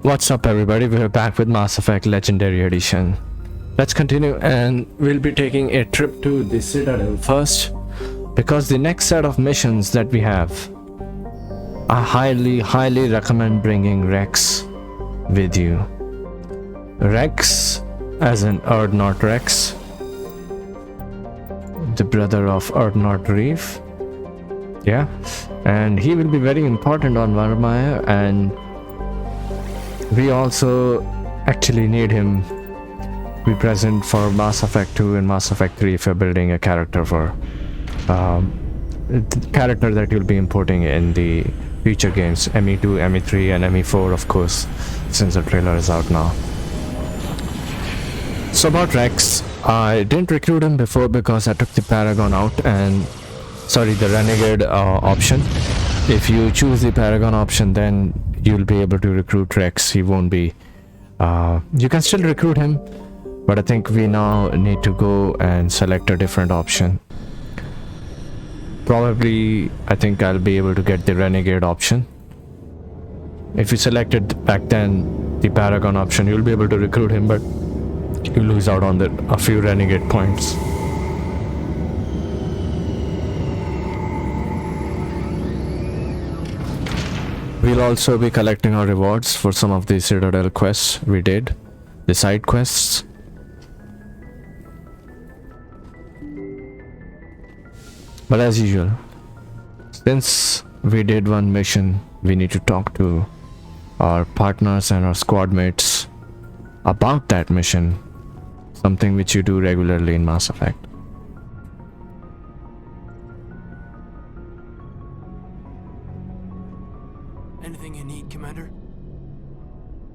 What's up everybody, we're back with Mass Effect Legendary Edition. Let's continue and we'll be taking a trip to the Citadel first, because the next set of missions that we have, I highly recommend bringing Rex with you. Rex as in Urdnot Rex, the brother of Urdnot Reef. Yeah, and he will be very important on Virmire, and we also actually need him be present for Mass Effect 2 and Mass Effect 3 if you're building a character for the character that you'll be importing in the future games, ME2, ME3 and ME4 of course, since the trailer is out now. So about Rex, I didn't recruit him before because I took the Paragon out and the Renegade option. If you choose the Paragon option, then you'll be able to recruit Rex. He won't be you can still recruit him, but I think we now need to go and select a different option. Probably I think I'll be able to get the Renegade option. If you selected back then the Paragon option, you'll be able to recruit him, but you lose out on a few Renegade points. We'll also be collecting our rewards for some of the Citadel quests we did, the side quests. But as usual, since we did one mission, we need to talk to our partners and our squad mates about that mission, something which you do regularly in Mass Effect. Anything you need, Commander?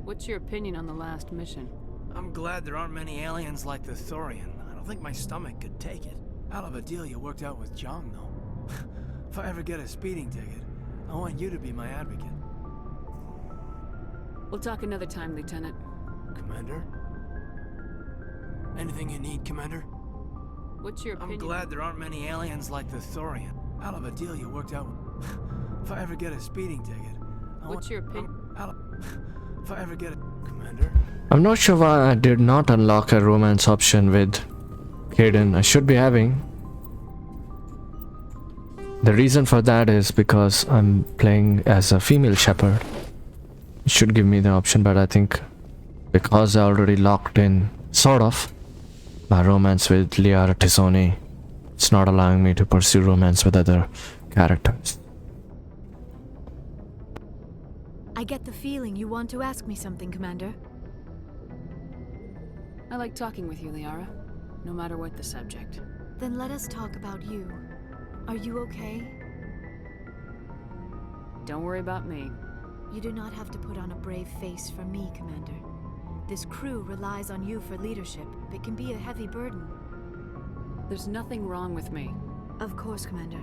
What's your opinion on the last mission? I'm glad there aren't many aliens like the Thorian. I don't think my stomach could take it. Hell of a deal you worked out with Jong, though. If I ever get a speeding ticket, I want you to be my advocate. We'll talk another time, Lieutenant. Commander? Anything you need, Commander? What's your opinion? I'm glad there aren't many aliens like the Thorian. Hell of a deal you worked out with... If I ever get a speeding ticket... What's your opinion? If I ever get a... Commander? I'm not sure why I did not unlock a romance option with Kaidan. I should be having. The reason for that is because I'm playing as a female Shepard. It should give me the option, but I think because I already locked in, sort of, my romance with Liara T'Soni, it's not allowing me to pursue romance with other characters. I get the feeling you want to ask me something, Commander. I like talking with you, Liara, no matter what the subject. Then let us talk about you. Are you okay? Don't worry about me. You do not have to put on a brave face for me, Commander. This crew relies on you for leadership. It can be a heavy burden. There's nothing wrong with me. Of course, Commander.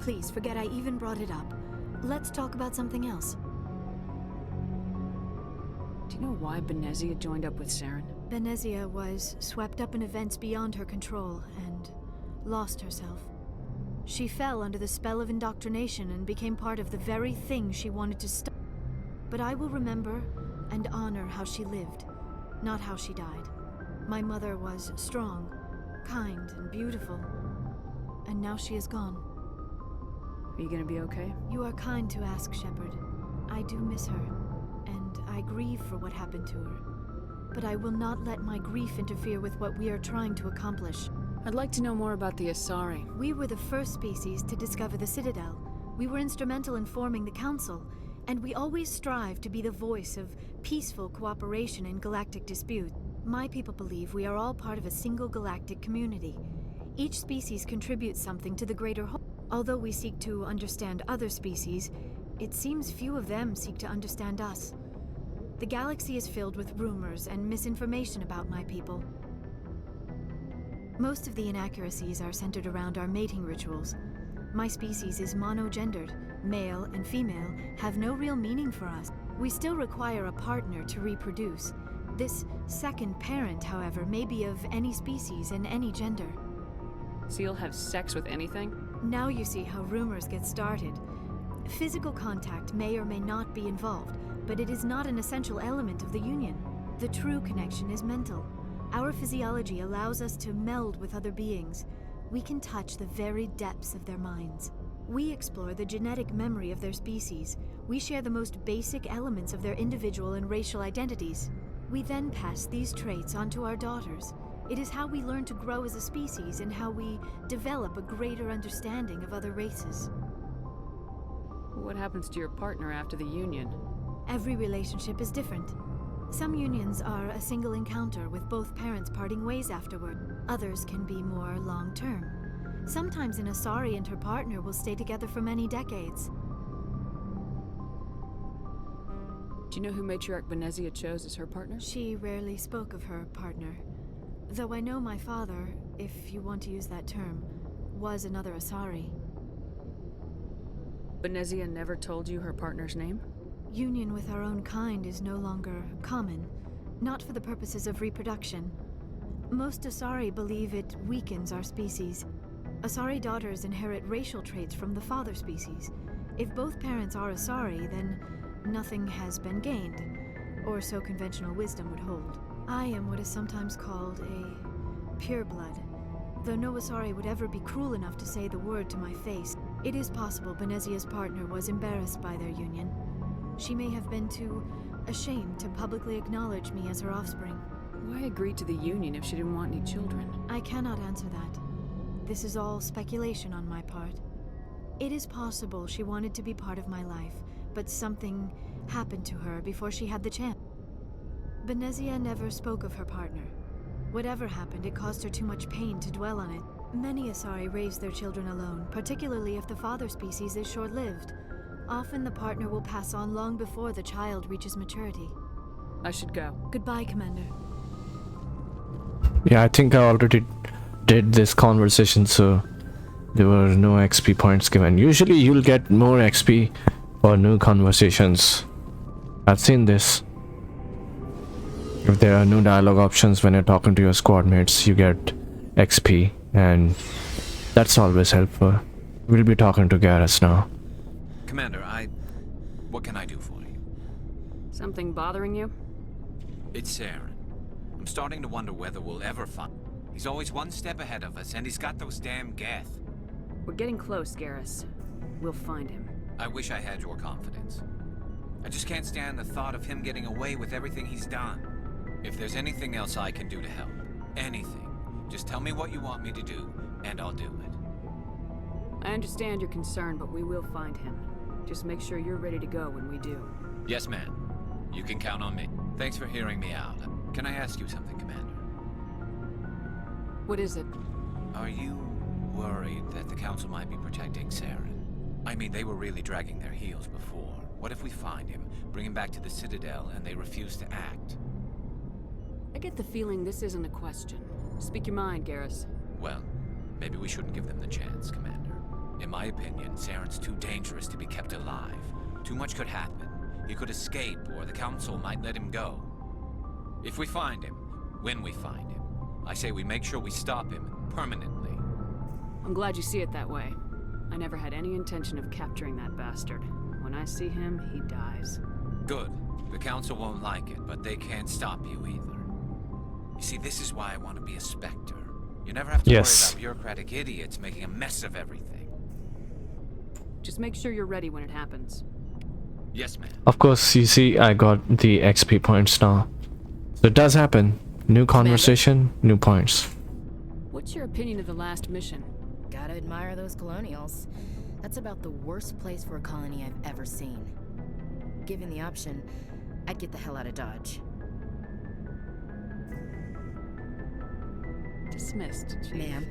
Please, forget I even brought it up. Let's talk about something else. Do you know why Benezia joined up with Saren? Benezia was swept up in events beyond her control and lost herself. She fell under the spell of indoctrination and became part of the very thing she wanted to stop. But I will remember and honor how she lived, not how she died. My mother was strong, kind, and beautiful. And now she is gone. Are you gonna be okay? You are kind to ask, Shepard. I do miss her, and I grieve for what happened to her. But I will not let my grief interfere with what we are trying to accomplish. I'd like to know more about the Asari. We were the first species to discover the Citadel. We were instrumental in forming the Council, and we always strive to be the voice of peaceful cooperation in galactic disputes. My people believe we are all part of a single galactic community. Each species contributes something to the greater whole. Although we seek to understand other species, it seems few of them seek to understand us. The galaxy is filled with rumors and misinformation about my people. Most of the inaccuracies are centered around our mating rituals. My species is monogendered. Male and female have no real meaning for us. We still require a partner to reproduce. This second parent, however, may be of any species and any gender. So you'll have sex with anything? Now you see how rumors get started. Physical contact may or may not be involved, but it is not an essential element of the union. The true connection is mental. Our physiology allows us to meld with other beings. We can touch the very depths of their minds. We explore the genetic memory of their species. We share the most basic elements of their individual and racial identities. We then pass these traits on to our daughters. It is how we learn to grow as a species and how we develop a greater understanding of other races. What happens to your partner after the union? Every relationship is different. Some unions are a single encounter with both parents parting ways afterward. Others can be more long-term. Sometimes an Asari and her partner will stay together for many decades. Do you know who Matriarch Benezia chose as her partner? She rarely spoke of her partner. Though I know my father, if you want to use that term, was another Asari. Benezia never told you her partner's name? Union with our own kind is no longer common, not for the purposes of reproduction. Most Asari believe it weakens our species. Asari daughters inherit racial traits from the father species. If both parents are Asari, then nothing has been gained, or so conventional wisdom would hold. I am what is sometimes called a pureblood. Though no Asari would ever be cruel enough to say the word to my face, it is possible Benezia's partner was embarrassed by their union. She may have been too ashamed to publicly acknowledge me as her offspring. Why agree to the union if she didn't want any children? I cannot answer that. This is all speculation on my part. It is possible she wanted to be part of my life, but something happened to her before she had the chance. Benezia never spoke of her partner. Whatever happened, it caused her too much pain to dwell on it. Many Asari raise their children alone, particularly if the father species is short-lived. Often the partner will pass on long before the child reaches maturity. I should go. Goodbye, Commander. Yeah, I think I already did this conversation, so there were no XP points given. Usually you'll get more XP for new conversations. I've seen this. If there are new dialogue options when you're talking to your squad mates, you get XP, and that's always helpful. We'll be talking to Garrus now. Commander, what can I do for you? Something bothering you? It's Saren. I'm starting to wonder whether we'll ever find. He's always one step ahead of us, and he's got those damn Geth. We're getting close, Garrus. We'll find him. I wish I had your confidence. I just can't stand the thought of him getting away with everything he's done. If there's anything else I can do to help, anything, just tell me what you want me to do, and I'll do it. I understand your concern, but we will find him. Just make sure you're ready to go when we do. Yes, ma'am. You can count on me. Thanks for hearing me out. Can I ask you something, Commander? What is it? Are you worried that the Council might be protecting Saren? I mean, they were really dragging their heels before. What if we find him, bring him back to the Citadel, and they refuse to act? I get the feeling this isn't a question. Speak your mind, Garrus. Well, maybe we shouldn't give them the chance, Commander. In my opinion, Saren's too dangerous to be kept alive. Too much could happen. He could escape, or the Council might let him go. If we find him, when we find him, I say we make sure we stop him permanently. I'm glad you see it that way. I never had any intention of capturing that bastard. When I see him, he dies. Good. The Council won't like it, but they can't stop you either. You see, this is why I want to be a Spectre. You never have to worry about bureaucratic idiots making a mess of everything. Just make sure you're ready when it happens. Yes, ma'am. Of course, you see, I got the XP points now. So it does happen. New conversation, new points. What's your opinion of the last mission? Gotta admire those colonials. That's about the worst place for a colony I've ever seen. Given the option, I'd get the hell out of Dodge. Dismissed, Chief. Ma'am.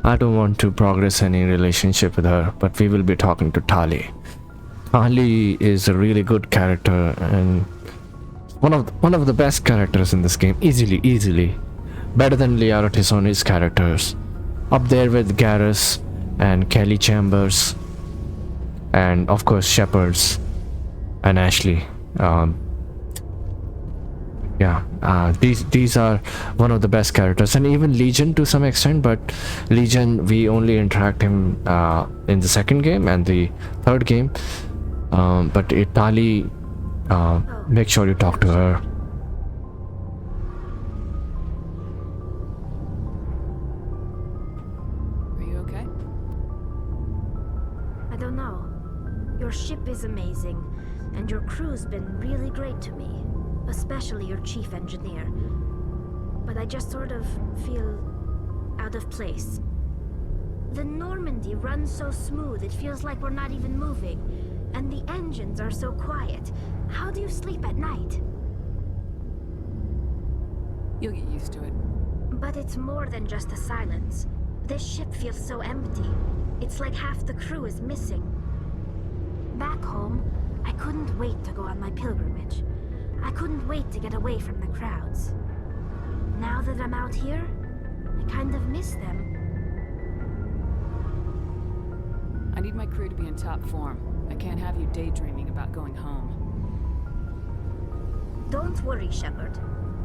I don't want to progress any relationship with her, but we will be talking to Tali. Tali is a really good character and one of the best characters in this game, easily. Better than Liara T'Soni's characters. Up there with Garrus and Kelly Chambers and of course Shepard's and Ashley. Yeah, these are one of the best characters, and even Legion to some extent. But Legion, we only interact him in the second game and the third game. But Itali, make sure you talk to her. Are you okay? I don't know. Your ship is amazing, and your crew's been really great to me, especially your chief engineer. But I just sort of feel out of place. The Normandy runs so smooth, it feels like we're not even moving. And the engines are so quiet. How do you sleep at night? You'll get used to it. But it's more than just the silence. This ship feels so empty. It's like half the crew is missing. Back home, I couldn't wait to go on my pilgrimage. I couldn't wait to get away from the crowds. Now that I'm out here, I kind of miss them. I need my crew to be in top form. I can't have you daydreaming about going home. Don't worry, Shepard.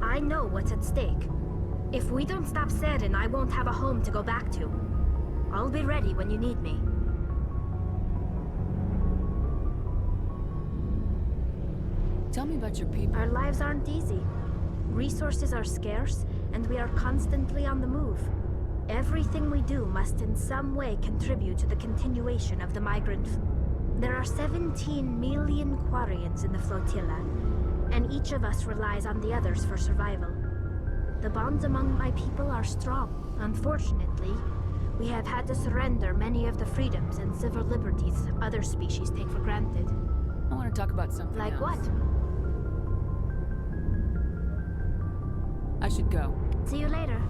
I know what's at stake. If we don't stop Saren, I won't have a home to go back to. I'll be ready when you need me. Tell me about your people. Our lives aren't easy. Resources are scarce, and we are constantly on the move. Everything we do must in some way contribute to the continuation of the migrant. There are 17 million Quarians in the flotilla, and each of us relies on the others for survival. The bonds among my people are strong. Unfortunately, we have had to surrender many of the freedoms and civil liberties other species take for granted. I want to talk about something Like else. what? I should go. See you later.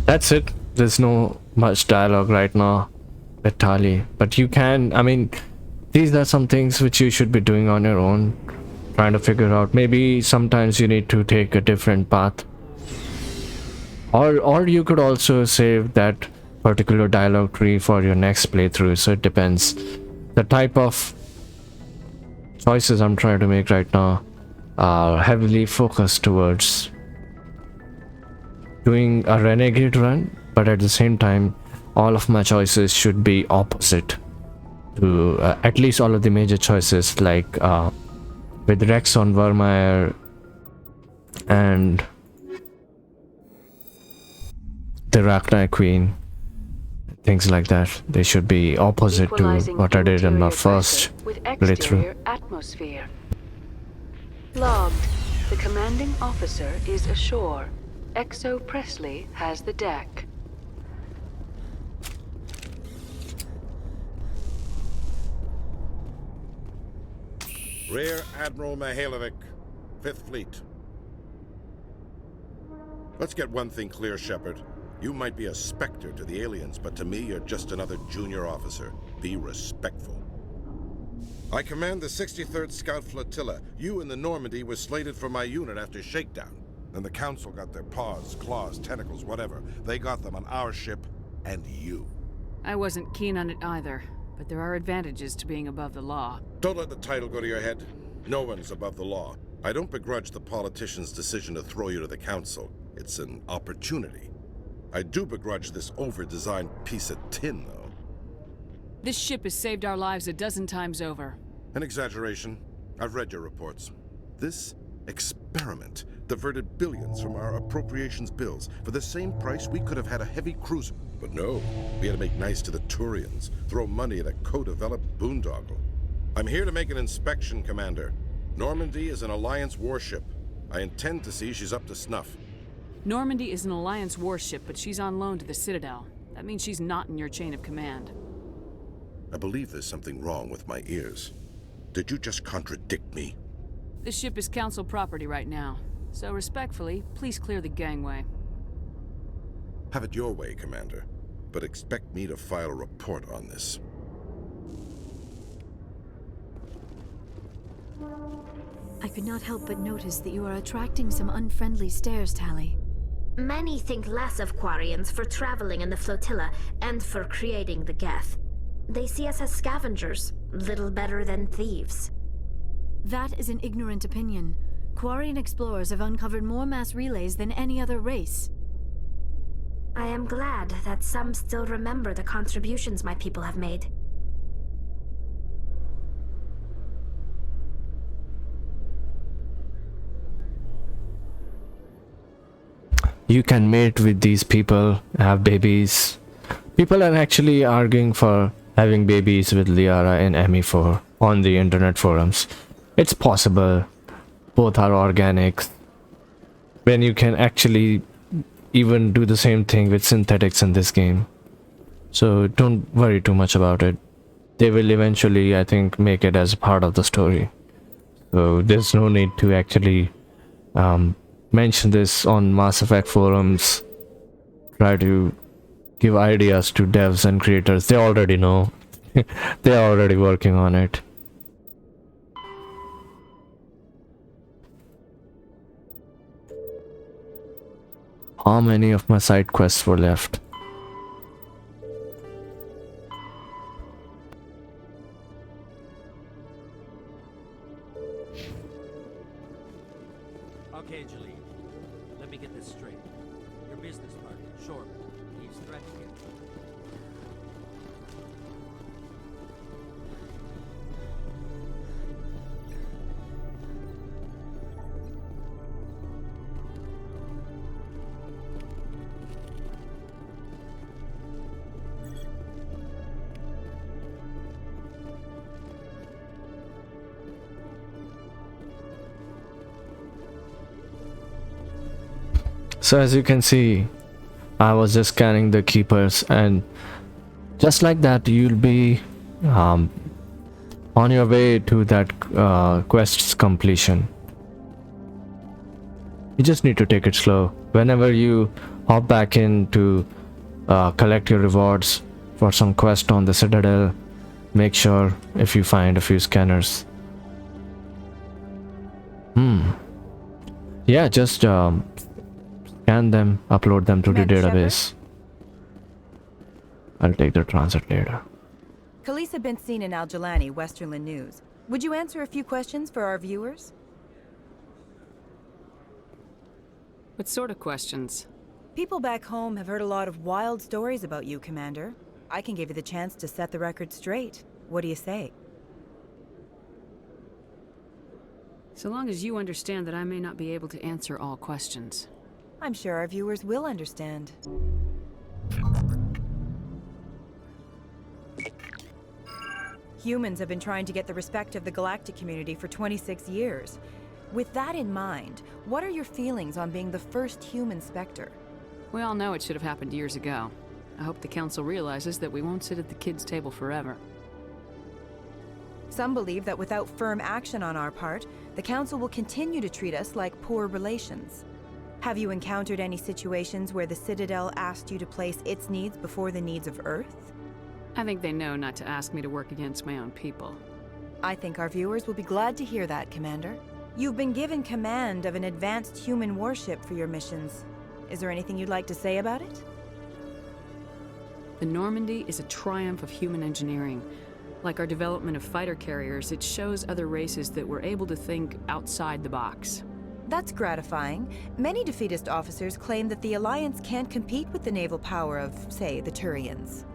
That's it. There's no much dialogue right now with Tali, but you can, I mean, these are some things which you should be doing on your own, trying to figure out. Maybe sometimes you need to take a different path, or you could also save that particular dialogue tree for your next playthrough. So it depends. The type of choices I'm trying to make right now are heavily focused towards doing a renegade run, but at the same time all of my choices should be opposite to at least all of the major choices, like with Rex on Vermeer and the Ragnar Queen, things like that. They should be opposite to Equalizing what I did in my interior first pressure with playthrough. exterior atmosphere. Logged. The commanding officer is ashore. Exo Presley has the deck. Rear Admiral Mihailovic, 5th Fleet. Let's get one thing clear, Shepard. You might be a specter to the aliens, but to me, you're just another junior officer. Be respectful. I command the 63rd Scout Flotilla. You and the Normandy were slated for my unit after shakedown. Then the Council got their paws, claws, tentacles, whatever. They got them on our ship, and you. I wasn't keen on it either, but there are advantages to being above the law. Don't let the title go to your head. No one's above the law. I don't begrudge the politician's decision to throw you to the Council. It's an opportunity. I do begrudge this over-designed piece of tin, though. This ship has saved our lives a dozen times over. An exaggeration. I've read your reports. This experiment diverted billions from our appropriations bills. For the same price, we could have had a heavy cruiser. But no, we had to make nice to the Turians, throw money at a co-developed boondoggle. I'm here to make an inspection, Commander. Normandy is an Alliance warship. I intend to see she's up to snuff. Normandy is an Alliance warship, but she's on loan to the Citadel. That means she's not in your chain of command. I believe there's something wrong with my ears. Did you just contradict me? This ship is Council property right now, so respectfully, please clear the gangway. Have it your way, Commander, but expect me to file a report on this. I could not help but notice that you are attracting some unfriendly stares, Tali. Many think less of Quarians for traveling in the flotilla and for creating the Geth. They see us as scavengers, little better than thieves. That is an ignorant opinion. Quarian explorers have uncovered more mass relays than any other race. I am glad that some still remember the contributions my people have made. You can mate with these people, have babies. People are actually arguing for having babies with Liara and ME4 on the internet forums. It's possible. Both are organic. When you can actually even do the same thing with synthetics in this game. So don't worry too much about it. They will eventually, I think, make it as a part of the story. So there's no need to actually mention this on Mass Effect forums. Try to give ideas to devs and creators. They already know. They are already working on it. How many of my side quests were left? Okay, Jaleel. Let me get this straight. Your business partner, Short, he's threatening it. So as you can see, I was just scanning the keepers, and just like that you'll be on your way to that quest's completion. You just need to take it slow. Whenever you hop back in to collect your rewards for some quest on the Citadel, make sure if you find a few scanners. Yeah, just scan them, upload them to the Commander database. I'll take the transit later. Khaleesa Benzine in Al-Jalani, Westerland News. Would you answer a few questions for our viewers? What sort of questions? People back home have heard a lot of wild stories about you, Commander. I can give you the chance to set the record straight. What do you say? So long as you understand that I may not be able to answer all questions. I'm sure our viewers will understand. Humans have been trying to get the respect of the galactic community for 26 years. With that in mind, what are your feelings on being the first human Spectre? We all know it should have happened years ago. I hope the Council realizes that we won't sit at the kids' table forever. Some believe that without firm action on our part, the Council will continue to treat us like poor relations. Have you encountered any situations where the Citadel asked you to place its needs before the needs of Earth? I think they know not to ask me to work against my own people. I think our viewers will be glad to hear that, Commander. You've been given command of an advanced human warship for your missions. Is there anything you'd like to say about it? The Normandy is a triumph of human engineering. Like our development of fighter carriers, it shows other races that we're able to think outside the box. That's gratifying. Many defeatist officers claim that the Alliance can't compete with the naval power of, say, the Turians.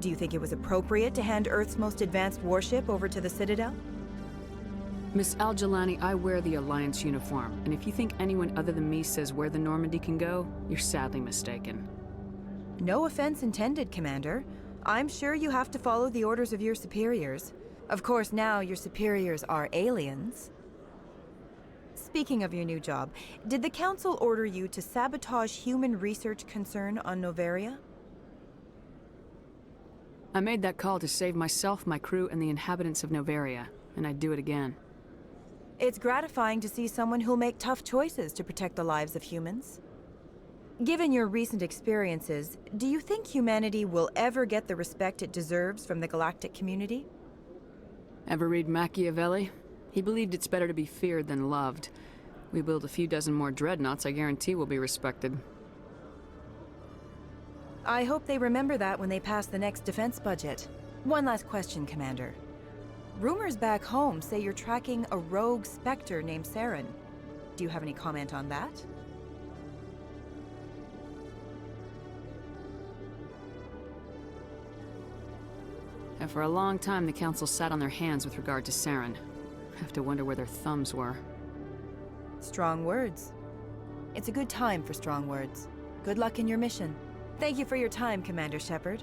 Do you think it was appropriate to hand Earth's most advanced warship over to the Citadel? Miss Al-Jalani, I wear the Alliance uniform, and if you think anyone other than me says where the Normandy can go, you're sadly mistaken. No offense intended, Commander. I'm sure you have to follow the orders of your superiors. Of course, now your superiors are aliens. Speaking of your new job, did the Council order you to sabotage human research concern on Noveria? I made that call to save myself, my crew, and the inhabitants of Noveria, and I'd do it again. It's gratifying to see someone who'll make tough choices to protect the lives of humans. Given your recent experiences, do you think humanity will ever get the respect it deserves from the galactic community? Ever read Machiavelli? He believed it's better to be feared than loved. We build a few dozen more dreadnoughts, I guarantee we'll be respected. I hope they remember that when they pass the next defense budget. One last question, Commander. Rumors back home say you're tracking a rogue Spectre named Saren. Do you have any comment on that? And for a long time, the Council sat on their hands with regard to Saren. Have to wonder where their thumbs were. Strong words. It's a good time for strong words. Good luck in your mission. Thank you for your time, Commander Shepard.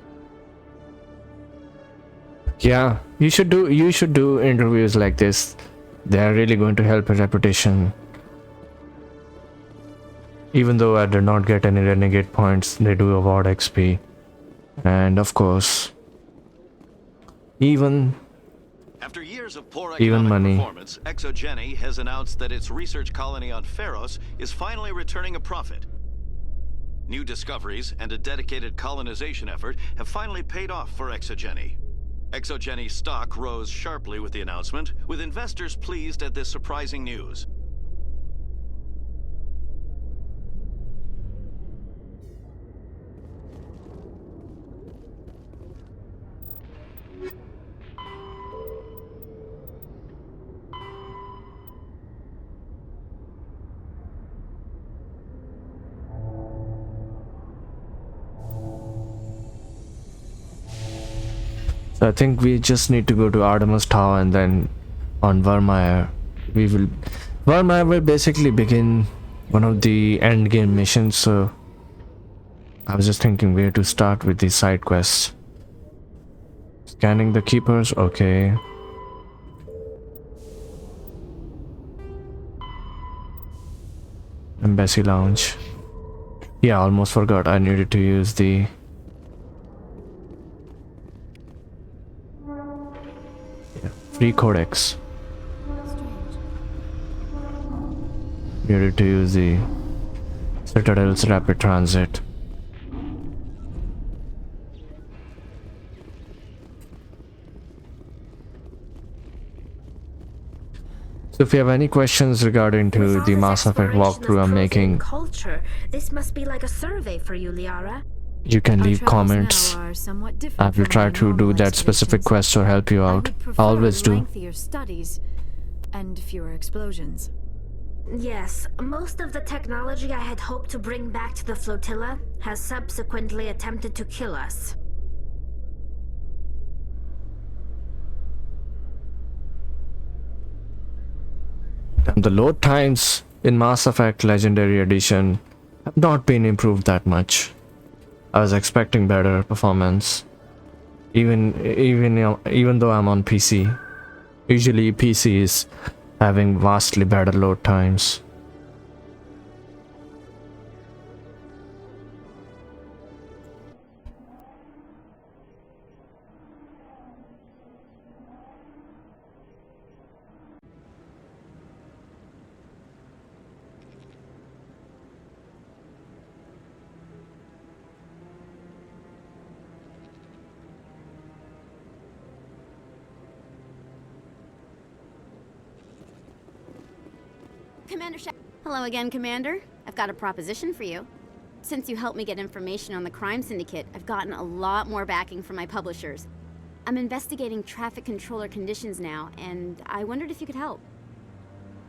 Yeah, you should do interviews like this. They are really going to help your reputation. Even though I did not get any renegade points, they do award XP. And of course, after years of poor even economic money. performance, ExoGeni has announced that its research colony on Pharos is finally returning a profit. New discoveries and a dedicated colonization effort have finally paid off for ExoGeni. ExoGeni stock rose sharply with the announcement, with investors pleased at this surprising news. So I think we just need to go to Artemis Tower and then on Vermeer. Vermeer will basically begin one of the end game missions, so I was just thinking where to start with these side quests. Scanning the keepers, okay. Embassy Lounge. Yeah, almost forgot I needed to use the free codex. Needed to use the Citadel's rapid transit. So if you have any questions regarding to the Mass Effect walkthrough I'm making, culture, this must be like a survey for you, Liara. you can Our leave travels comments. now are somewhat I different will from try my to do normal that specific expeditions. quest or help you I out. would prefer I always do. lengthier studies and fewer explosions. Yes, most of the technology I had hoped to bring back to the flotilla has subsequently attempted to kill us. And the load times in Mass Effect Legendary Edition have not been improved that much. I was expecting better performance, even though I'm on PC. Usually PC is having vastly better load times. Commander Hello again, Commander. I've got a proposition for you. Since you helped me get information on the crime syndicate, I've gotten a lot more backing from my publishers. I'm investigating traffic controller conditions now, and I wondered if you could help.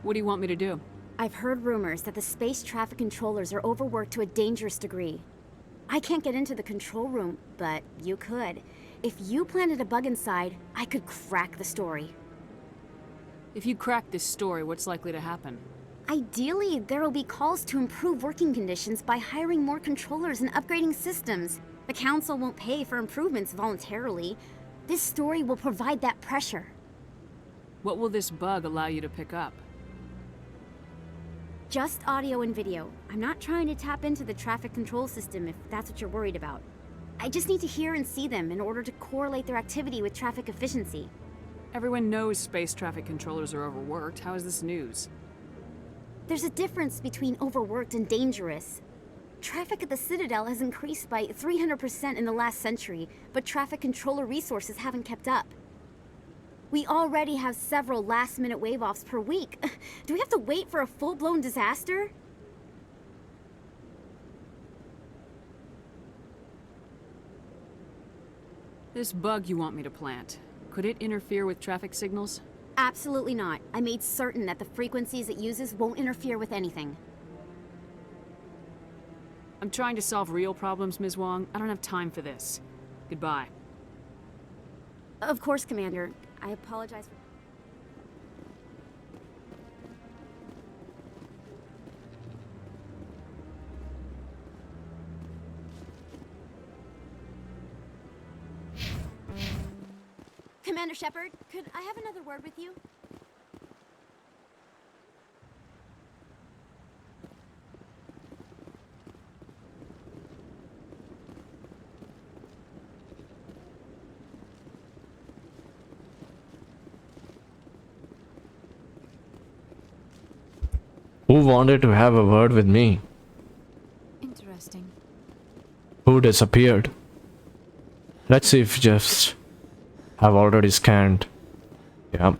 What do you want me to do? I've heard rumors that the space traffic controllers are overworked to a dangerous degree. I can't get into the control room, but you could. If you planted a bug inside, I could crack the story. If you crack this story, what's likely to happen? Ideally, there will be calls to improve working conditions by hiring more controllers and upgrading systems. The Council won't pay for improvements voluntarily. This story will provide that pressure. What will this bug allow you to pick up? Just audio and video. I'm not trying to tap into the traffic control system if that's what you're worried about. I just need to hear and see them in order to correlate their activity with traffic efficiency. Everyone knows space traffic controllers are overworked. How is this news? There's a difference between overworked and dangerous. Traffic at the Citadel has increased by 300% in the last century, but traffic controller resources haven't kept up. We already have several last-minute wave-offs per week. Do we have to wait for a full-blown disaster? This bug you want me to plant. Could it interfere with traffic signals? Absolutely not. I made certain that the frequencies it uses won't interfere with anything. I'm trying to solve real problems, Ms. Wong. I don't have time for this. Goodbye. Of course, Commander. I apologize for... Commander Shepard, could I have another word with you? Who wanted to have a word with me? Interesting. Who disappeared? Let's see if just have already scanned. Yeah.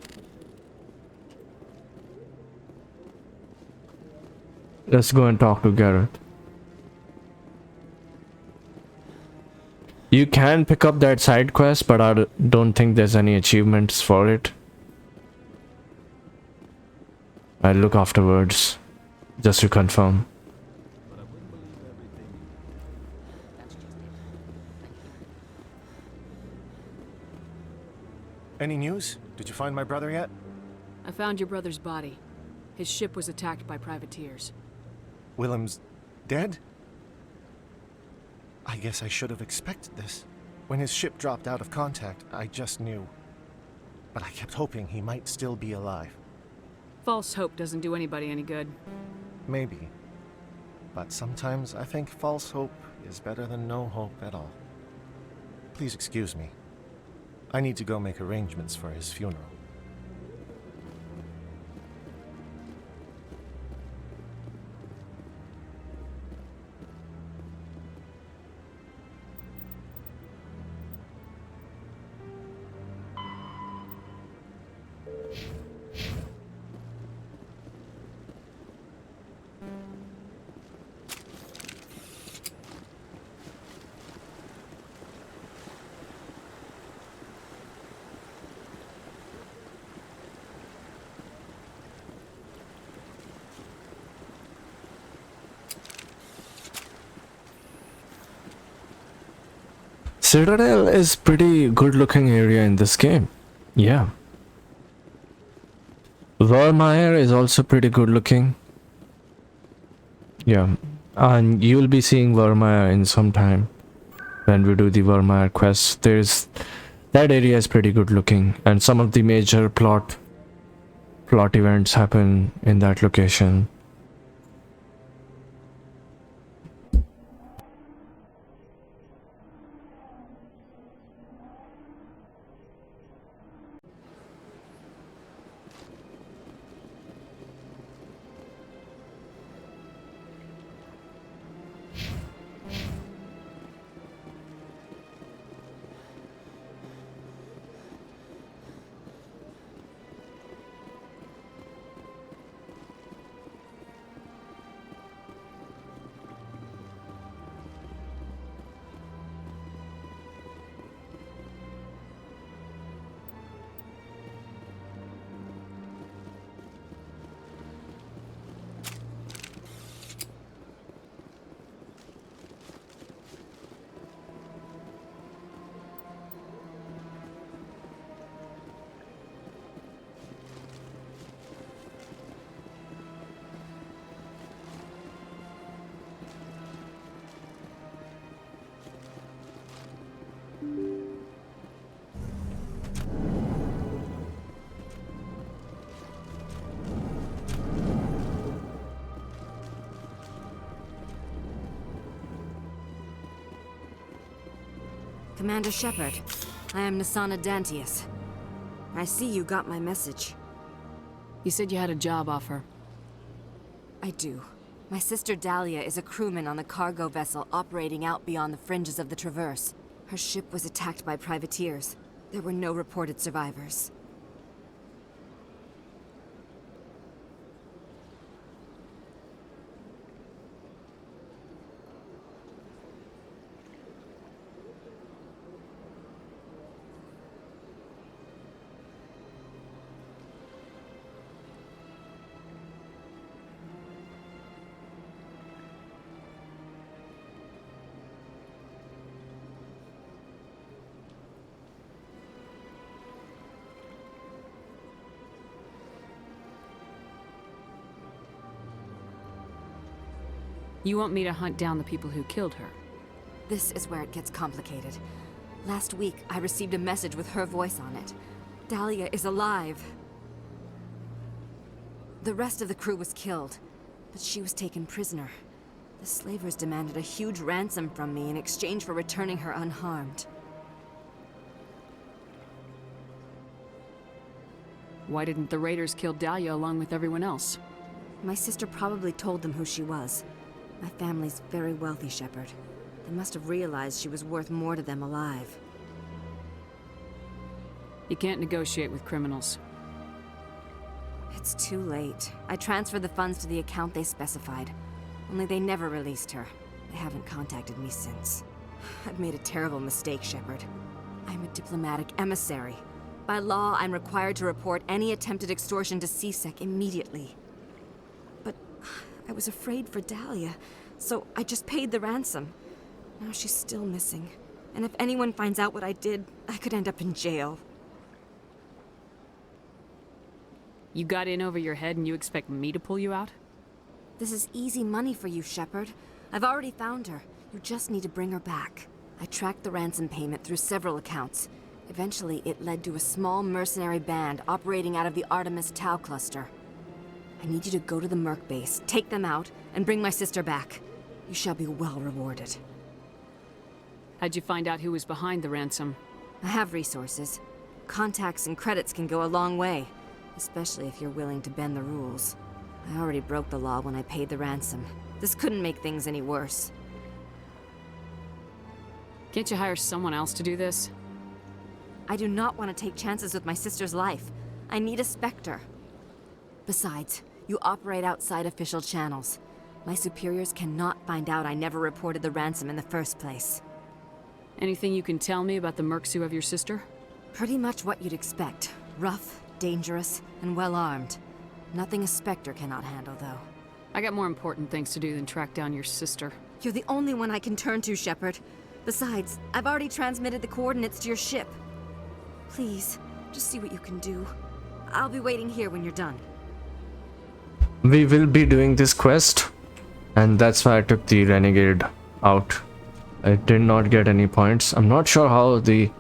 Let's go and talk to Garrett. You can pick up that side quest, but I don't think there's any achievements for it. I'll look afterwards, just to confirm. Any news? Did you find my brother yet? I found your brother's body. His ship was attacked by privateers. Willem's dead? I guess I should have expected this. When his ship dropped out of contact, I just knew. But I kept hoping he might still be alive. False hope doesn't do anybody any good. Maybe. But sometimes I think false hope is better than no hope at all. Please excuse me. I need to go make arrangements for his funeral. Citadel is pretty good looking area in this game. Yeah. Vermeer is also pretty good looking. Yeah. And you'll be seeing Vermeer in some time. When we do the Vermeer quest. That area is pretty good looking. And some of the major plot events happen in that location. Commander Shepard, I am Nasana Dantius. I see you got my message. You said you had a job offer. I do. My sister Dahlia is a crewman on a cargo vessel operating out beyond the fringes of the Traverse. Her ship was attacked by privateers. There were no reported survivors. You want me to hunt down the people who killed her? This is where it gets complicated. Last week, I received a message with her voice on it. Dahlia is alive. The rest of the crew was killed, but she was taken prisoner. The slavers demanded a huge ransom from me in exchange for returning her unharmed. Why didn't the raiders kill Dahlia along with everyone else? My sister probably told them who she was. My family's very wealthy, Shepard. They must have realized she was worth more to them alive. You can't negotiate with criminals. It's too late. I transferred the funds to the account they specified. Only they never released her. They haven't contacted me since. I've made a terrible mistake, Shepard. I'm a diplomatic emissary. By law, I'm required to report any attempted extortion to CSEC immediately. But I was afraid for Dahlia, so I just paid the ransom. Now she's still missing. And if anyone finds out what I did, I could end up in jail. You got in over your head and you expect me to pull you out? This is easy money for you, Shepard. I've already found her. You just need to bring her back. I tracked the ransom payment through several accounts. Eventually, it led to a small mercenary band operating out of the Artemis Tau cluster. I need you to go to the Merc base, take them out, and bring my sister back. You shall be well rewarded. How'd you find out who was behind the ransom? I have resources. Contacts and credits can go a long way, especially if you're willing to bend the rules. I already broke the law when I paid the ransom. This couldn't make things any worse. Can't you hire someone else to do this? I do not want to take chances with my sister's life. I need a Spectre. Besides, you operate outside official channels. My superiors cannot find out I never reported the ransom in the first place. Anything you can tell me about the mercs who have your sister? Pretty much what you'd expect. Rough, dangerous, and well-armed. Nothing a Spectre cannot handle, though. I got more important things to do than track down your sister. You're the only one I can turn to, Shepard. Besides, I've already transmitted the coordinates to your ship. Please, just see what you can do. I'll be waiting here when you're done. We will be doing this quest, and that's why I took the Renegade out. I did not get any points. I'm not sure how the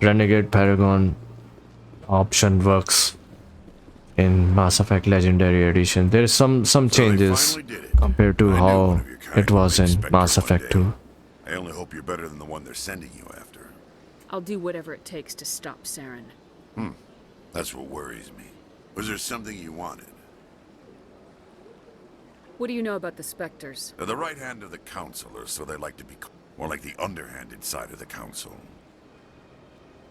Renegade Paragon option works in Mass Effect Legendary Edition. There's some changes compared to how it was in Mass Effect 2. I only hope you're better than the one they're sending you after. I'll do whatever it takes to stop Saren. That's what worries me. Was there something you wanted? What do you know about the Spectres? They're the right hand of the Council, or so they like to be more like the underhanded side of the Council.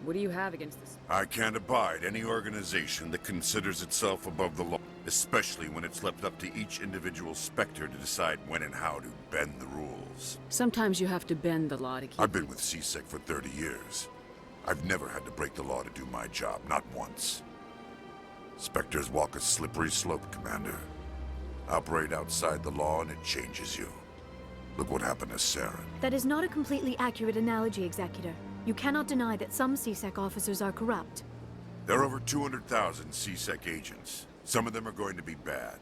What do you have against this? I can't abide any organization that considers itself above the law, especially when it's left up to each individual Spectre to decide when and how to bend the rules. Sometimes you have to bend the law to keep... I've been with CSEC for 30 years. I've never had to break the law to do my job, not once. Spectres walk a slippery slope, Commander. Operate outside the law and it changes you. Look what happened to Saren. That is not a completely accurate analogy, Executor. You cannot deny that some CSEC officers are corrupt. There are over 200,000 CSEC agents. Some of them are going to be bad.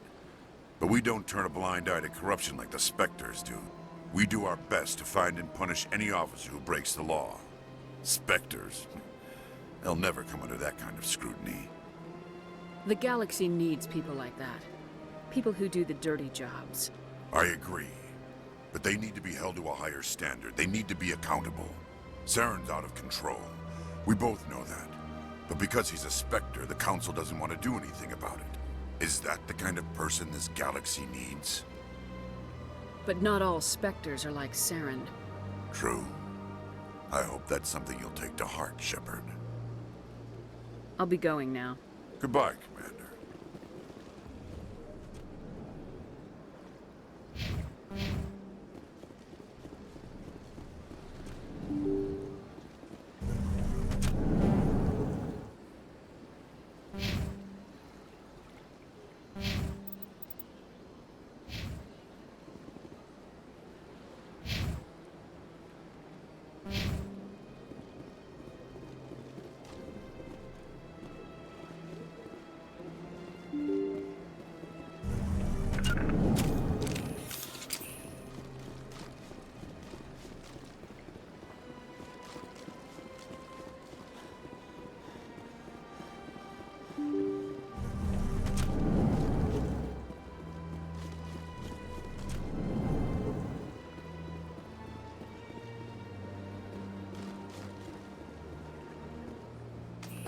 But we don't turn a blind eye to corruption like the Spectres do. We do our best to find and punish any officer who breaks the law. Spectres? They'll never come under that kind of scrutiny. The galaxy needs people like that. People who do the dirty jobs. I agree. But they need to be held to a higher standard. They need to be accountable. Saren's out of control. We both know that. But because he's a Spectre, the Council doesn't want to do anything about it. Is that the kind of person this galaxy needs? But not all Spectres are like Saren. True. I hope that's something you'll take to heart, Shepard. I'll be going now. Goodbye, Commander.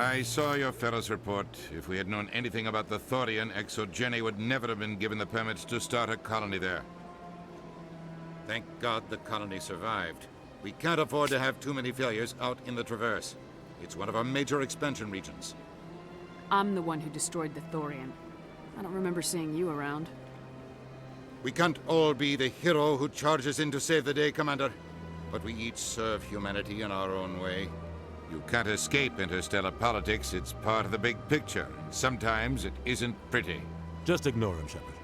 I saw your Ferros report. If we had known anything about the Thorian, ExoGeni would never have been given the permits to start a colony there. Thank God the colony survived. We can't afford to have too many failures out in the Traverse. It's one of our major expansion regions. I'm the one who destroyed the Thorian. I don't remember seeing you around. We can't all be the hero who charges in to save the day, Commander. But we each serve humanity in our own way. You can't escape interstellar politics. It's part of the big picture. Sometimes it isn't pretty. Just ignore him, Shepard.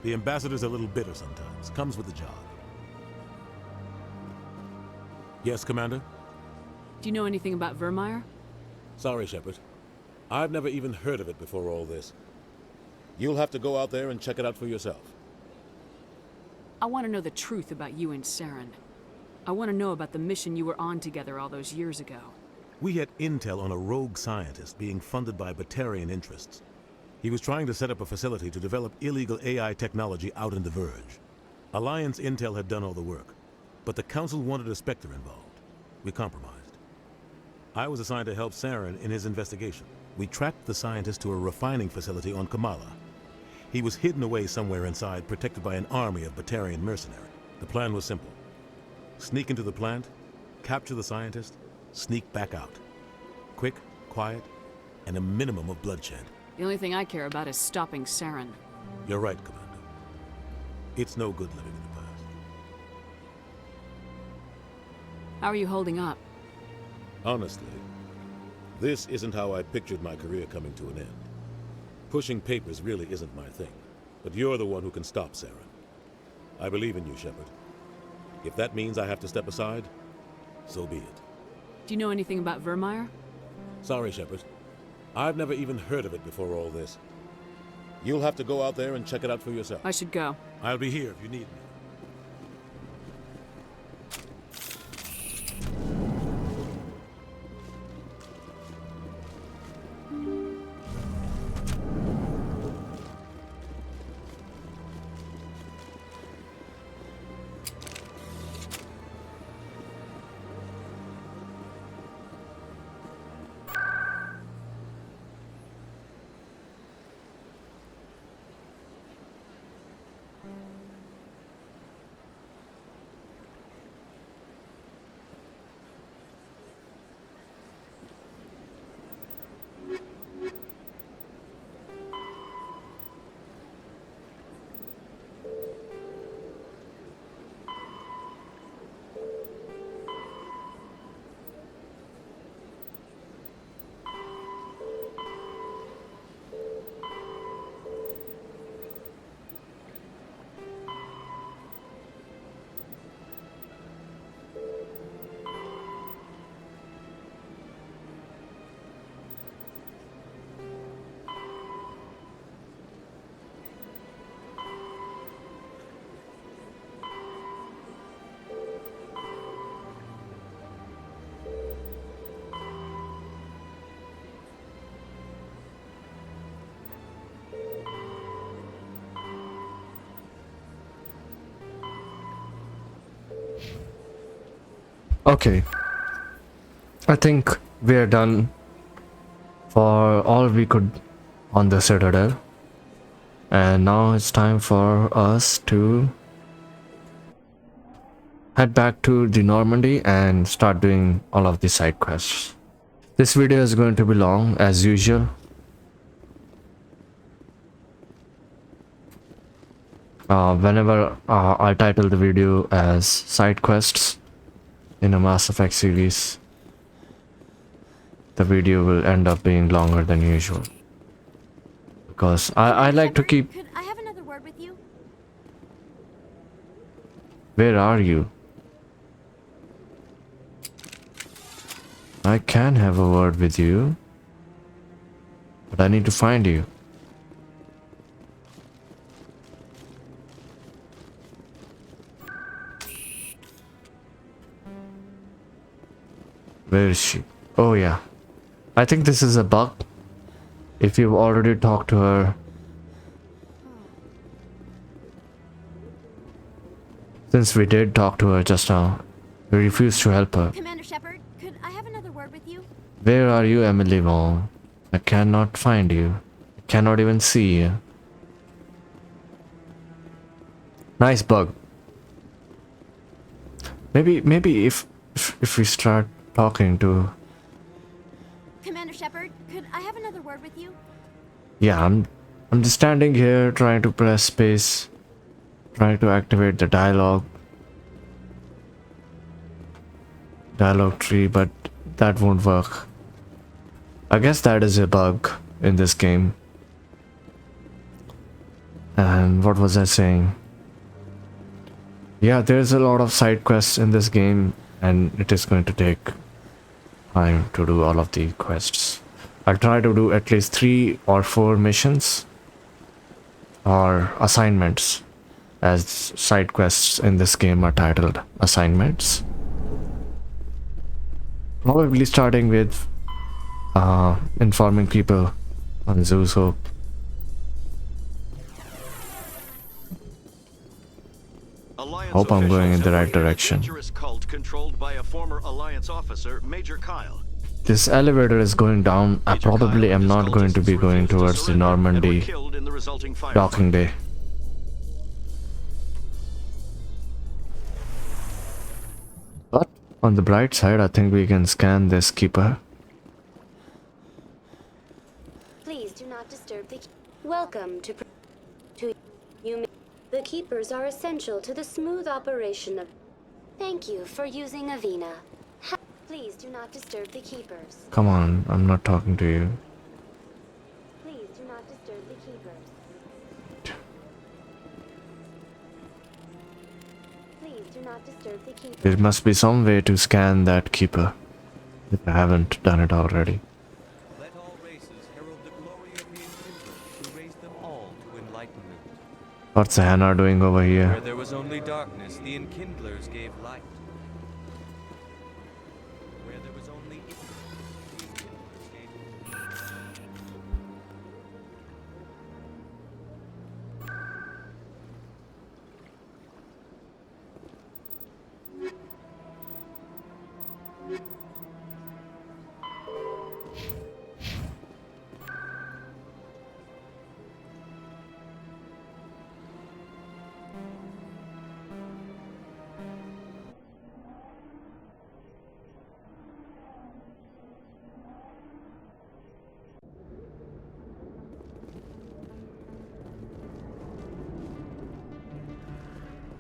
The ambassador's a little bitter sometimes. Comes with the job. Yes, Commander? Do you know anything about Vermeer? Sorry, Shepard. I've never even heard of it before all this. You'll have to go out there and check it out for yourself. I want to know the truth about you and Saren. I want to know about the mission you were on together all those years ago. We had intel on a rogue scientist being funded by Batarian interests. He was trying to set up a facility to develop illegal AI technology out in the Verge. Alliance intel had done all the work, but the Council wanted a Spectre involved. We compromised. I was assigned to help Saren in his investigation. We tracked the scientist to a refining facility on Kamala. He was hidden away somewhere inside, protected by an army of Batarian mercenaries. The plan was simple. Sneak into the plant, capture the scientist, sneak back out. Quick, quiet, and a minimum of bloodshed. The only thing I care about is stopping Saren. You're right, Commander. It's no good living in the past. How are you holding up? Honestly, this isn't how I pictured my career coming to an end. Pushing papers really isn't my thing, but you're the one who can stop Saren. I believe in you, Shepard. If that means I have to step aside, so be it. Do you know anything about Vermeer? Sorry, Shepard. I've never even heard of it before all this. You'll have to go out there and check it out for yourself. I should go. I'll be here if you need me. Okay, I think we're done for all we could on the Citadel, and now it's time for us to head back to the Normandy and start doing all of the side quests. This video is going to be long as usual. Whenever I title the video as side quests in a Mass Effect series, the video will end up being longer than usual, because I like to keep... Could I have another word with you? Where are you? I can have a word with you, but I need to find you. Where is she? Oh yeah. I think this is a bug. If you've already talked to her. Since we did talk to her just now, we refused to help her. Commander Shepard, could I have another another word with you? Where are you, Emily Wong? I cannot find you. I cannot even see you. Nice bug. Maybe if we start talking to... Commander Shepard, could I have another word with you? Yeah, I'm just standing here trying to press space, trying to activate the dialogue tree, but that won't work. I guess that is a bug in this game. And what was I saying? Yeah, there's a lot of side quests in this game, and it is going to take time to do all of the quests. I'll try to do at least 3 or 4 missions or assignments, as side quests in this game are titled assignments. Probably starting with informing people on Zeus Hope. Hope I'm going in the right direction. Dangerous cult controlled by a former Alliance officer, Major Kyle. This elevator is going down. I probably am not going to be going towards the Normandy docking bay. But on the bright side, I think we can scan this keeper. Please do not disturb the... Welcome to you. The keepers are essential to the smooth operation of... Thank you for using Avina. Please do not disturb the keepers. Come on, I'm not talking to you. Please do not disturb the keepers. Please do not disturb the keepers. There must be some way to scan that keeper, if I haven't done it already. Let all races herald the glory of the Enkindlers, who raised them all to enlightenment. What's Hannah doing over here? Where there was only darkness, the Enkindlers gave light. Where there was only ignorance, the Enkindlers gave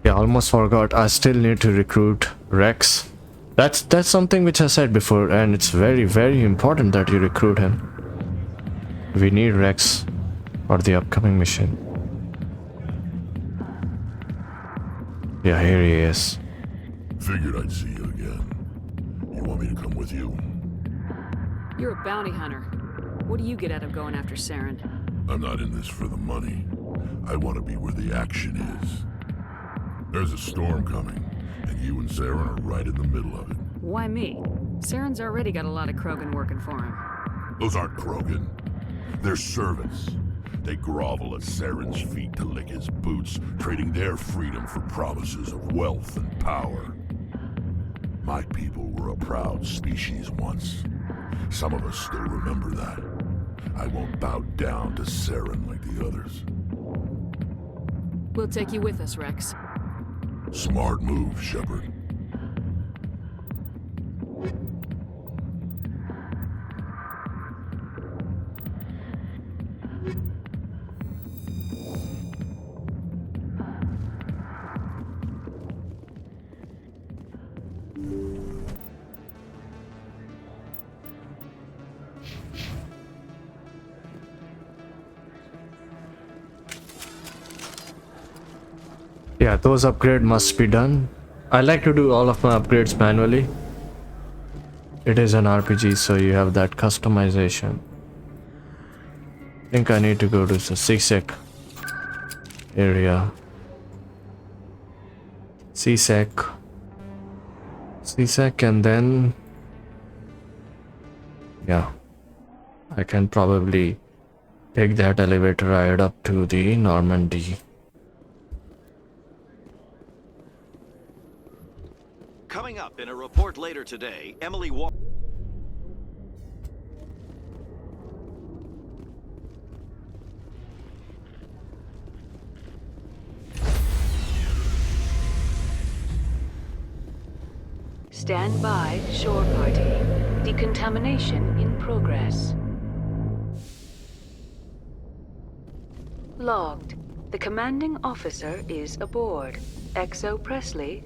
Yeah, almost forgot. I still need to recruit Rex. That's something which I said before, and it's very, very important that you recruit him. We need Rex for the upcoming mission. Yeah, here he is. Figured I'd see you again. You want me to come with you? You're a bounty hunter. What do you get out of going after Saren? I'm not in this for the money. I want to be where the action is. There's a storm coming, and you and Saren are right in the middle of it. Why me? Saren's already got a lot of Krogan working for him. Those aren't Krogan. They're servants. They grovel at Saren's feet to lick his boots, trading their freedom for promises of wealth and power. My people were a proud species once. Some of us still remember that. I won't bow down to Saren like the others. We'll take you with us, Rex. Smart move, Shepard. Yeah, those upgrades must be done. I like to do all of my upgrades manually. It is an RPG, so you have that customization. I think I need to go to the CSEC area. CSEC, and then yeah, I can probably take that elevator ride up to the Normandy. Coming up in a report later today, Emily Wong... Stand by, shore party. Decontamination in progress. Logged. The commanding officer is aboard. XO Presley.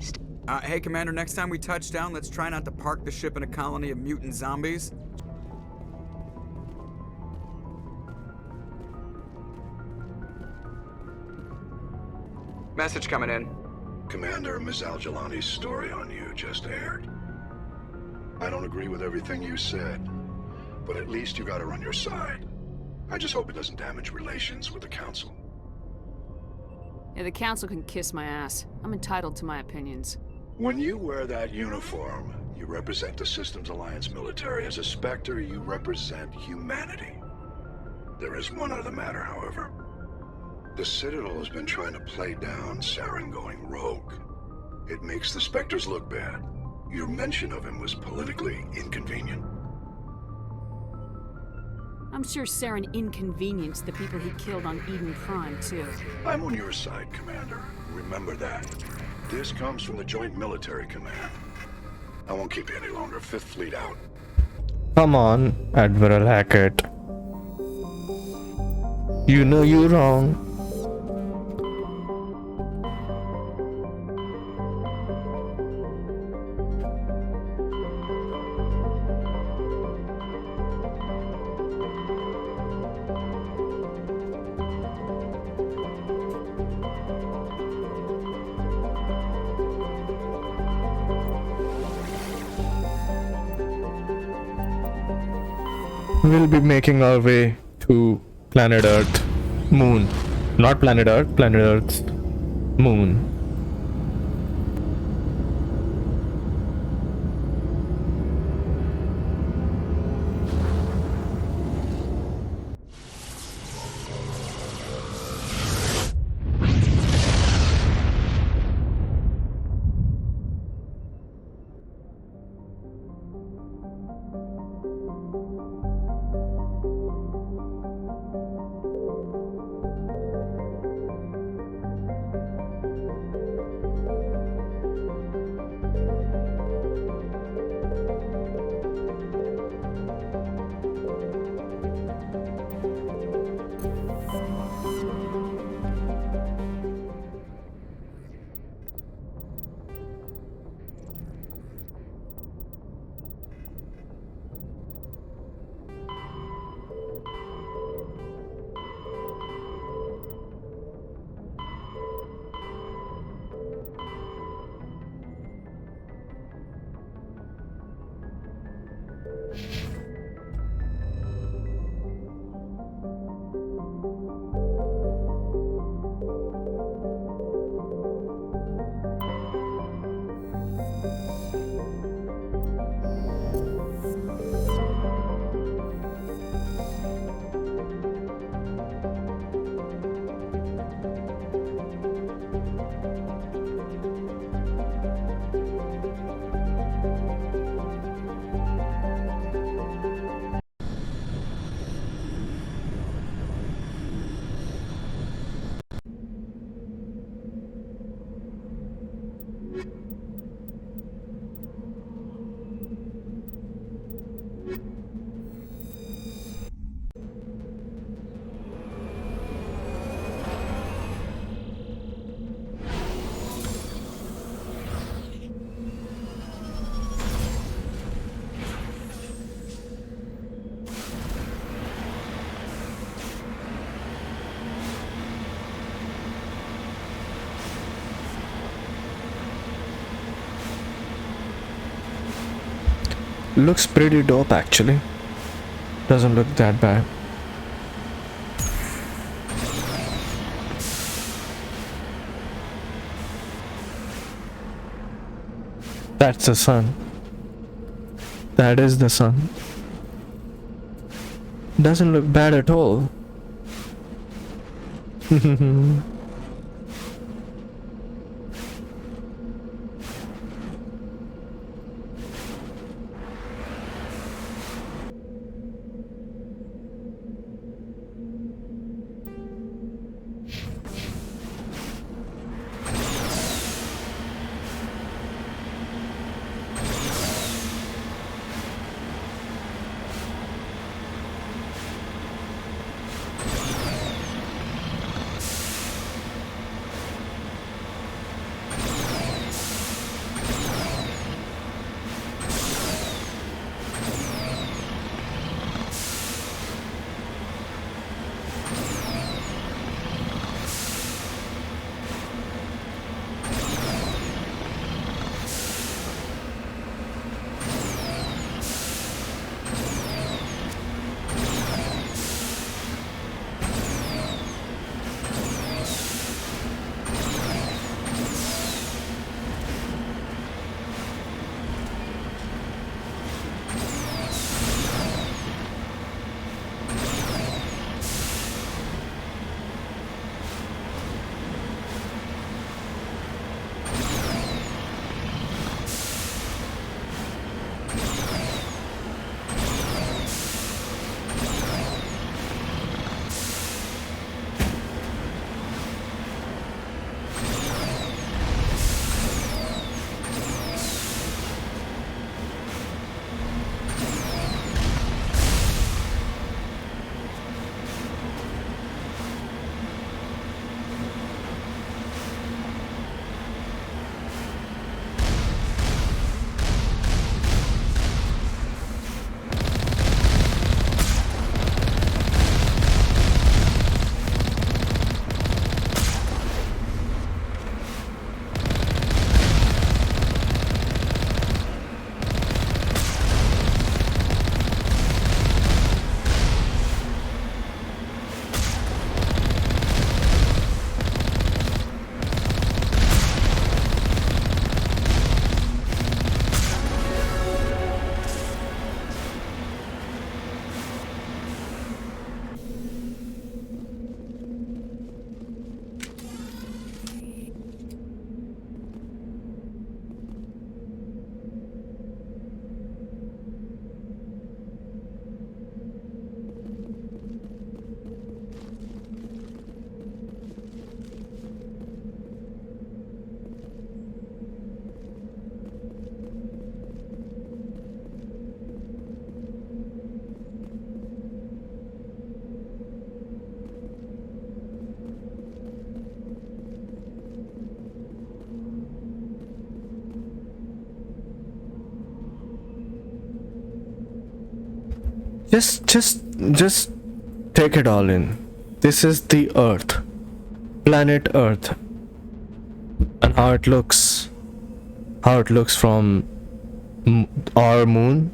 Hey, Commander, next time we touch down, let's try not to park the ship in a colony of mutant zombies. Message coming in. Commander, Ms. Al-Jalani's story on you just aired. I don't agree with everything you said, but at least you got her on your side. I just hope it doesn't damage relations with the Council. Yeah, the Council can kiss my ass. I'm entitled to my opinions. When you wear that uniform, you represent the Systems Alliance military. As a Spectre, you represent humanity. There is one other matter, however. The Citadel has been trying to play down Saren going rogue. It makes the Spectres look bad. Your mention of him was politically inconvenient. I'm sure Saren inconvenienced the people he killed on Eden Prime, too. I'm on your side, Commander. Remember that. This comes from the Joint Military Command. I won't keep you any longer. Fifth Fleet out. Come on, Admiral Hackett. You know you're wrong. We'll be making our way to planet Earth. Moon. Not planet Earth, planet Earth's moon. Looks pretty dope actually. Doesn't look that bad. That's the sun. That is the sun. Doesn't look bad at all. Just take it all in. This is the Earth, planet Earth, and how it looks from our moon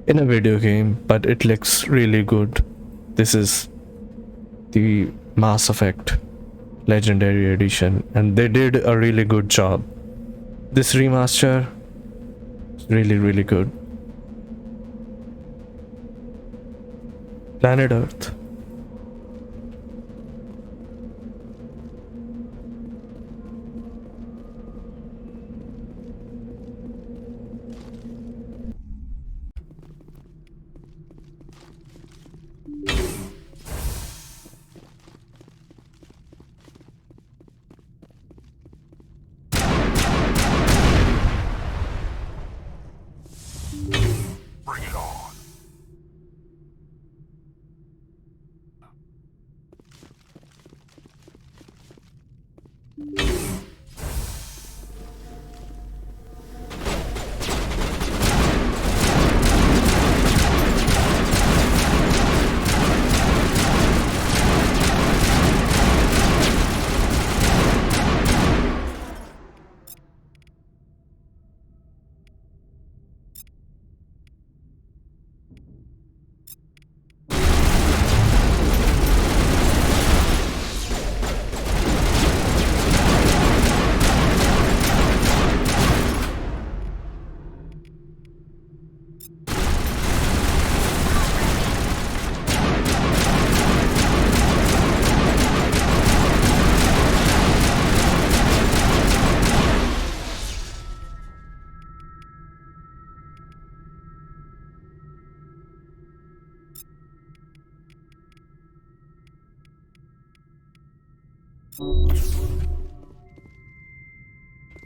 in a video game, but it looks really good. This is the Mass Effect Legendary Edition, and they did a really good job. This remaster is really good. Planet Earth. Bring it on.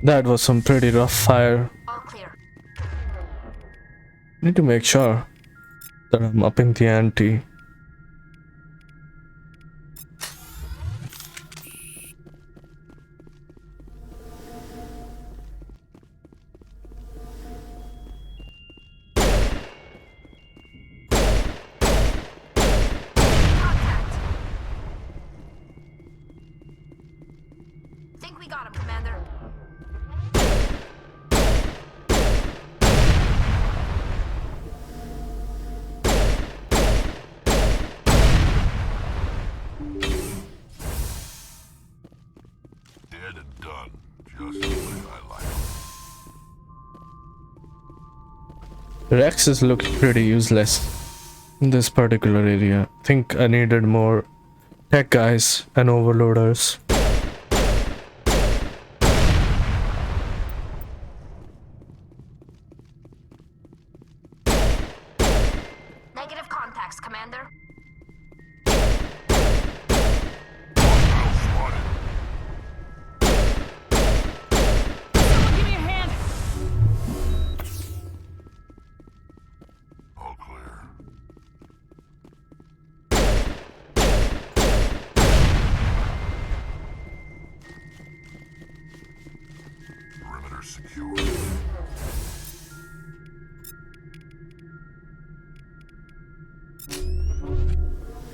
That was some pretty rough fire. All clear. Need to make sure that I'm upping the ante. Think we got him, Commander. Dead and done. Just the way I like it. Rex is looking pretty useless in this particular area. Think I needed more tech guys and overloaders. Negative contacts, Commander. Give me a hand! All clear. Perimeter secure.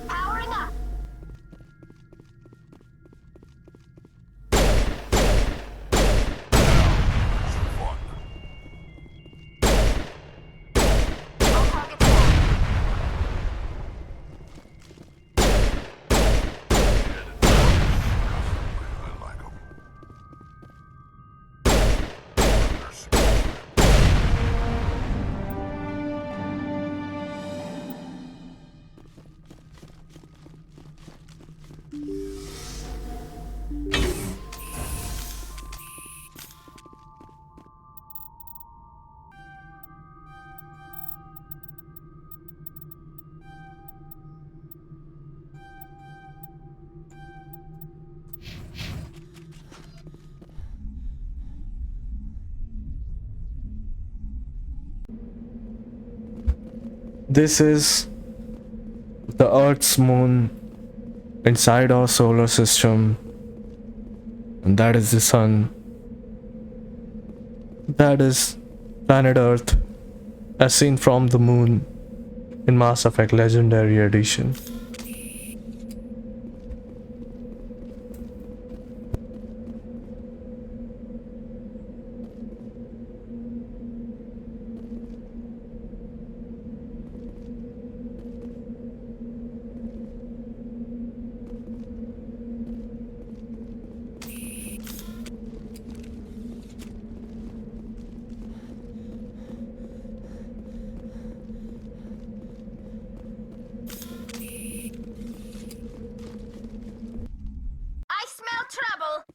Powering up. All targets down. I like 'em. Perimeter secure. This is the Earth's moon inside our solar system, and that is the sun. That is planet Earth as seen from the moon. in Mass Effect Legendary Edition. I smell trouble!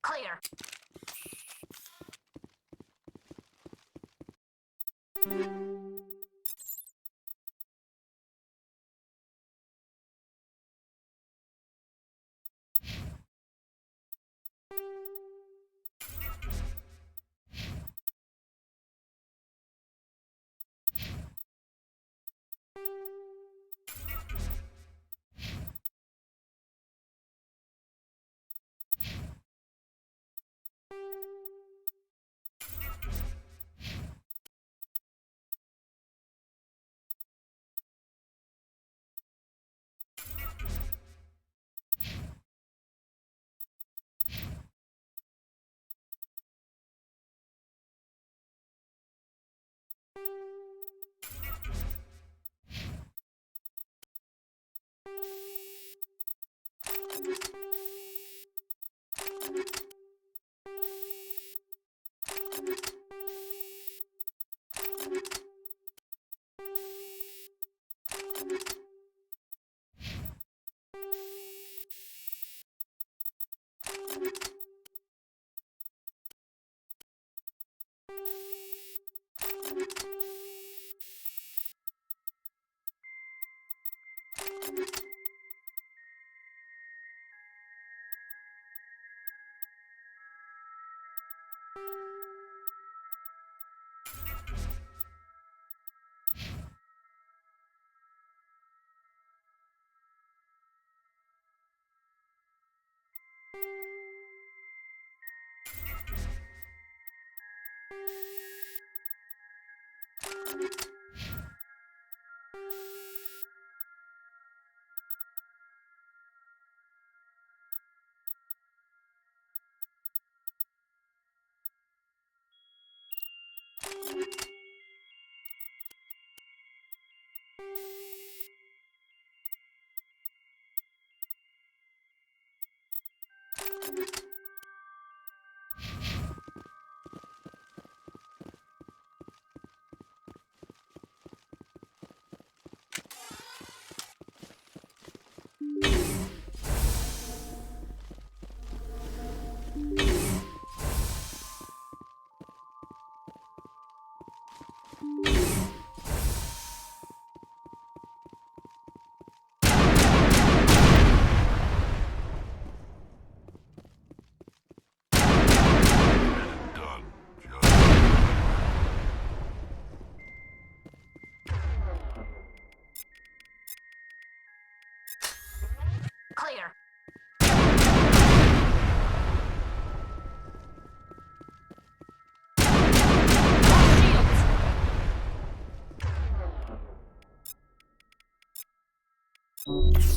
Clear.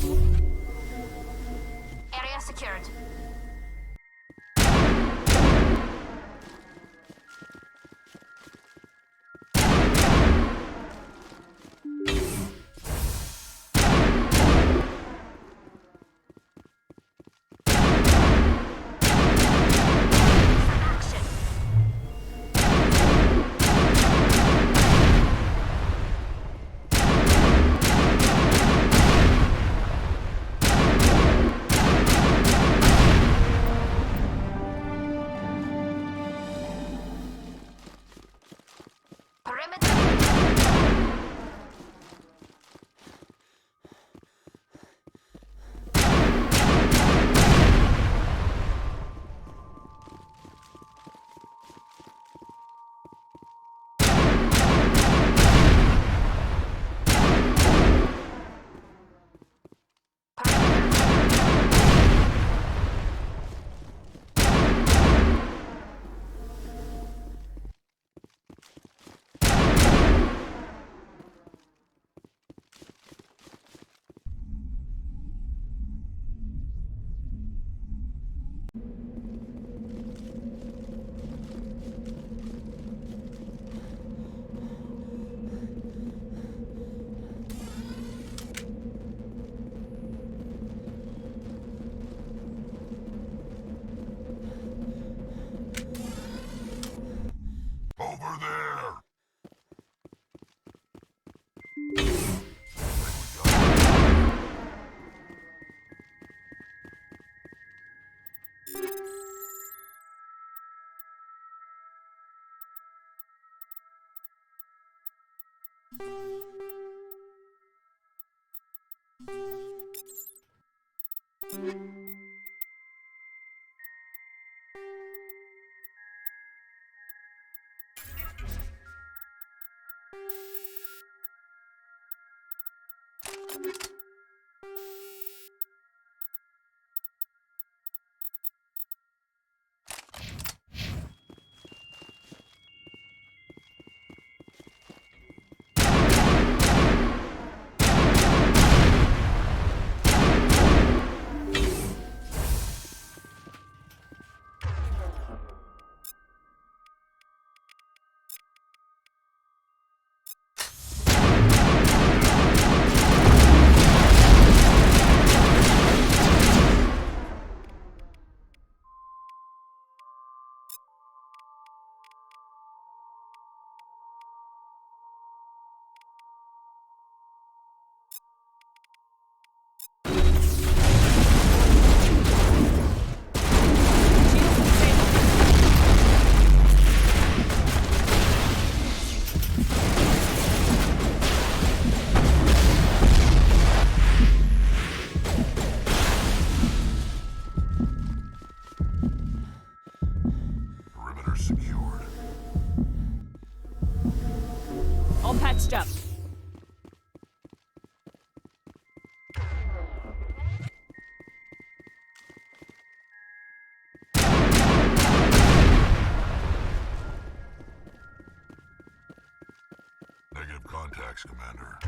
Area secured. Over there! Secured. All patched up. Negative contacts, Commander.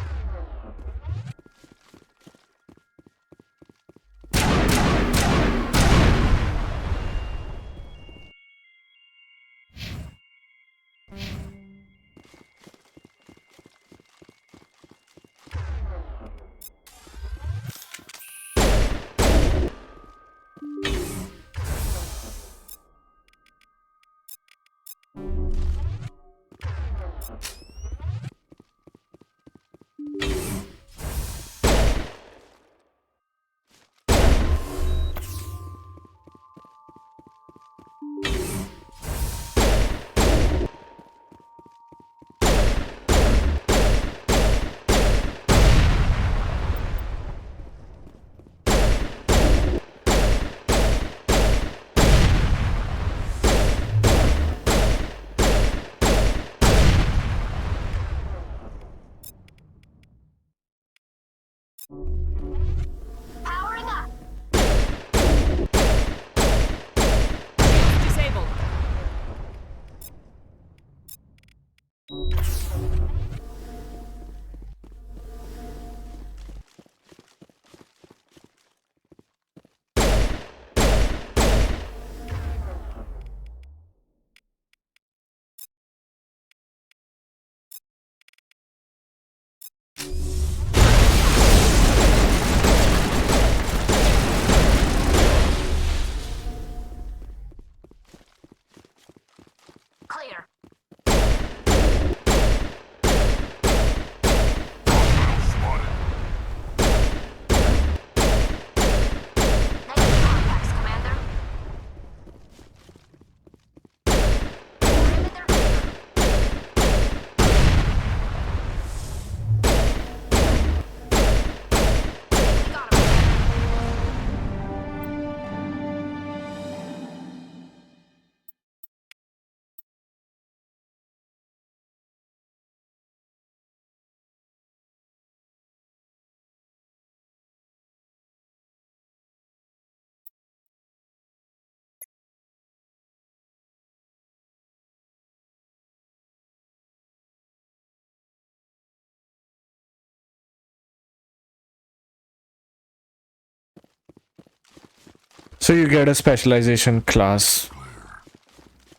So you get a specialization class.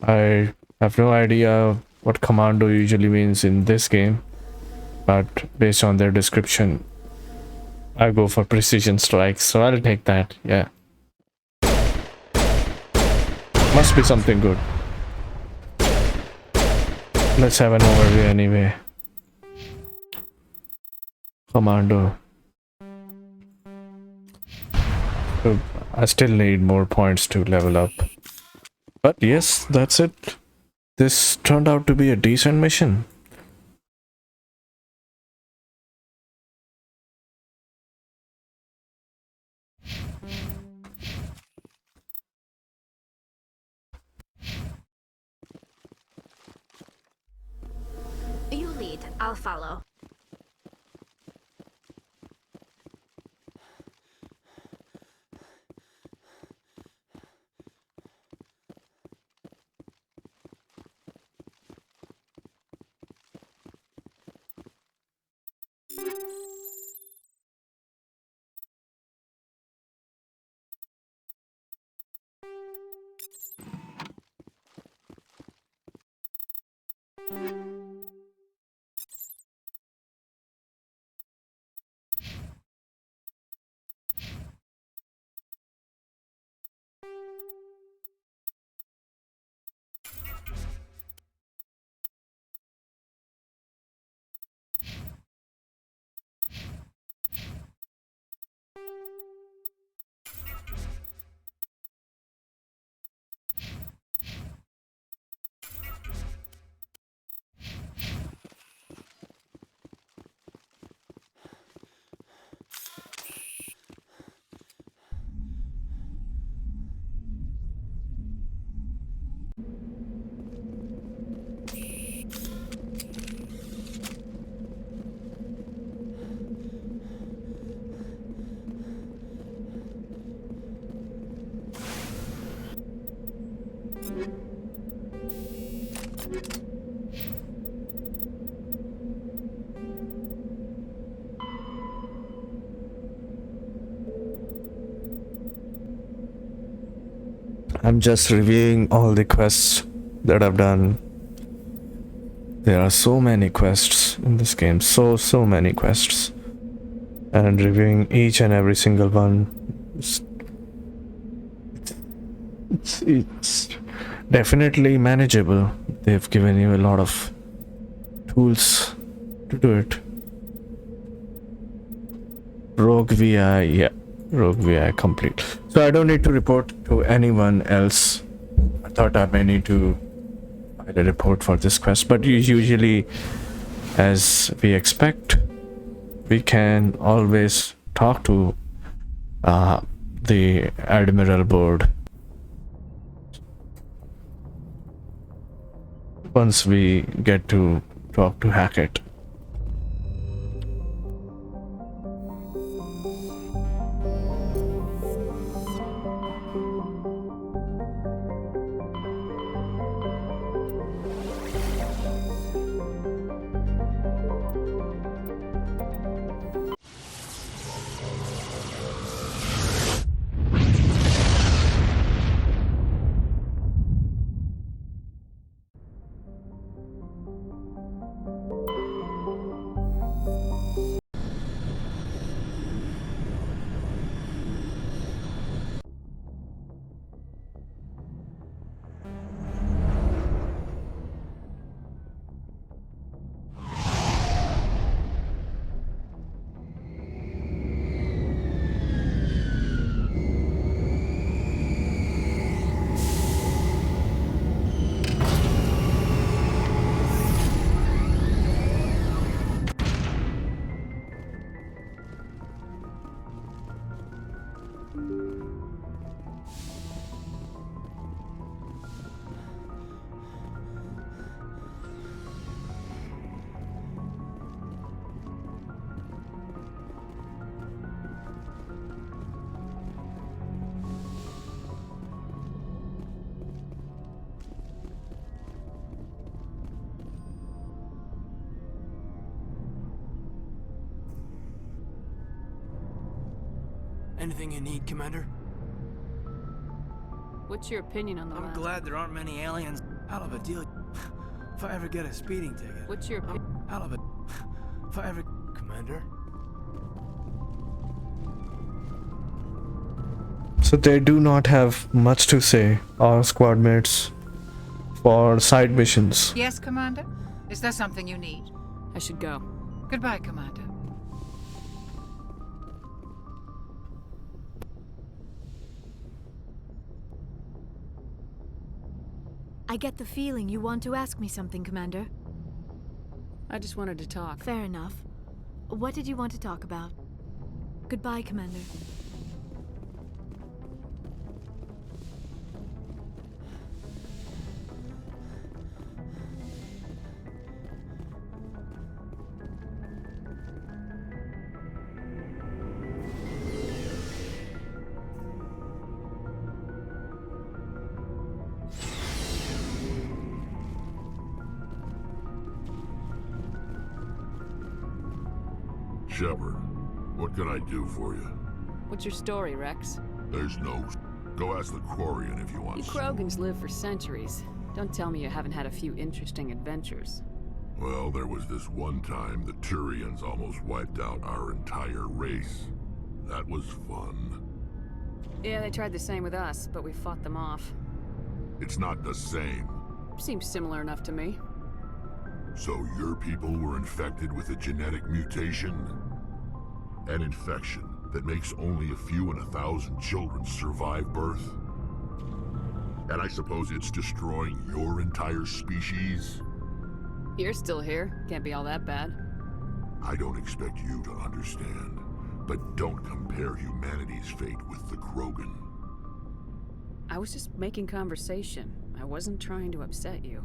I have no idea what commando usually means in this game, but based on their description, I go for precision strikes, so I'll take that, yeah. Must be something good. Let's have an overview anyway. Commando. So I still need more points to level up. But yes, that's it. This turned out to be a decent mission. You lead, I'll follow. I'm just reviewing all the quests that I've done. There are so many quests in this game, so many quests. And reviewing each and every single one. It's definitely manageable. They've given you a lot of tools to do it. Rogue VI, yeah. Rogue VI complete. So I don't need to report to anyone else. I thought I may need to file a report for this quest, but usually, as we expect, we can always talk to the Admiral Board once we get to talk to Hackett. Anything you need, Commander? What's your opinion on the I'm last? glad there aren't many aliens. Hell of a deal. If I ever get a speeding ticket. What's your opinion? Hell of a... If I ever... Commander? So they do not have much to say, our squad mates, for side missions. Yes, Commander? Is there something you need? I should go. Goodbye, Commander. I get the feeling you want to ask me something, Commander. I just wanted to talk. Fair enough. What did you want to talk about? Goodbye, Commander. Shepard, what can I do for you? What's your story, Rex? There's no... Go ask the Quarian if you want. You Krogans live for centuries. Don't tell me you haven't had a few interesting adventures. Well, there was this one time the Turians almost wiped out our entire race. That was fun. Yeah, they tried the same with us, but we fought them off. It's not the same. Seems similar enough to me. So your people were infected with a genetic mutation? An infection that makes only a few in 1,000 children survive birth? And I suppose it's destroying your entire species? You're still here. Can't be all that bad. I don't expect you to understand, but don't compare humanity's fate with the Krogan. I was just making conversation. I wasn't trying to upset you.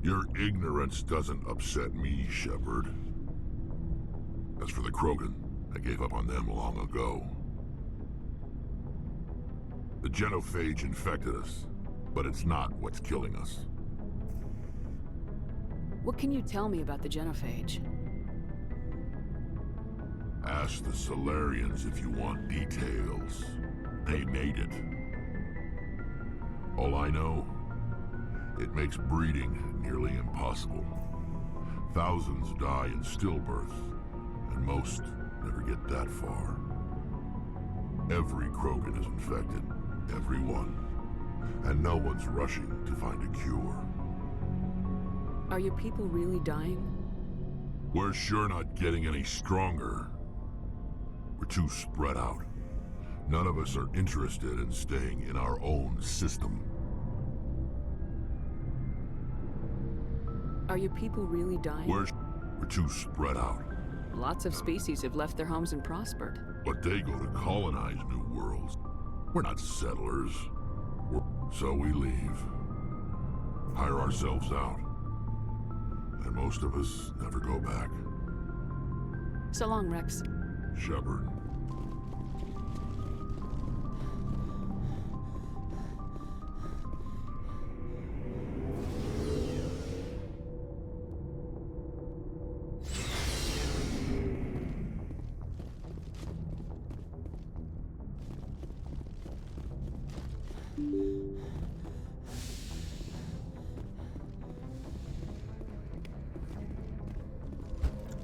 Your ignorance doesn't upset me, Shepard. As for the Krogan, I gave up on them long ago. The genophage infected us, but it's not what's killing us. What can you tell me about the genophage? Ask the Solarians if you want details. They made it. All I know, it makes breeding nearly impossible. Thousands die in stillbirth, and most never get that far. Every Krogan is infected, every one. And no one's rushing to find a cure. Are your people really dying? We're sure not getting any stronger. We're too spread out. None of us are interested in staying in our own system. Are your people really dying? We're too spread out. Lots of species have left their homes and prospered. But they go to colonize new worlds. We're not settlers. So we leave. Hire ourselves out. And most of us never go back. So long, Rex. Shepard.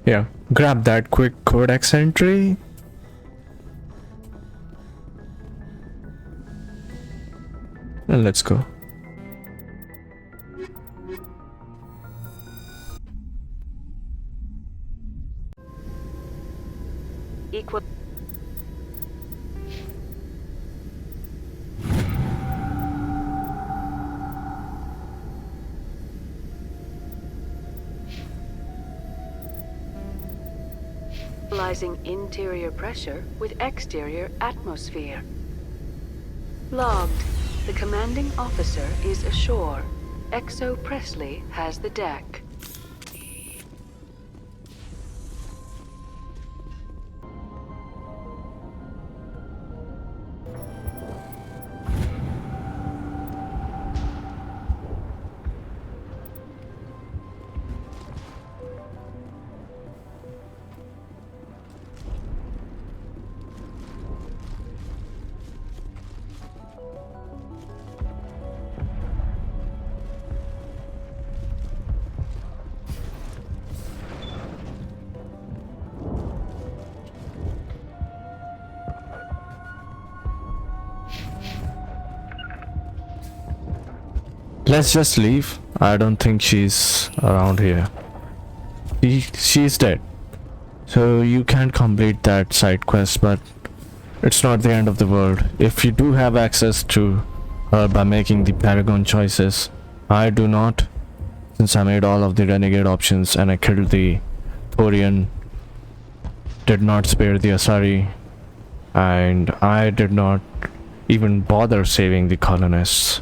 Yeah, grab that quick codex entry. And let's go. Equal. Equalizing interior pressure with exterior atmosphere. Logged. The commanding officer is ashore. Exo Presley has the deck. Let's just leave. I don't think she's around here. She's dead. So you can complete that side quest, but it's not the end of the world. If you do have access to her by making the Paragon choices, I do not, since I made all of the renegade options and I killed the Thorian, did not spare the Asari, and I did not even bother saving the colonists.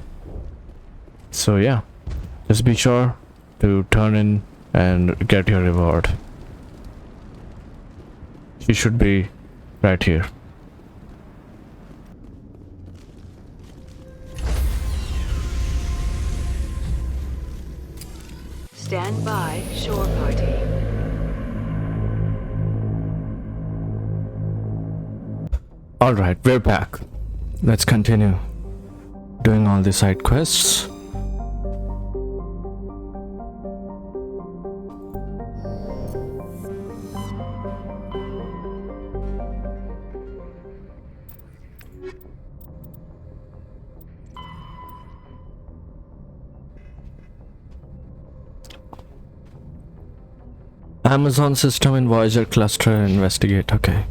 So yeah, just be sure to turn in and get your reward. She should be right here. Stand by, shore party. Alright, we're back. Let's continue doing all the side quests. Amazon system in Voyager cluster investigate. Okay.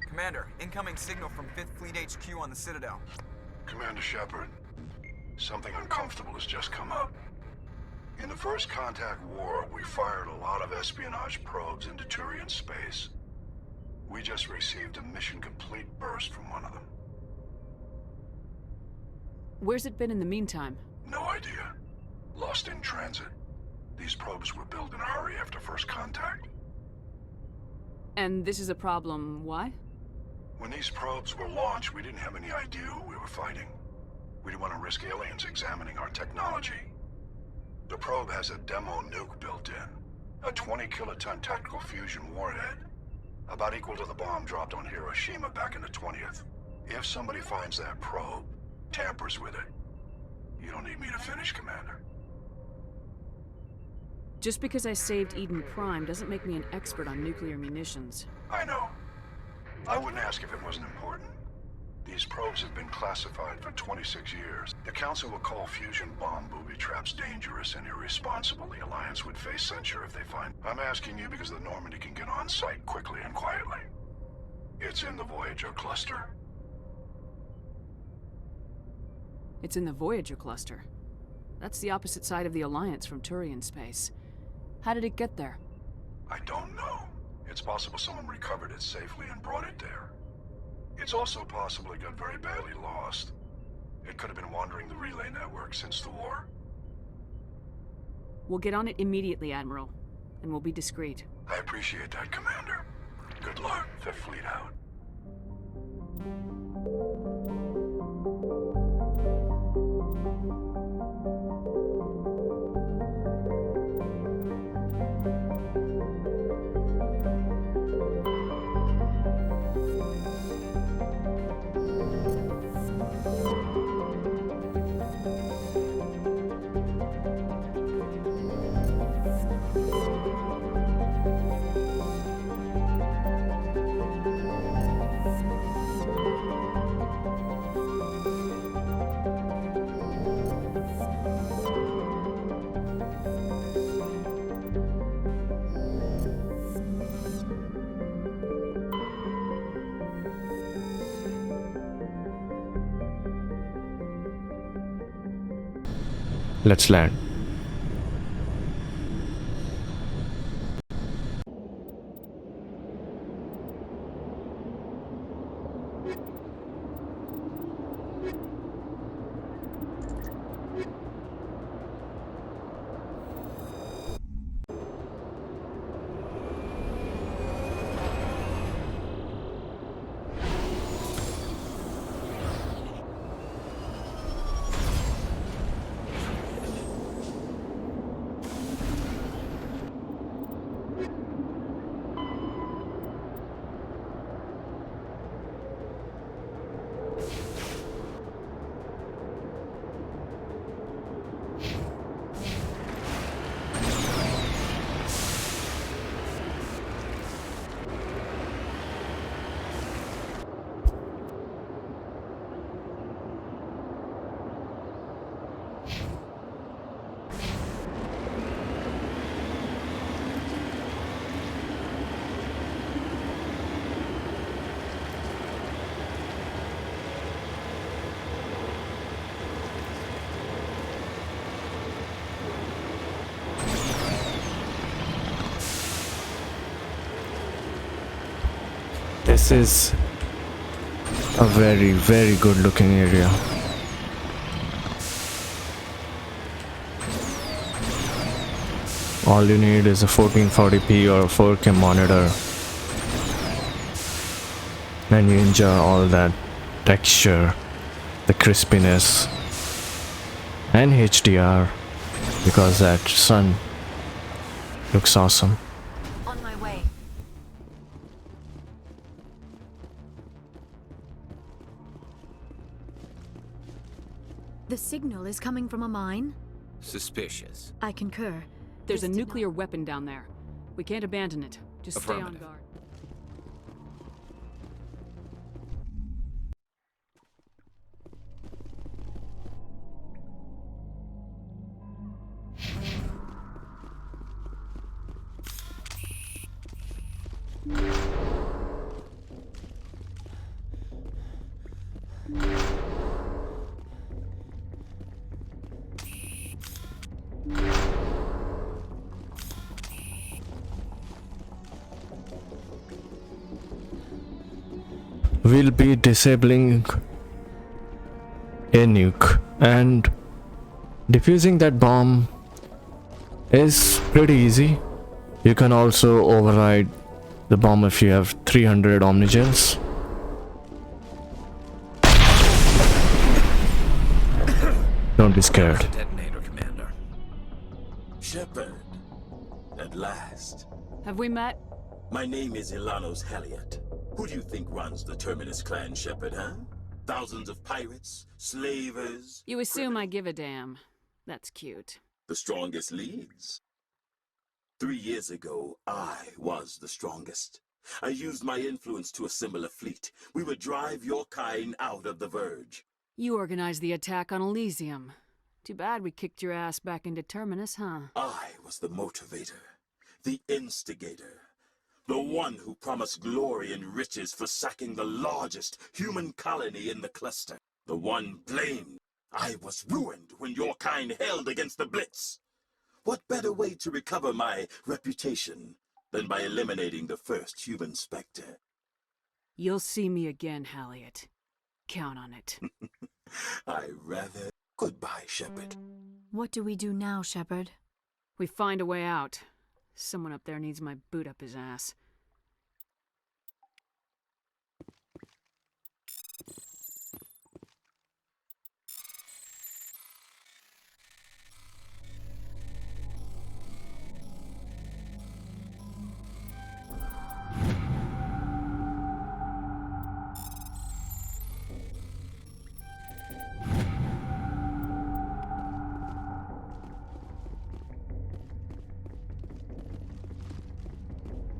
Commander, incoming signal from 5th Fleet HQ on the Citadel. Commander Shepard, something uncomfortable has just come up. In the First Contact War, we fired a lot of espionage probes into Turian space. We just received a mission complete burst from one of them. Where's it been in the meantime? No idea. Lost in transit. These probes were built in a hurry after First Contact. And this is a problem, why? When these probes were launched, we didn't have any idea who we were fighting. We didn't want to risk aliens examining our technology. The probe has a demo nuke built in. A 20-kiloton tactical fusion warhead. About equal to the bomb dropped on Hiroshima back in the 20th. If somebody finds that probe, tampers with it, you don't need me to finish, Commander. Just because I saved Eden Prime doesn't make me an expert on nuclear munitions. I know. I wouldn't ask if it wasn't important. These probes have been classified for 26 years. The Council will call fusion bomb booby traps dangerous and irresponsible. The Alliance would face censure if they find... I'm asking you because the Normandy can get on site quickly and quietly. It's in the Voyager cluster. It's in the Voyager cluster. That's the opposite side of the Alliance from Turian space. How did it get there? I don't know. It's possible someone recovered it safely and brought it there. It's also possible it got very badly lost. It could have been wandering the relay network since the war. We'll get on it immediately, Admiral. And we'll be discreet. I appreciate that, Commander. Good luck. Fifth Fleet out. Let's land. This is a very, very good looking area. All you need is a 1440p or a 4K monitor, and you enjoy all that texture, the crispiness, and HDR, because that sun looks awesome. On my way. The signal is coming from a mine? Suspicious. I concur. There's a This did nuclear weapon down there. We can't abandon it. Just stay on Affirmative. guard. We'll be disabling a nuke, and defusing that bomb is pretty easy. You can also override the bomb if you have 300 Omnigels. Don't be scared. Detonator, Commander. Shepard, at last. Have we met? My name is Ilanos Haliot. Who do you think runs the Terminus clan, Shepard, huh? Thousands of pirates, slavers. You assume I give a damn. That's cute. The strongest leads. 3 years ago, I was the strongest. I used my influence to assemble a fleet. We would drive your kind out of the Verge. You organized the attack on Elysium. Too bad we kicked your ass back into Terminus, huh? I was the motivator, the instigator, the one who promised glory and riches for sacking the largest human colony in the cluster. The one blamed. I was ruined when your kind held against the Blitz. What better way to recover my reputation than by eliminating the first human Spectre? You'll see me again, Haliot. Count on it. I rather... Goodbye, Shepard. What do we do now, Shepard? We find a way out. Someone up there needs my boot up his ass.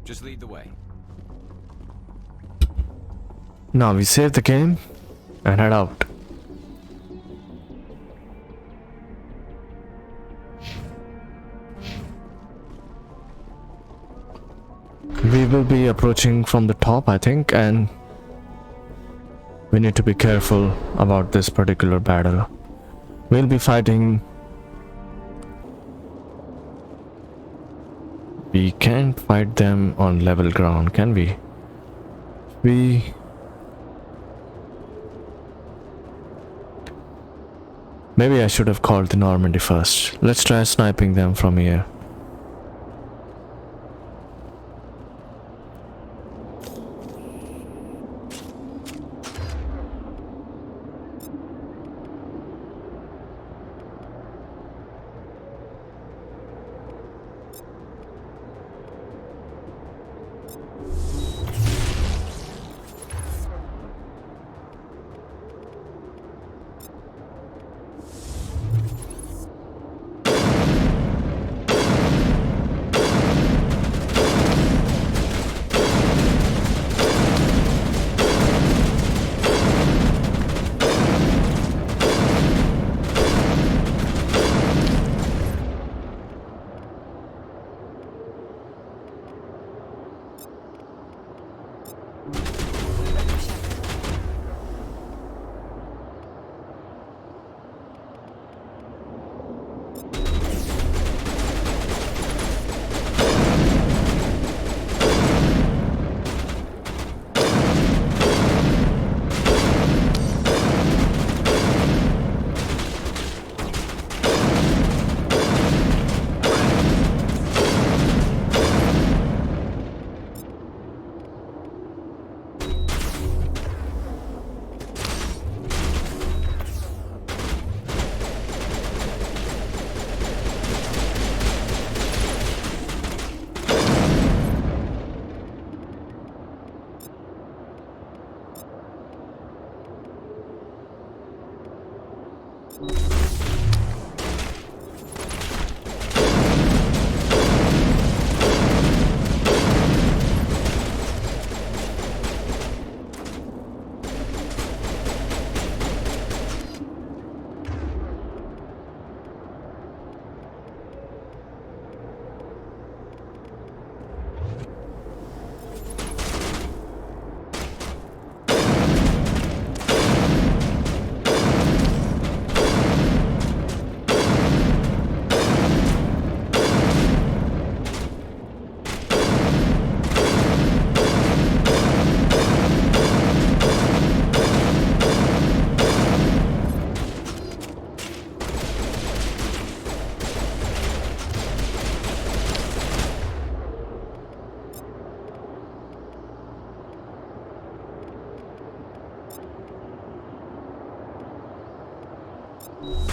Just lead the way. Now we save the game and head out. We will be approaching from the top, I think, and we need to be careful about this particular battle. We'll be fighting... We can't fight them on level ground, can we? Maybe I should have called the Normandy first. Let's try sniping them from here.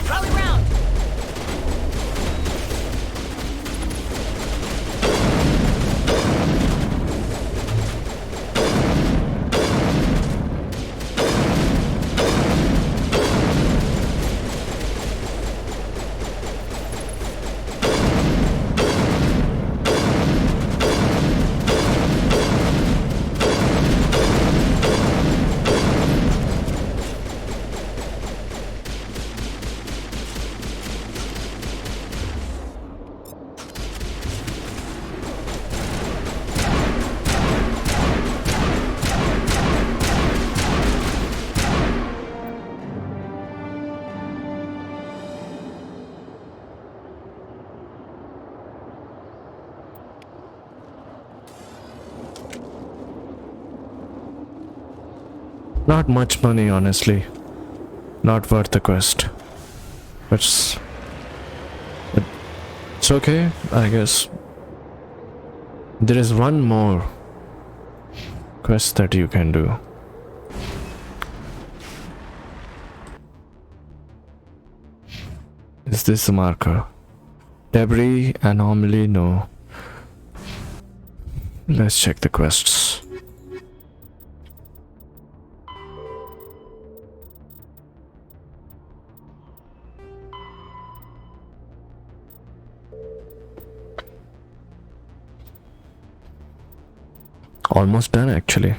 Rally round! Not much money, honestly. Not worth the quest. It's okay, I guess. There is one more quest that you can do. Is this the marker? Debris, anomaly, no. Let's check the quests. Almost done, actually.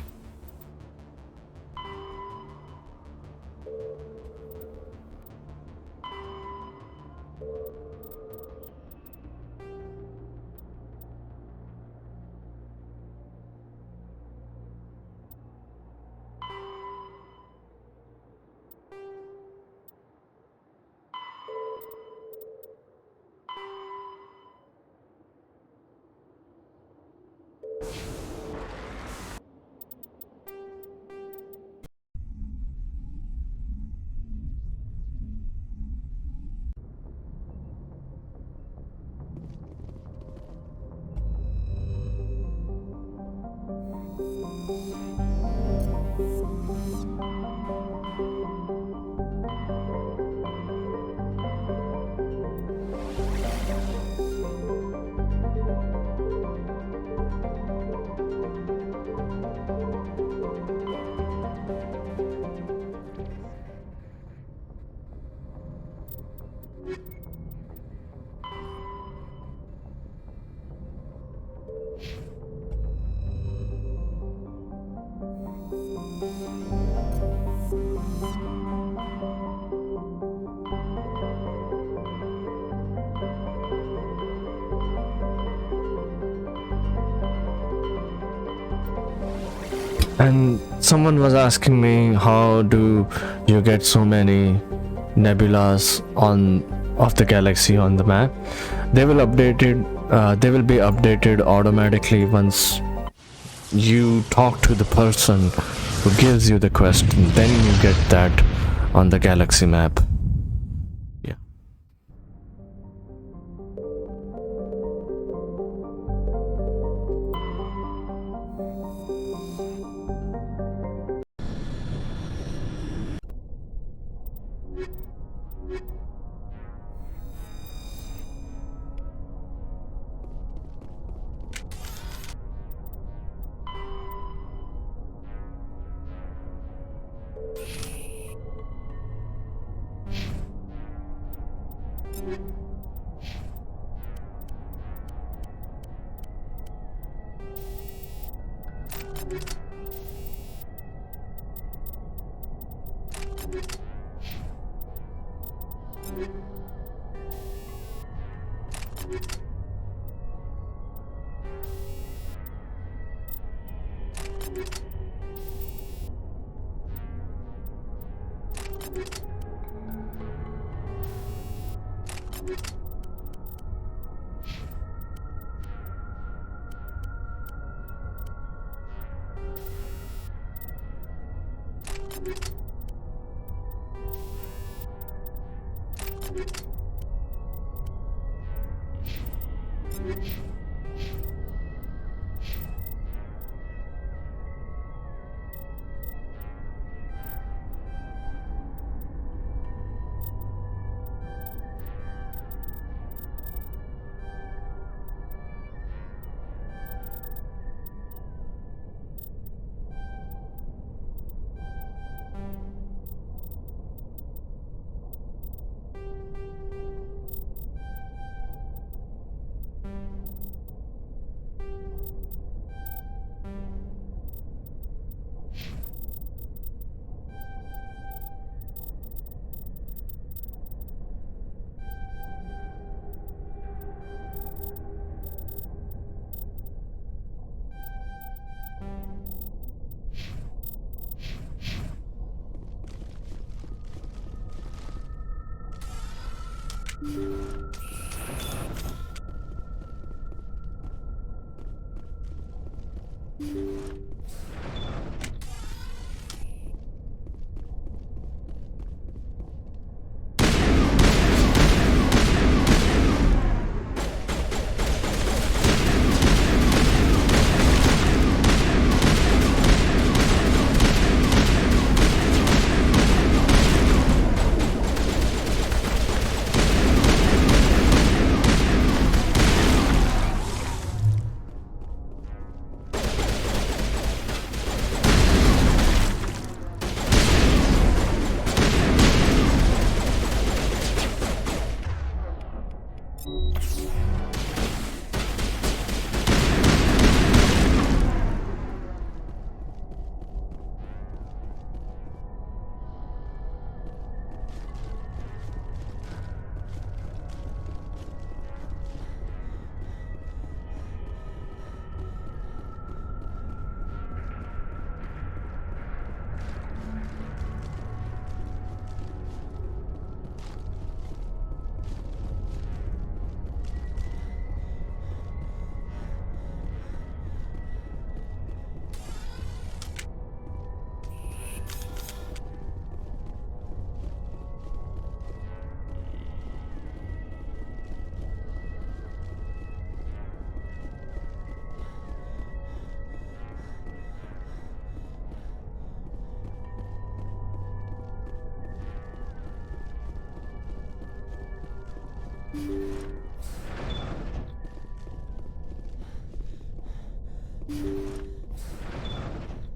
And someone was asking me, how do you get so many nebulas of the galaxy on the map? They will be updated automatically once you talk to the person who gives you the quest, and then you get that on the galaxy map. Yeah.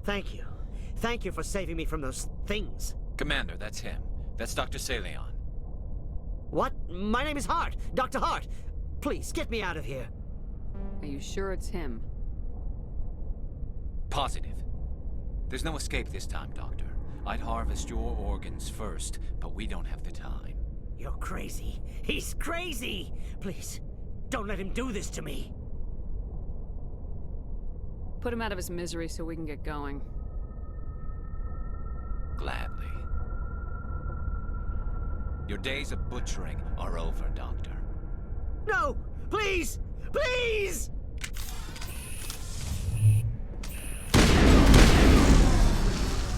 Thank you. Thank you for saving me from those things. Commander, that's him. That's Dr. Saleon. What? My name is Hart. Dr. Hart. Please, get me out of here. Are you sure it's him? Positive. There's no escape this time, Doctor. I'd harvest your organs first, but we don't have the time. You're crazy. He's crazy! Please, don't let him do this to me. Put him out of his misery so we can get going. Gladly. Your days of butchering are over, Doctor. No! Please! Please!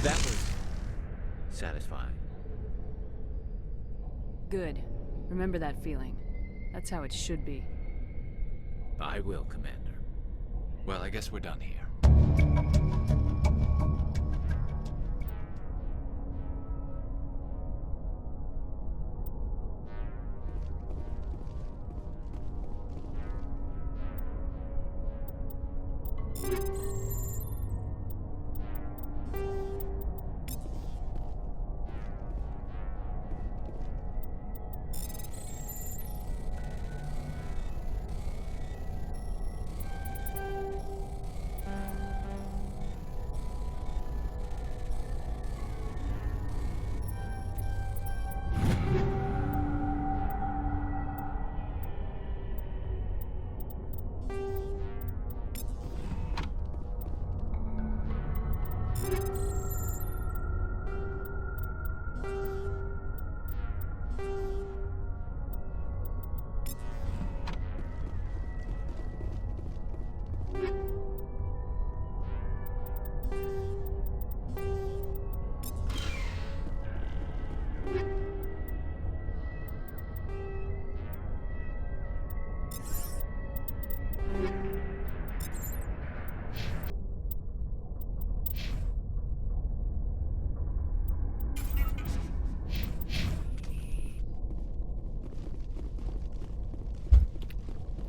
That was satisfying. Good. Remember that feeling. That's how it should be. I will, Commander. Well, I guess we're done here.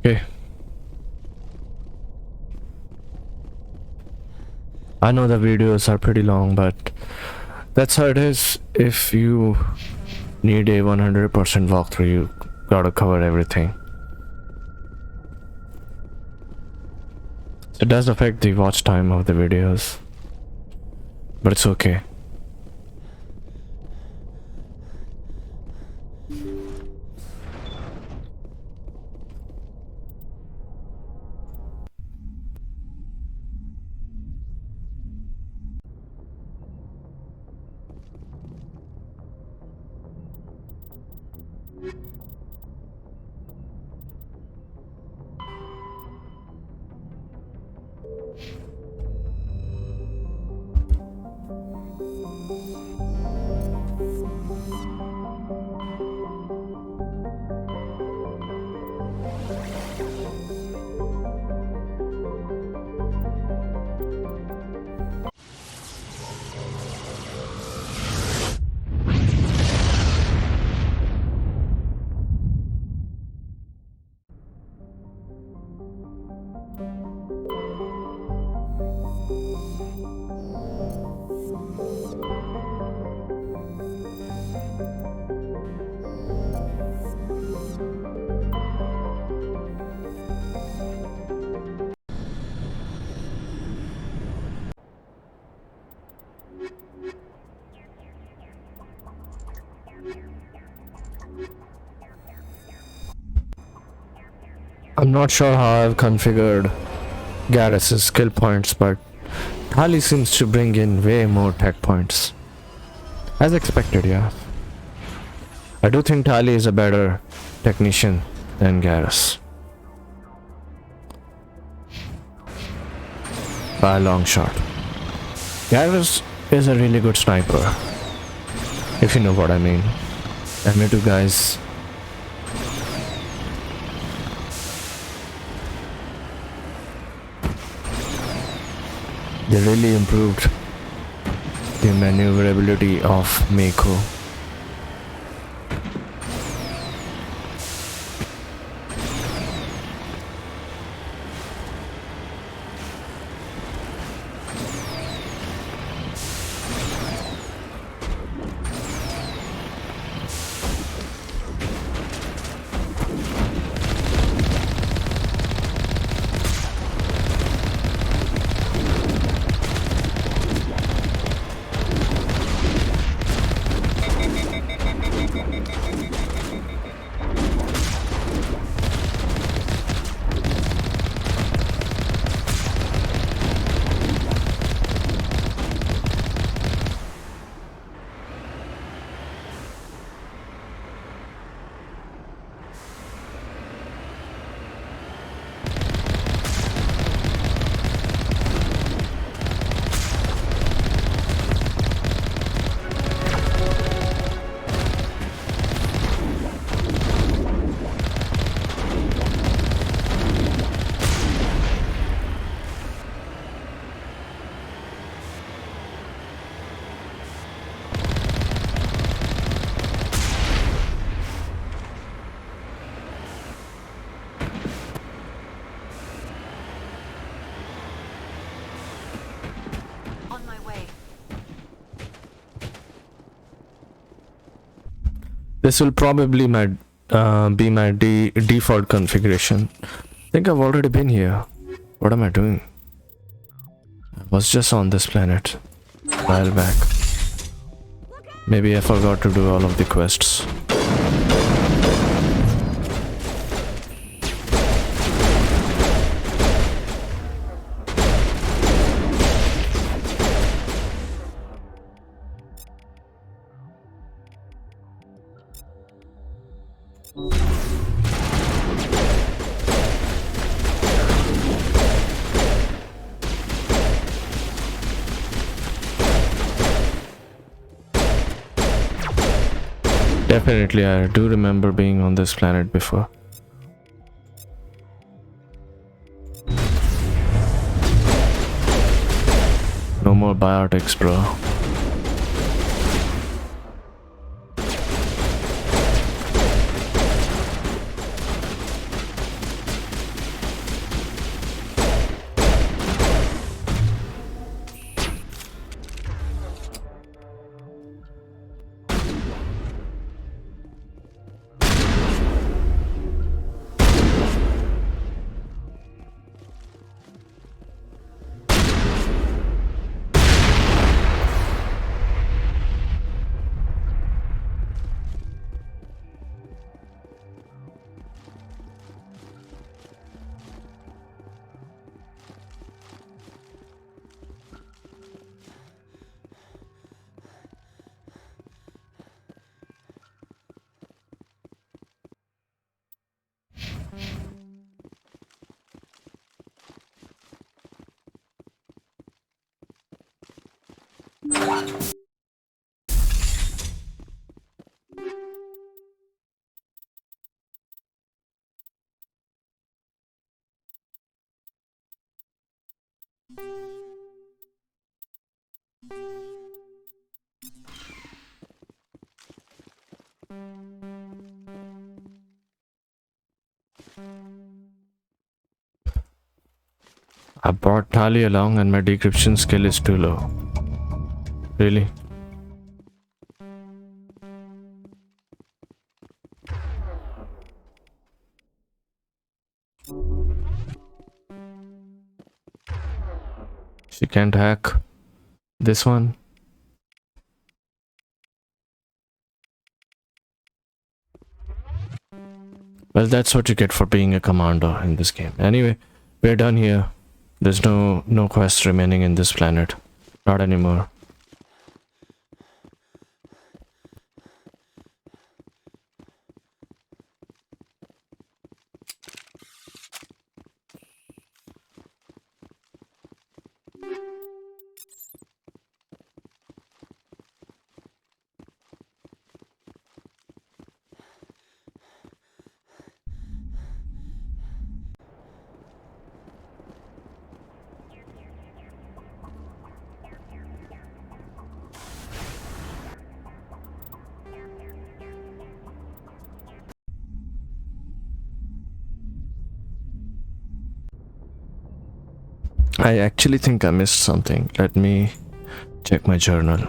Okay. I know the videos are pretty long, but that's how it is. If you need a 100% walkthrough, you gotta cover everything. It does affect the watch time of the videos, but it's okay. I'm not sure how I've configured Garrus's skill points, but Tali seems to bring in way more tech points. As expected, yeah. I do think Tali is a better technician than Garrus. By a long shot. Garrus is a really good sniper, if you know what I mean. M2 guys. They really improved the maneuverability of Mako. This will probably be my default configuration. I think I've already been here. What am I doing? I was just on this planet a while back. Maybe I forgot to do all of the quests. Definitely, I do remember being on this planet before. No more biotics, bro. I brought Tali along and my decryption skill is too low. Really? She can't hack this one. Well, that's what you get for being a commander in this game. Anyway, we're done here. There's no quests remaining in this planet. Not anymore. I actually think I missed something. Let me check my journal.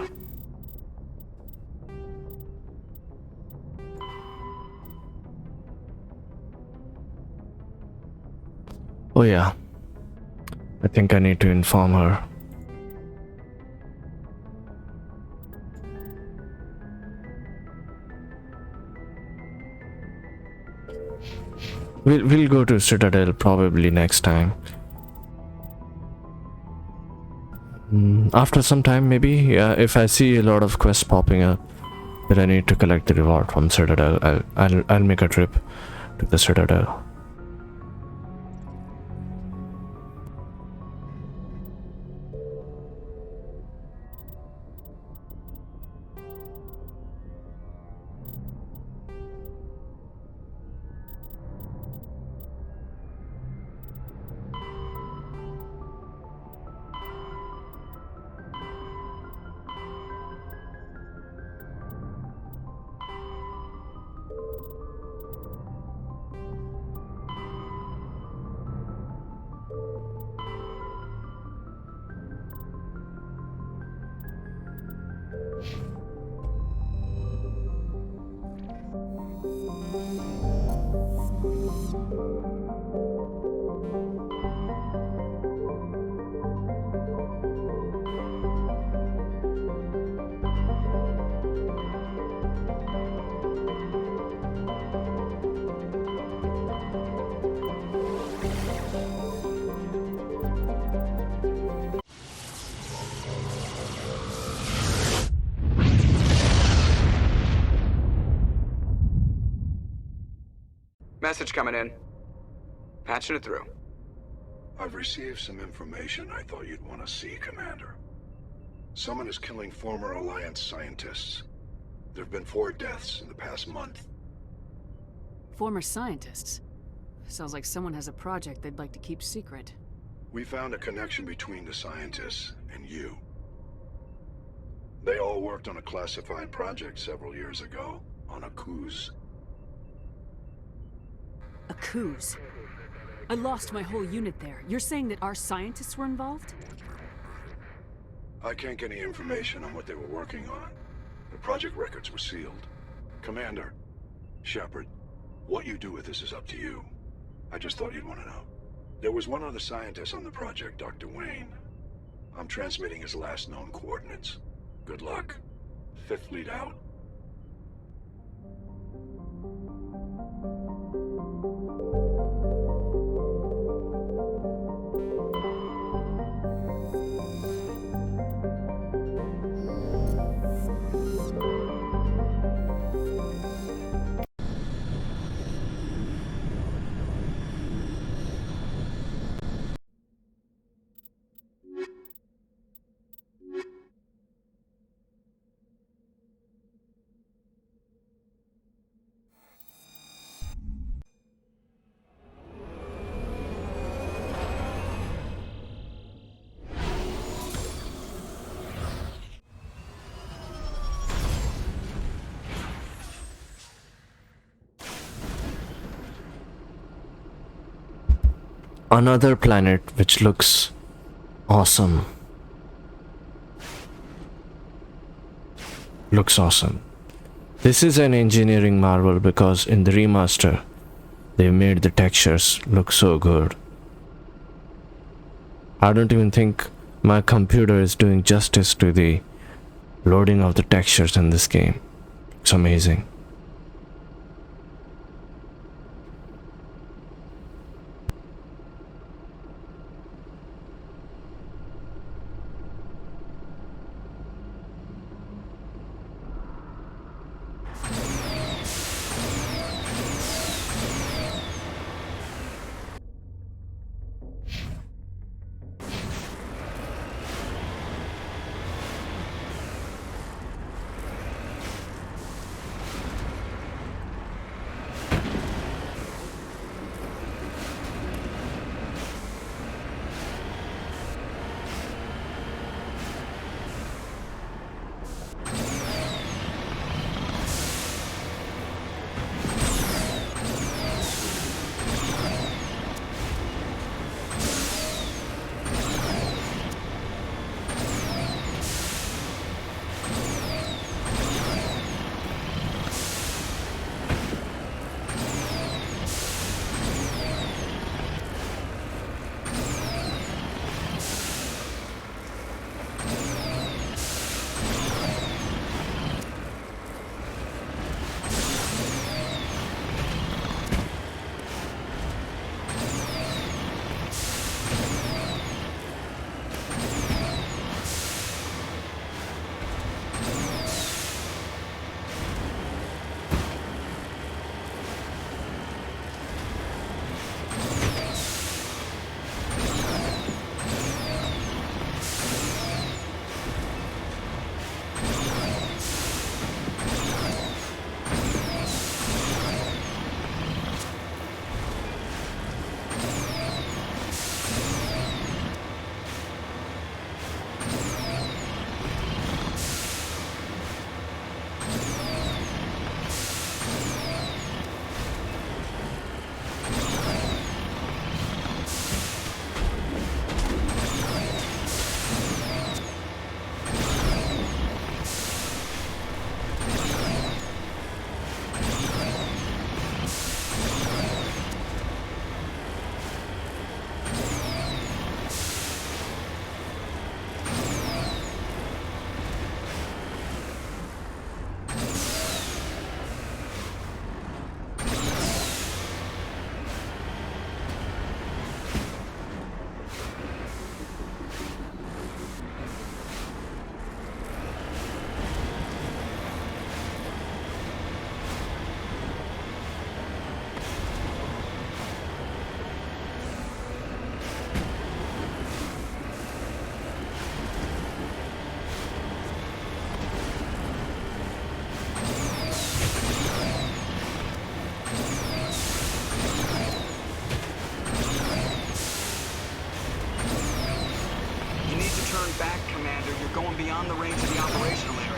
Oh yeah, I think I need to inform her. We'll go to Citadel probably next time. After some time, maybe. If I see a lot of quests popping up that I need to collect the reward from Citadel, I'll make a trip to the Citadel. Message coming in. Patching it through. I've received some information I thought you'd want to see, Commander. Someone is killing former Alliance scientists. There have been 4 deaths in the past month. Former scientists? Sounds like someone has a project they'd like to keep secret. We found a connection between the scientists and you. They all worked on a classified project several years ago, on Akuz. Akuz? I lost my whole unit there. You're saying that our scientists were involved? I can't get any information on what they were working on. The project records were sealed. Commander, Shepard, what you do with this is up to you. I just thought you'd want to know. There was one other scientist on the project, Dr. Wayne. I'm transmitting his last known coordinates. Good luck. 5th Fleet out. another planet which looks awesome. Looks awesome. This is an engineering marvel because in the remaster, they made the textures look so good. I don't even think my computer is doing justice to the loading of the textures in this game. It's amazing. back, Commander. You're going beyond the range of the operational area.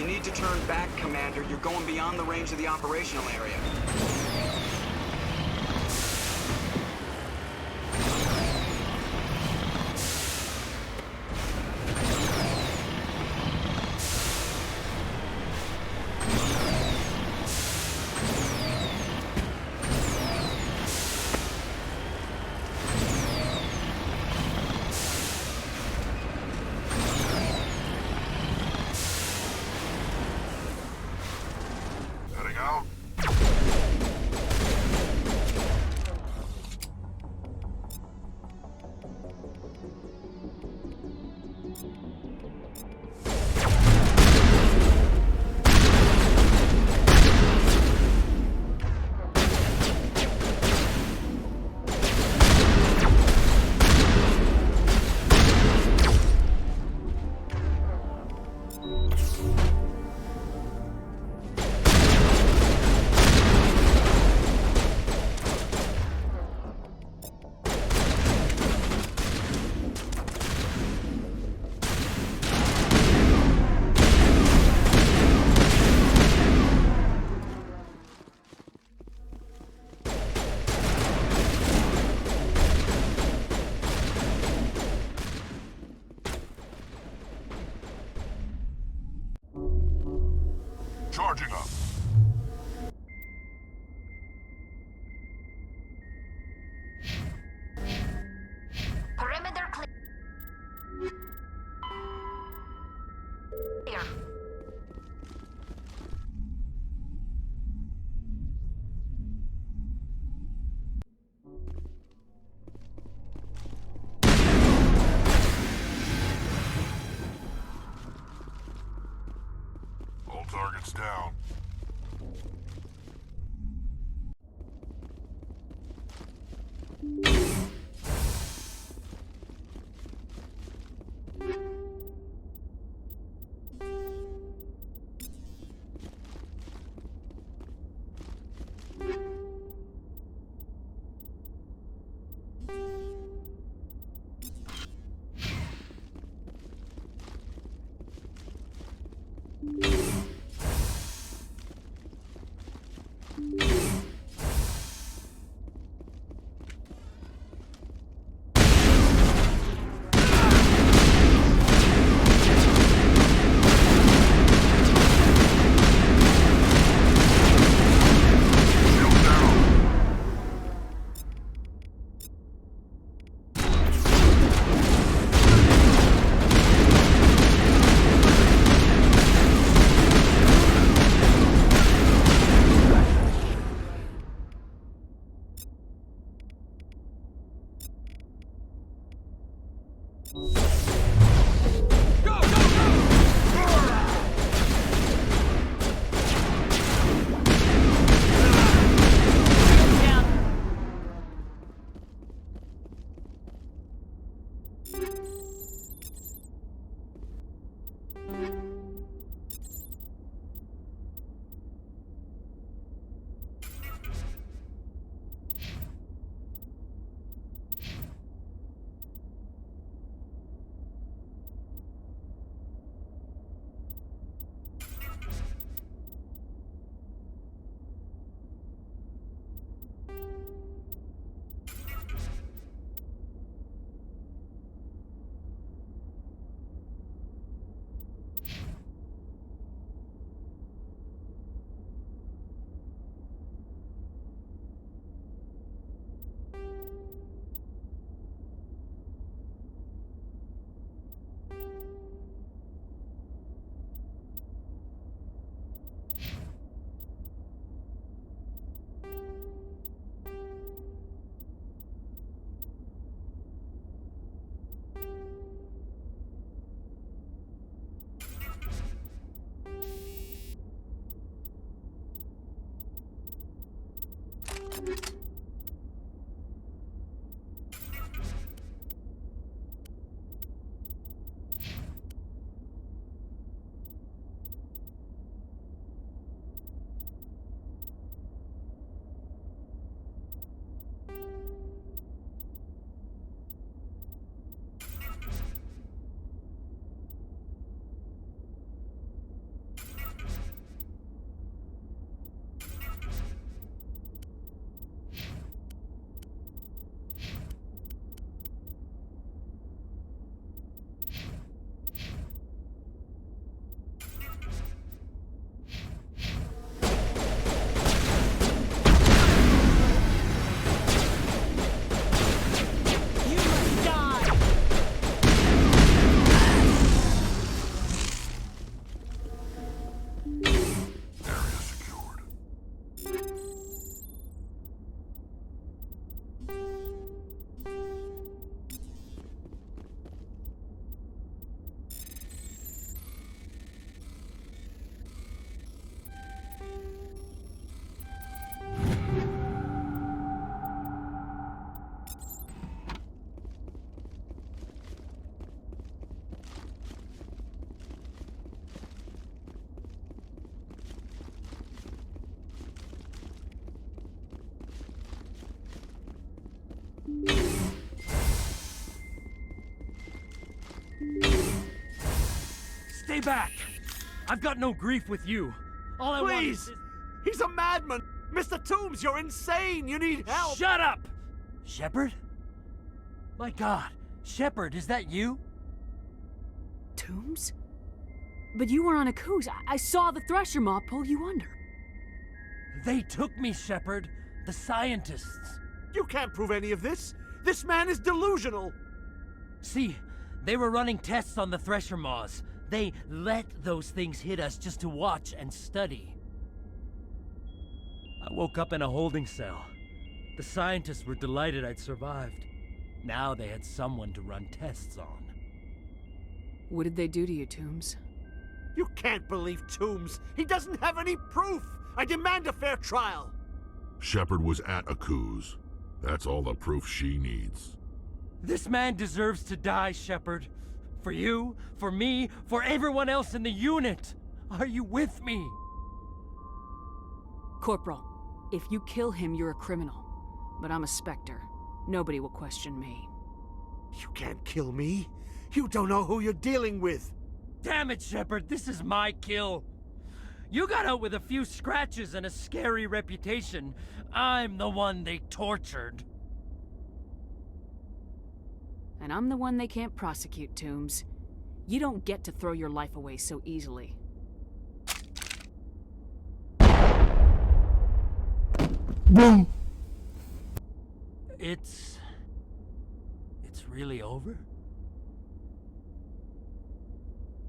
You need to turn back, Commander. You're going beyond the range of the operational area. Heading out. Stay back! I've got no grief with you. All I want is... Please! He's a madman! Mr. Toombs, you're insane! You need help! Shut up! Shepard? My God, Shepard, is that you? Toombs? But you were on a Akuz. I saw the Thresher Maw pull you under. They took me, Shepard. The scientists. You can't prove any of this! This man is delusional! See, they were running tests on the Thresher Maws. They let those things hit us just to watch and study. I woke up in a holding cell. The scientists were delighted I'd survived. Now they had someone to run tests on. What did they do to you, Toombs? You can't believe Toombs! He doesn't have any proof! I demand a fair trial! Shepard was at Akuz. That's all the proof she needs. This man deserves to die, Shepard. For you, for me, for everyone else in the unit. Are you with me? Corporal, if you kill him, you're a criminal. But I'm a Spectre. Nobody will question me. You can't kill me. You don't know who you're dealing with. Damn it, Shepard, this is my kill. You got out with a few scratches and a scary reputation. I'm the one they tortured. And I'm the one they can't prosecute, Toombs. You don't get to throw your life away so easily. Boom! It's really over?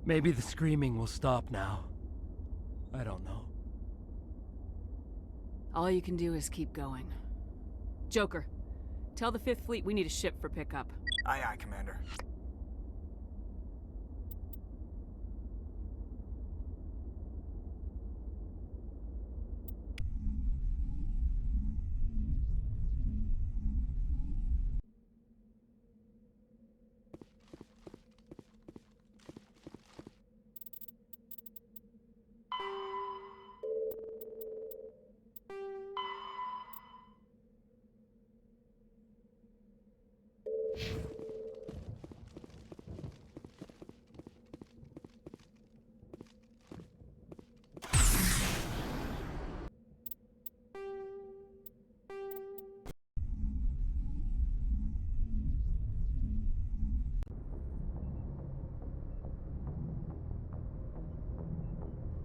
Maybe the screaming will stop now. I don't know. All you can do is keep going. Joker, tell the 5th Fleet we need a ship for pickup. Aye, aye, Commander.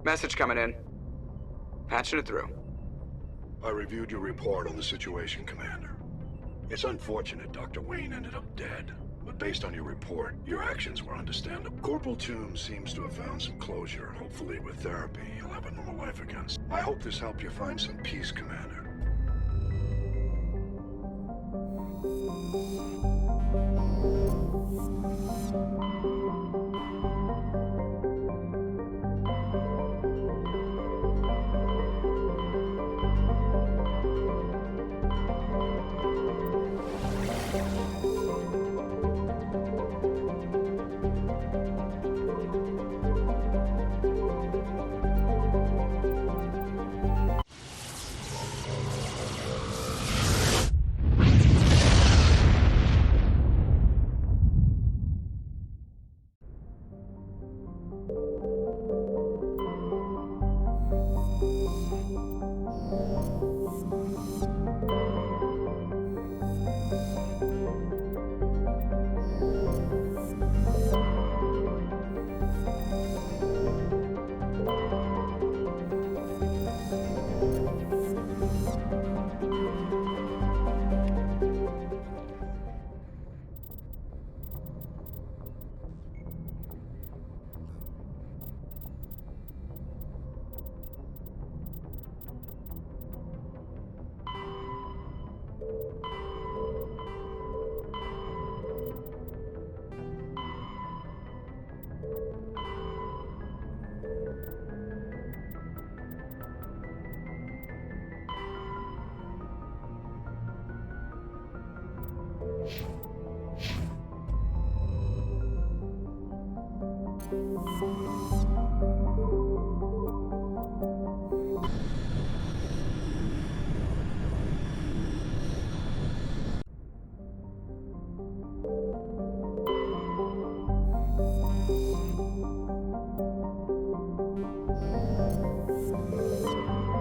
Message coming in. Patching it through. I reviewed your report on the situation, Commander. It's unfortunate Dr. Wayne ended up dead, but based on your report, your actions were understandable. Corporal Toombs seems to have found some closure. Hopefully with therapy, he'll have a normal life again. I hope this helped you find some peace, Commander.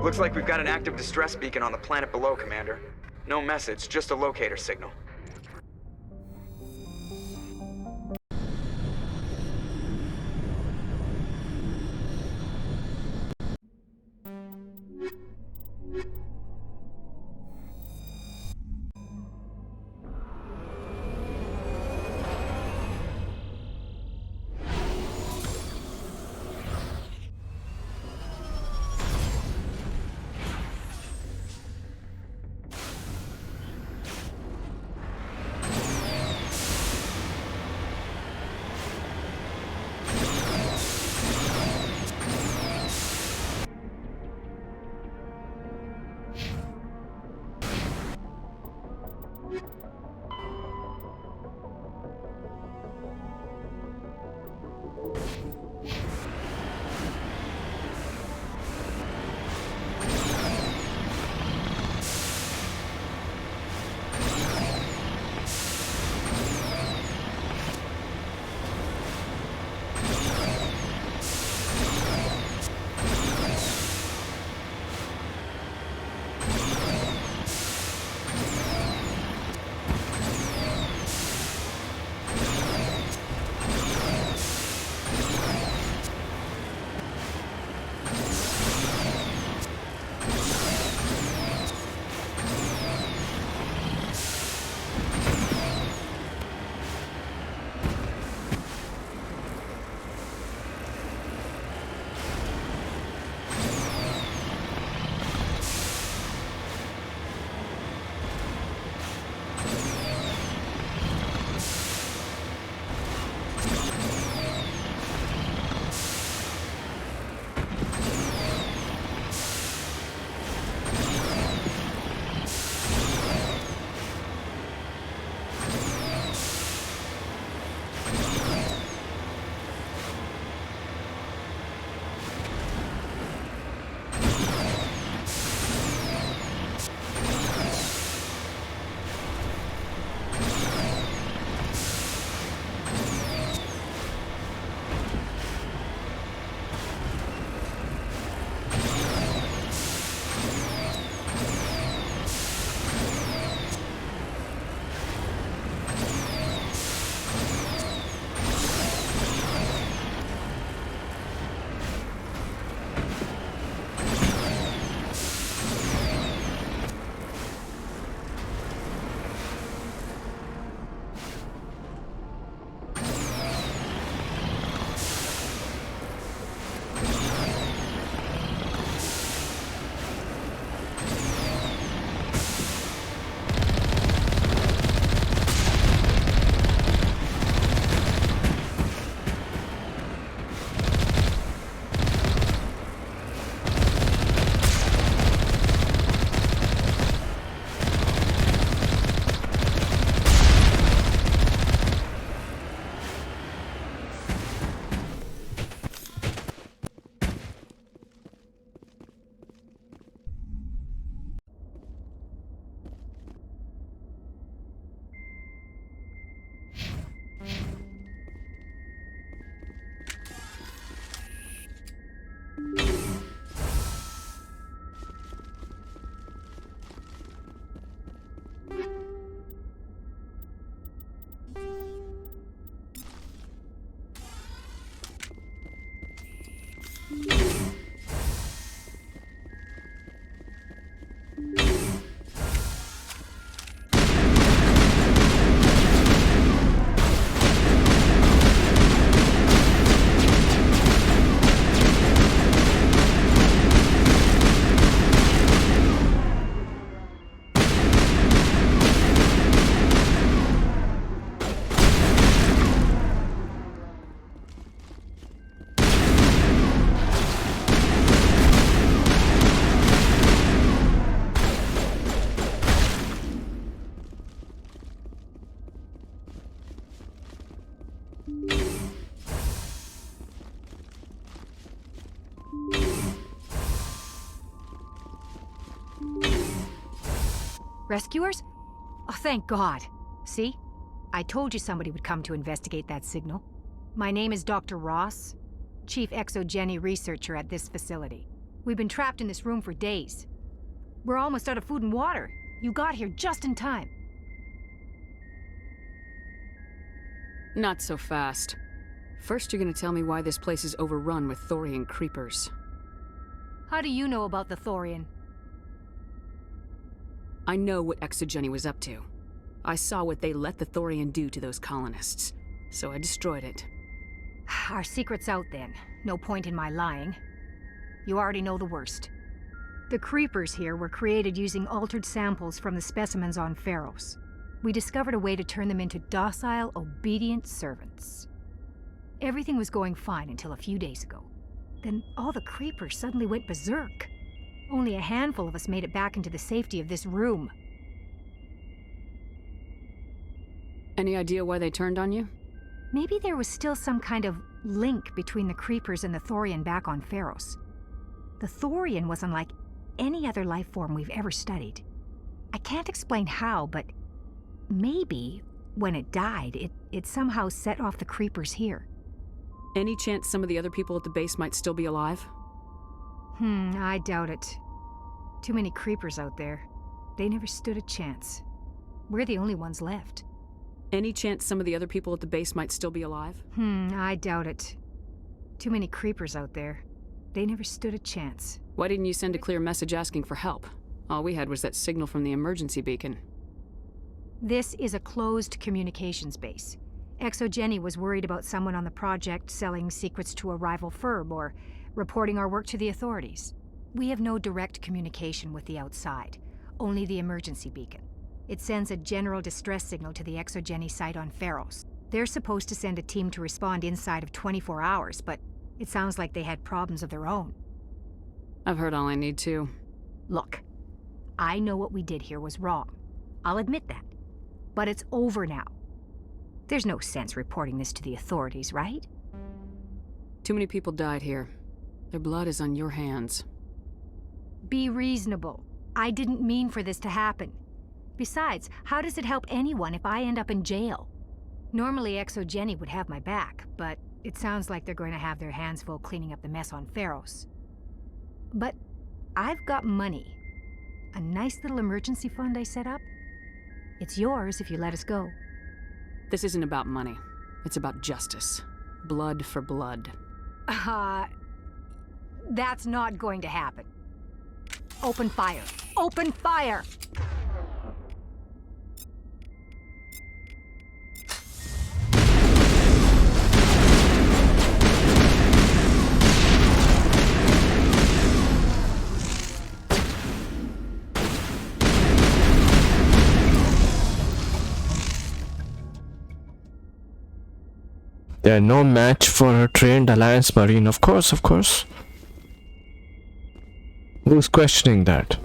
Looks like we've got an active distress beacon on the planet below, Commander. No message, just a locator signal. Rescuers? Oh, thank God. See? I told you somebody would come to investigate that signal. My name is Dr. Ross, Chief Exogeny Researcher at this facility. We've been trapped in this room for days. We're almost out of food and water. You got here just in time. Not so fast. First, you're gonna tell me why this place is overrun with Thorian creepers. How do you know about the Thorian? I know what Exogeny was up to. I saw what they let the Thorian do to those colonists, so I destroyed it. Our secret's out then. No point in my lying. You already know the worst. The creepers here were created using altered samples from the specimens on Pharos. We discovered a way to turn them into docile, obedient servants. Everything was going fine until a few days ago. Then all the creepers suddenly went berserk. Only a handful of us made it back into the safety of this room. Any idea why they turned on you? Maybe there was still some kind of link between the creepers and the Thorian back on Pharos. The Thorian was unlike any other life form we've ever studied. I can't explain how, but maybe when it died, it somehow set off the creepers here. Any chance some of the other people at the base might still be alive? I doubt it. Too many creepers out there. They never stood a chance. We're the only ones left. Any chance some of the other people at the base might still be alive? I doubt it. Too many creepers out there. They never stood a chance. Why didn't you send a clear message asking for help? All we had was that signal from the emergency beacon. This is a closed communications base. Exogeny was worried about someone on the project selling secrets to a rival firm or reporting our work to the authorities. We have no direct communication with the outside, only the emergency beacon. It sends a general distress signal to the Exogeny site on Pharos. They're supposed to send a team to respond inside of 24 hours, but it sounds like they had problems of their own. I've heard all I need to. Look, I know what we did here was wrong. I'll admit that. But it's over now. There's no sense reporting this to the authorities, right? Too many people died here. Their blood is on your hands. Be reasonable. I didn't mean for this to happen. Besides, how does it help anyone if I end up in jail? Normally Exogeny would have my back, but it sounds like they're going to have their hands full cleaning up the mess on Pharos. But I've got money. A nice little emergency fund I set up. It's yours if you let us go. This isn't about money. It's about justice. Blood for blood. That's not going to happen. Open fire. Open fire! They're no match for a trained Alliance Marine, of course, of course. Who's questioning that?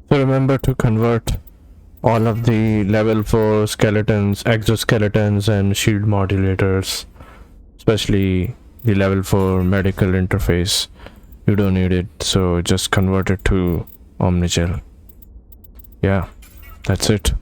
So remember to convert all of the level 4 skeletons, exoskeletons and shield modulators, especially the level 4 medical interface. You don't need it, so just convert it to Omnigel. Yeah, that's it.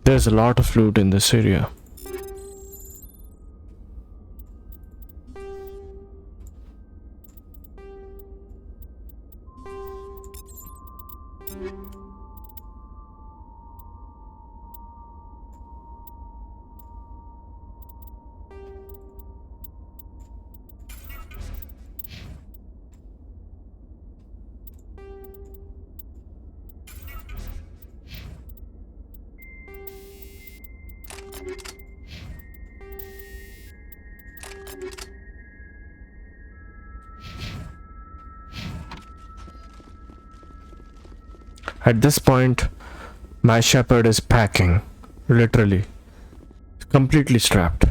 There's a lot of loot in this area. At this point, my shepherd is packing, literally, completely strapped.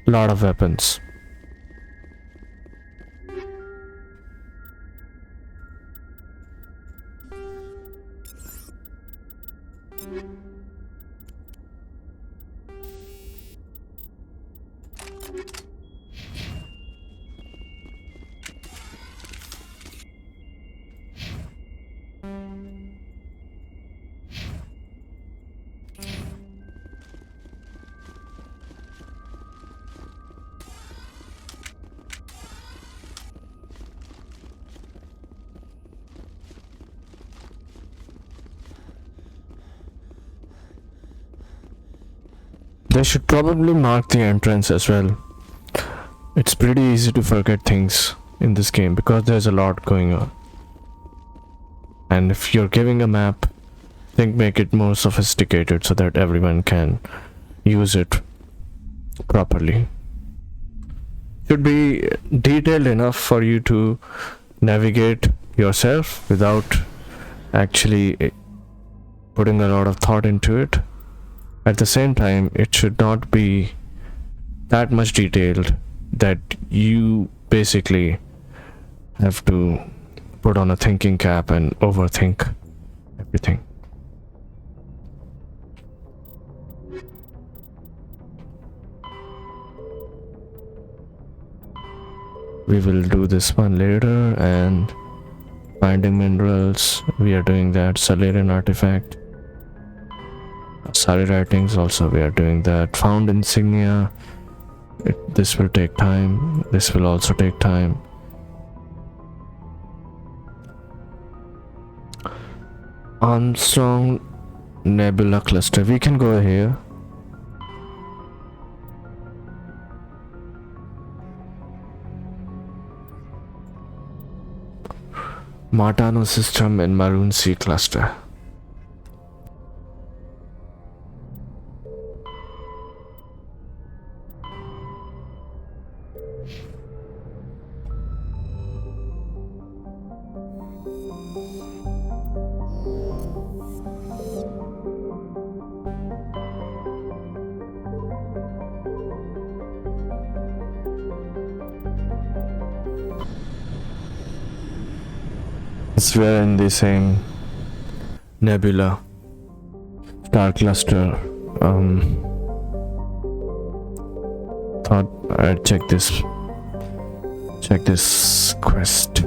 Lot of weapons. They should probably mark the entrance as well. It's pretty easy to forget things in this game because there's a lot going on. And if you're giving a map, make it more sophisticated so that everyone can use it properly. Should be detailed enough for you to navigate yourself without actually putting a lot of thought into it. At the same time, it should not be that much detailed that you basically have to put on a thinking cap and overthink everything. We will do this one later, and finding minerals, we are doing that. Salarian artifact, Sari writings, also we are doing that. Found insignia, this will take time. This will also take time. Armstrong Nebula Cluster, we can go here. Martano system in Maroon Sea Cluster. We're in the same nebula star cluster. Thought I'd check this quest.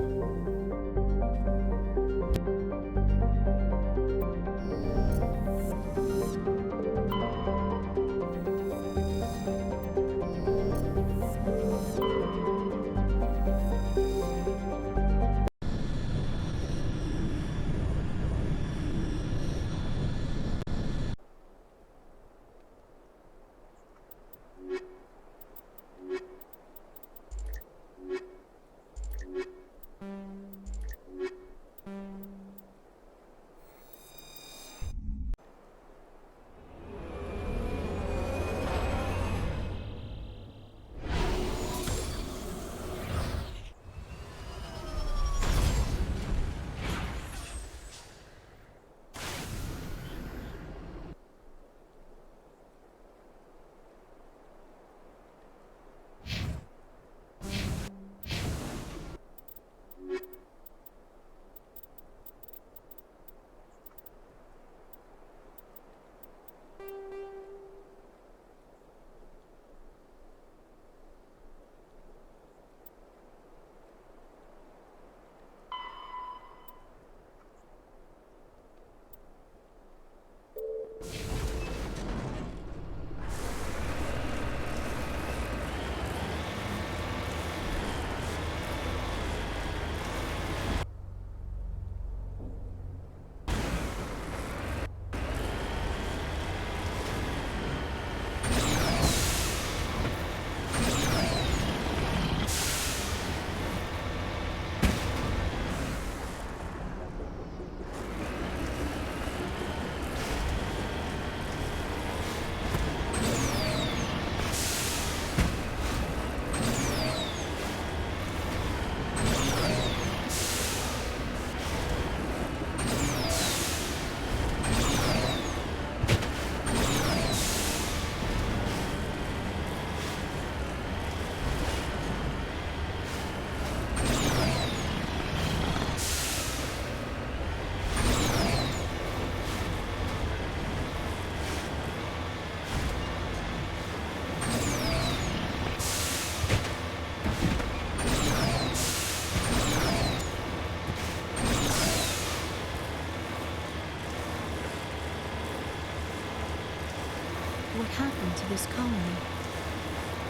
what happened to this colony.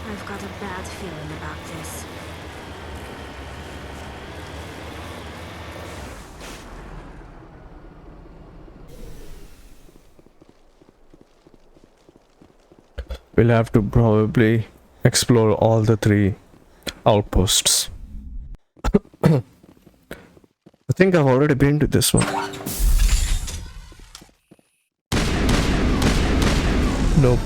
I've got a bad feeling about this. We'll have to probably explore all the 3 outposts. I think I've already been to this one. Nope.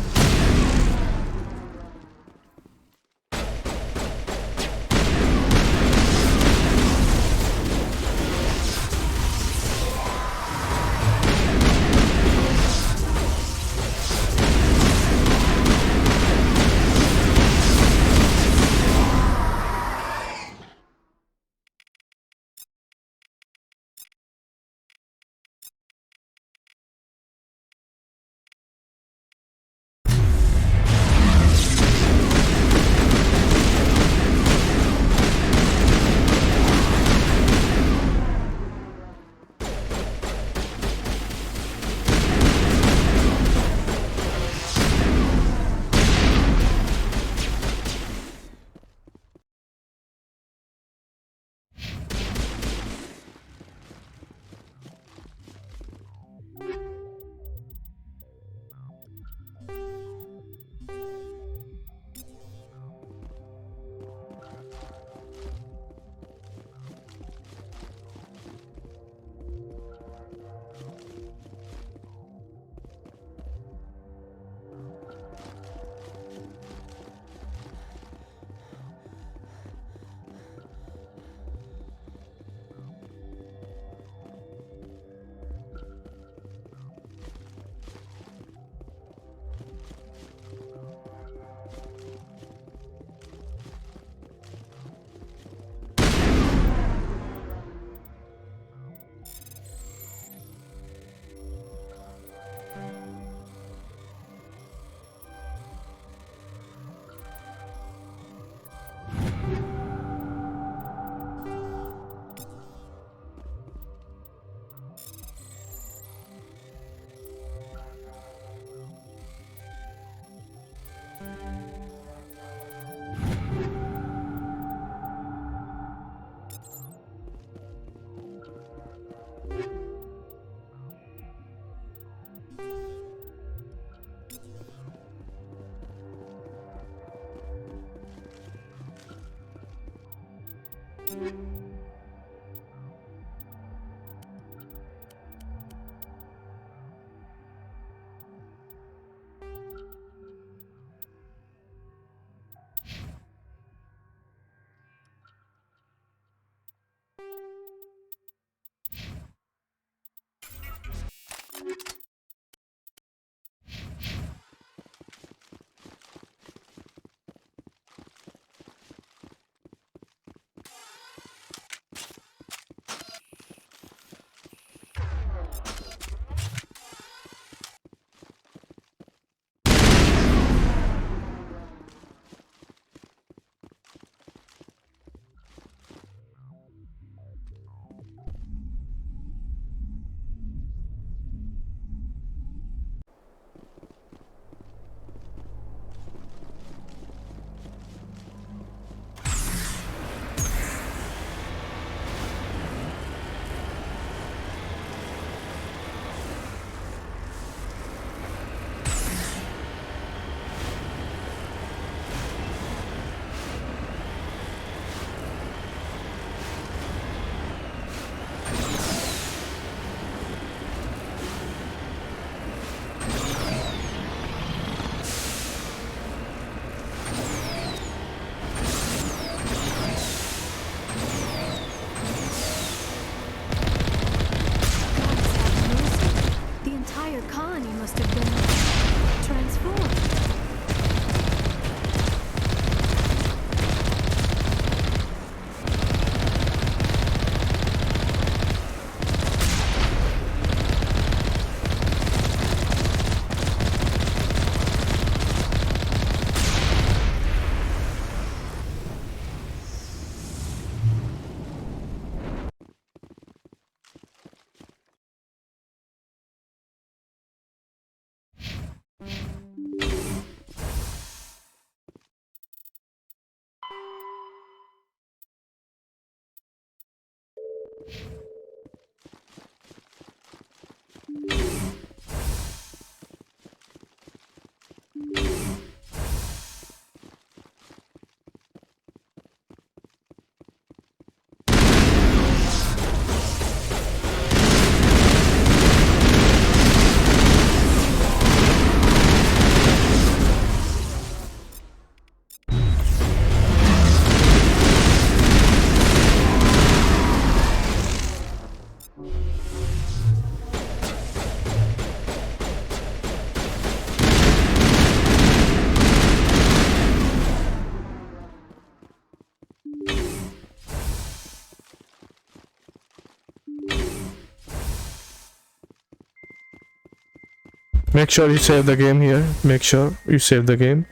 Make sure you save the game here. Make sure you save the game.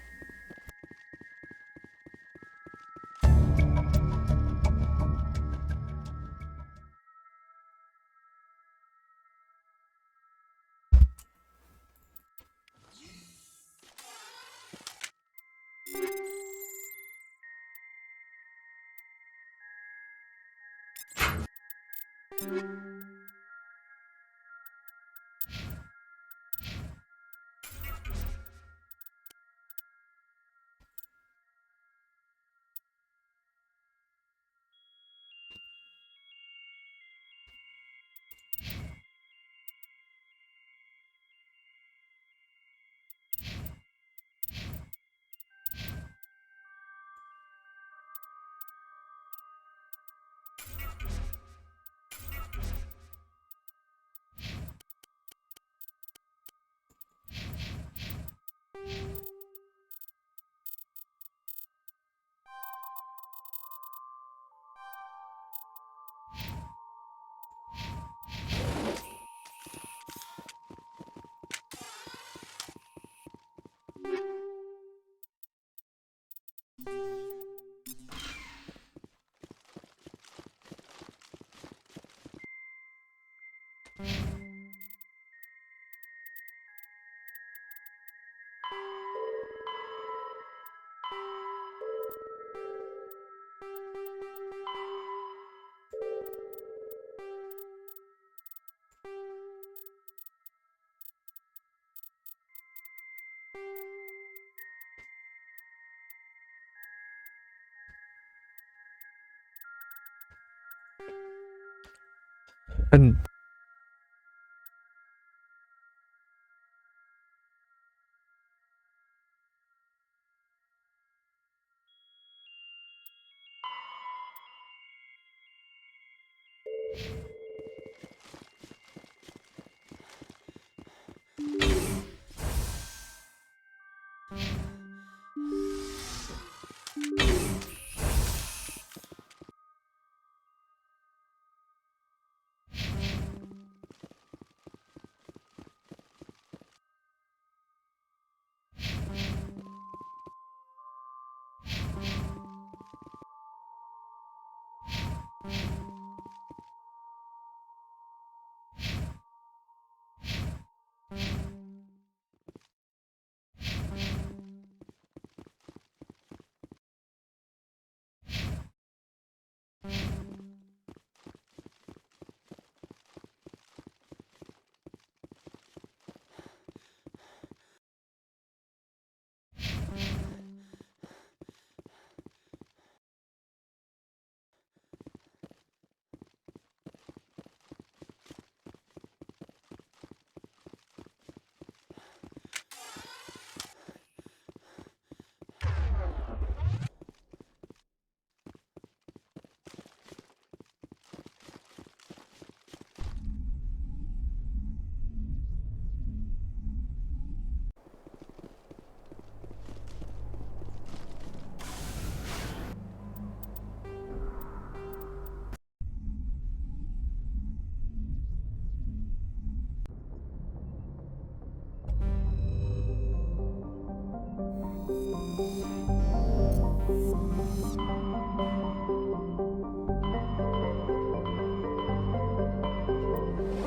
And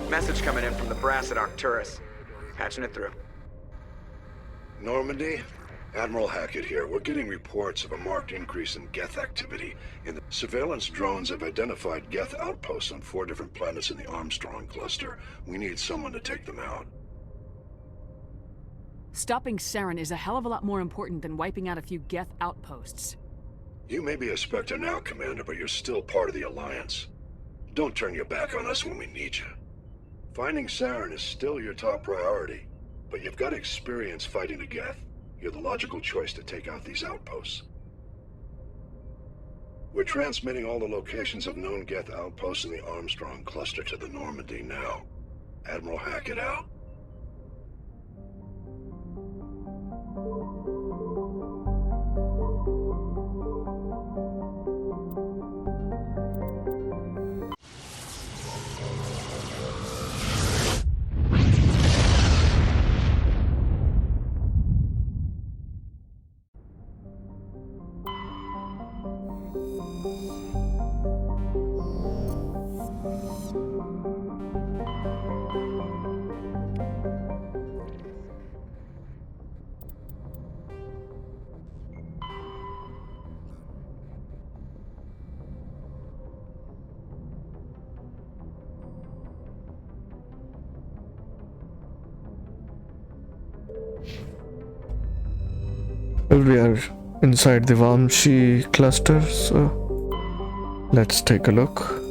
Message coming in from the brass at Arcturus. Patching it through. Normandy, Admiral Hackett here. We're getting reports of a marked increase in Geth activity. The surveillance drones have identified Geth outposts on 4 different planets in the Armstrong cluster. We need someone to take them out. Stopping Saren is a hell of a lot more important than wiping out a few Geth outposts. You may be a Spectre now, Commander, but you're still part of the Alliance. Don't turn your back on us when we need you. Finding Saren is still your top priority, but you've got experience fighting the Geth. You're the logical choice to take out these outposts. We're transmitting all the locations of known Geth outposts in the Armstrong cluster to the Normandy now. Admiral Hackett out. Well, we are inside the Vamshi cluster, so let's take a look.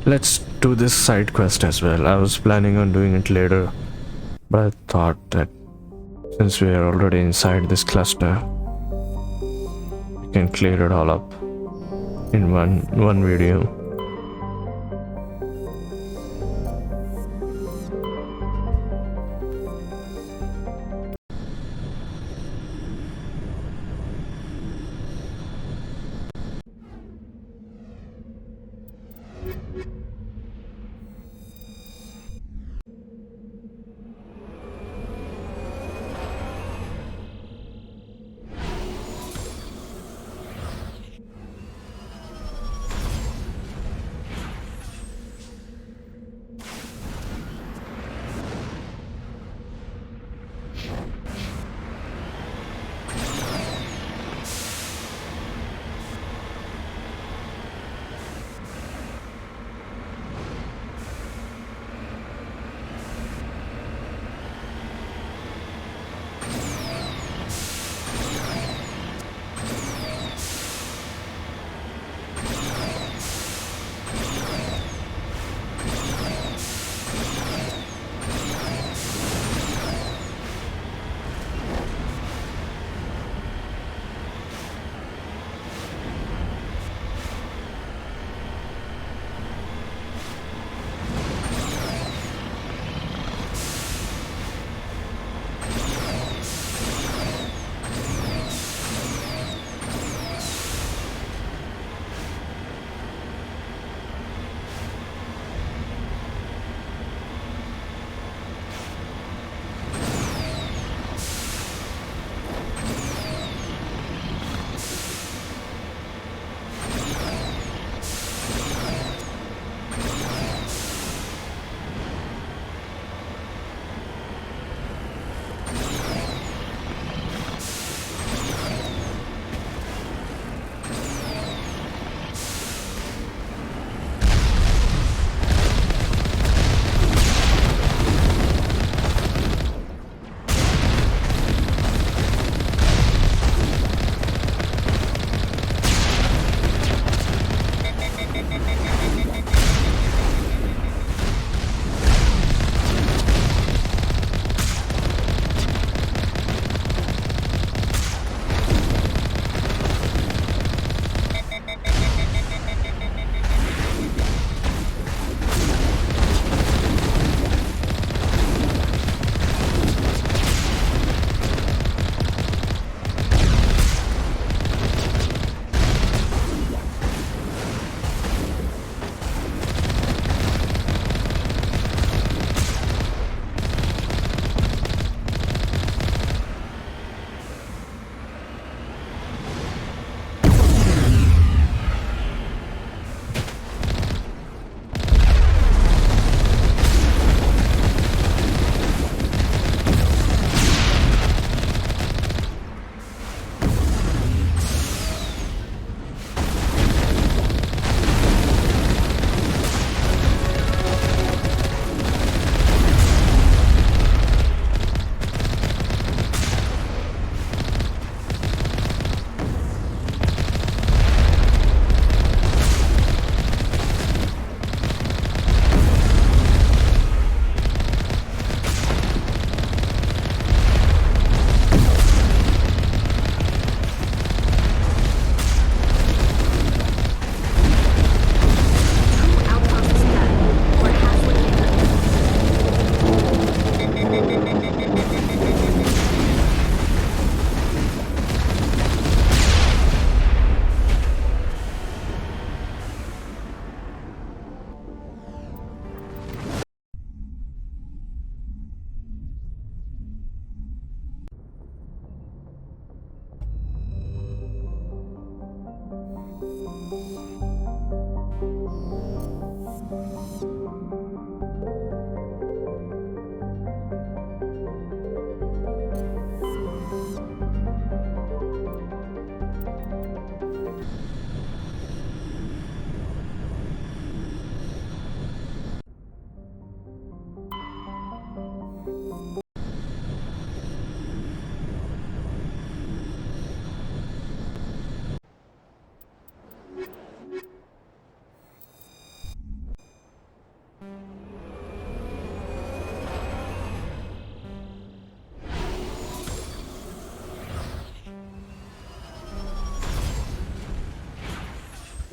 Let's do this side quest as well. I was planning on doing it later, but I thought that since we are already inside this cluster, we can clear it all up in one video.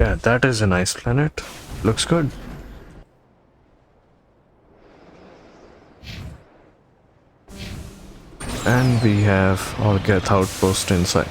Yeah, that is a nice planet. Looks good. And we have our Geth outpost in sight.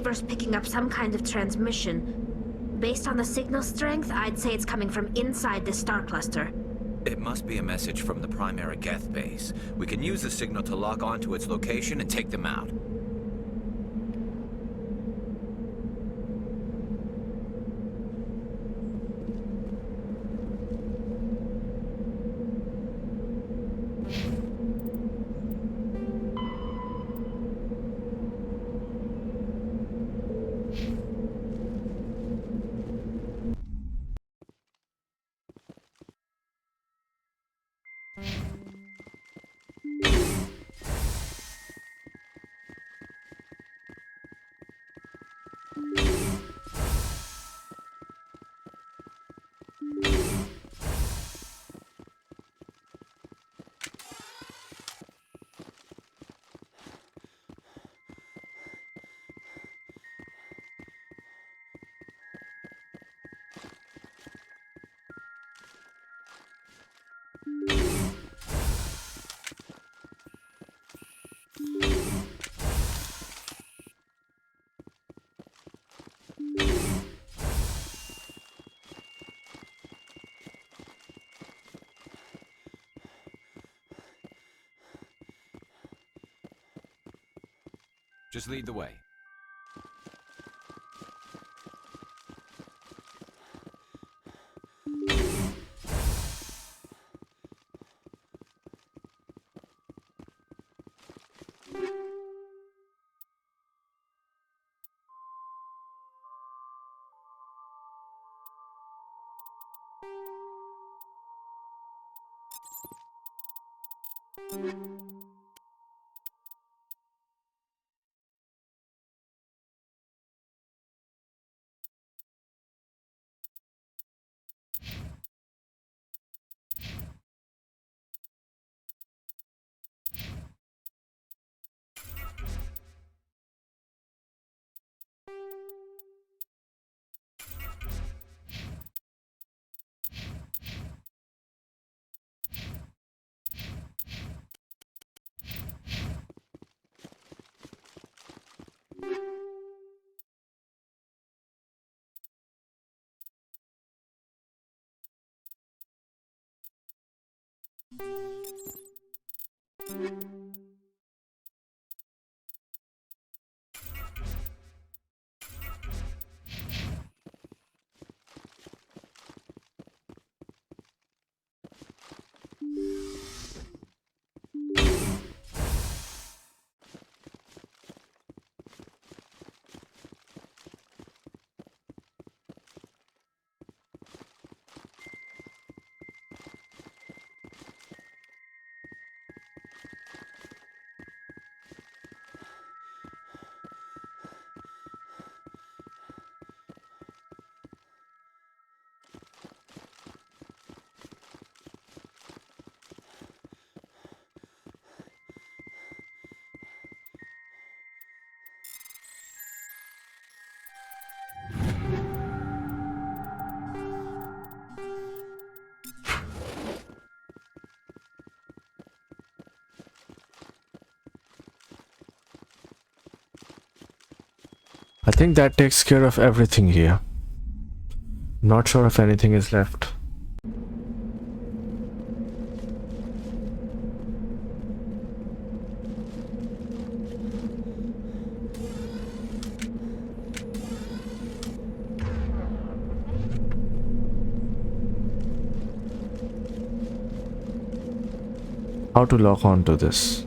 receiver's picking up some kind of transmission. Based on the signal strength, I'd say it's coming from inside the star cluster. It must be a message from the primary Geth base. We can use the signal to lock onto its location and take them out. Just lead the way. I think that takes care of everything here. Not sure if anything is left. How to lock on to this?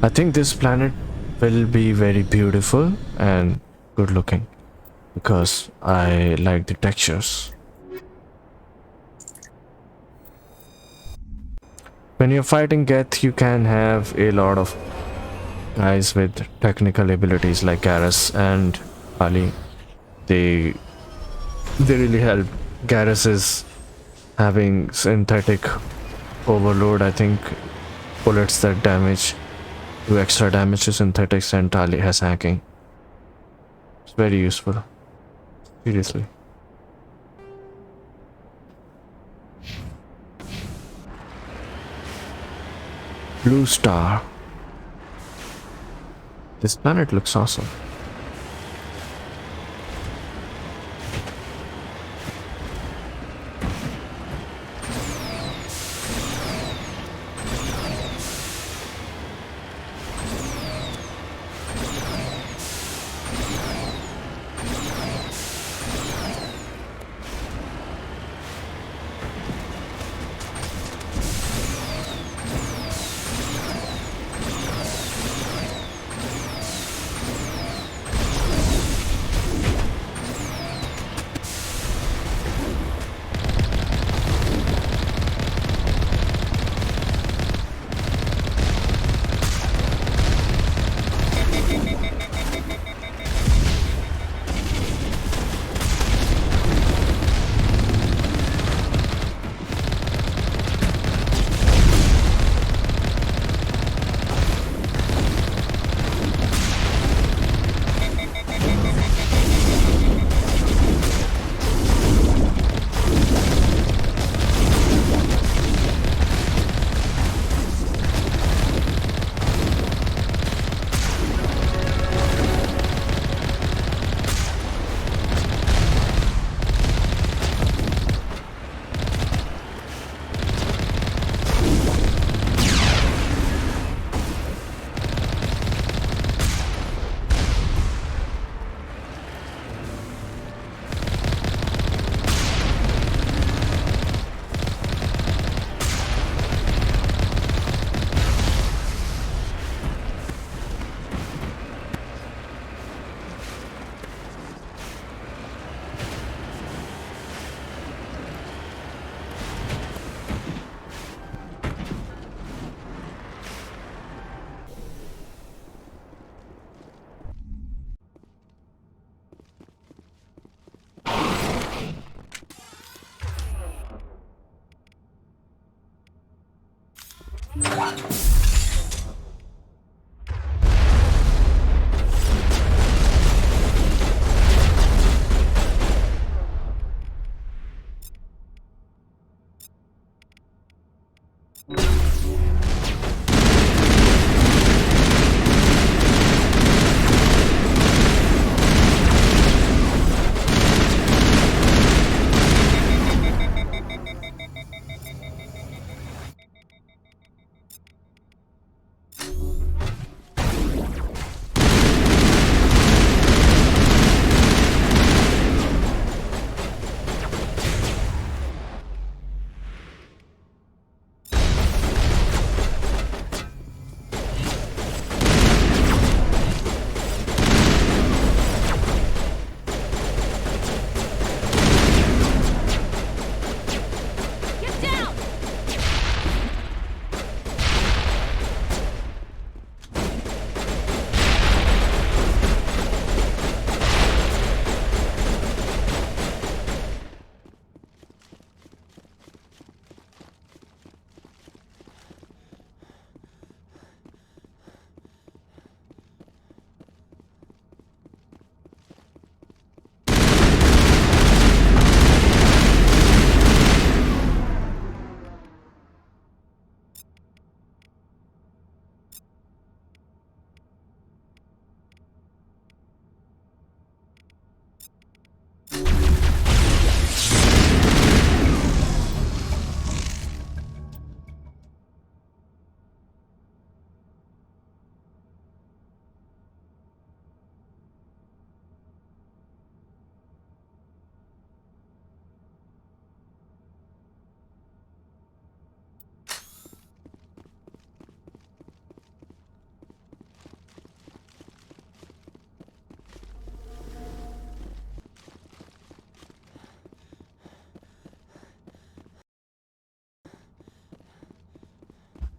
I think this planet will be very beautiful and good looking because I like the textures. When you're fighting Geth, you can have a lot of guys with technical abilities like Garrus and Ali. They really help. Garrus is having synthetic overload, I think bullets that damage, do extra damage to synthetics, and Tali has hacking. It's very useful. Seriously. Blue star. This planet looks awesome.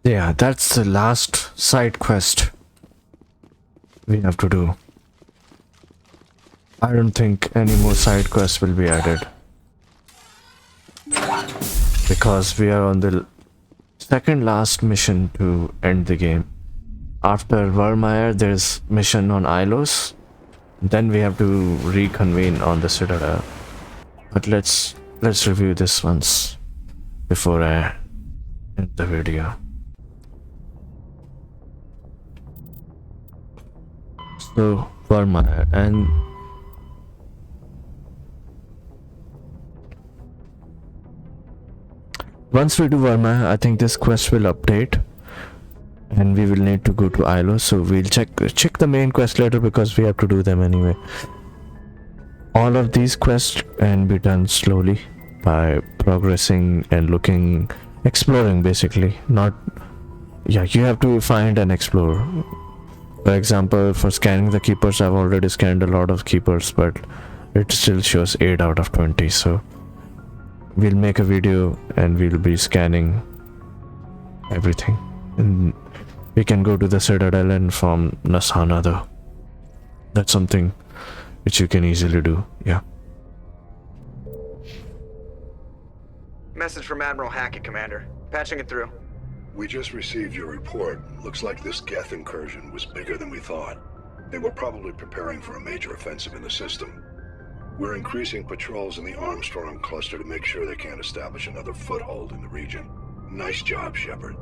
Yeah, that's the last side quest we have to do. I don't think any more side quests will be added, because we are on the second last mission to end the game. After Vermeer, there's mission on Ilos. Then we have to reconvene on the Citadel. But let's review this once before I end the video. So Vermeer, and once we do Vermeer, I think this quest will update and we will need to go to Ilos, so we'll check the main quest later because we have to do them anyway. All of these quests can be done slowly by progressing and exploring basically. You have to find and explore. For example, for scanning the keepers, I've already scanned a lot of keepers, but it still shows 8 out of 20, so we'll make a video and we'll be scanning everything. And we can go to the Citadel and from Nasana though. That's something which you can easily do, yeah. Message from Admiral Hackett, Commander. Patching it through. We just received your report. Looks like this Geth incursion was bigger than we thought. They were probably preparing for a major offensive in the system. We're increasing patrols in the Armstrong cluster to make sure they can't establish another foothold in the region. Nice job, Shepard.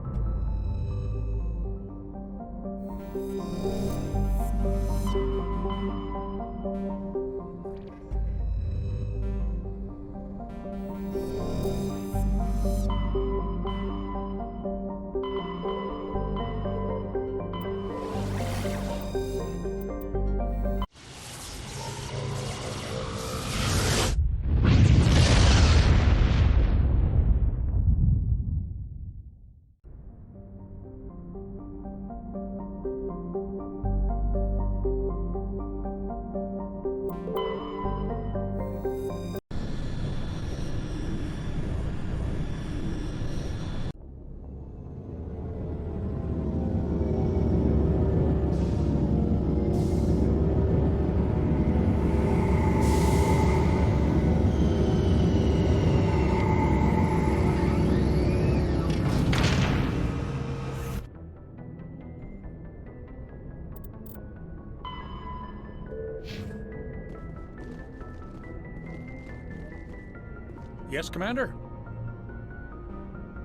Yes, Commander?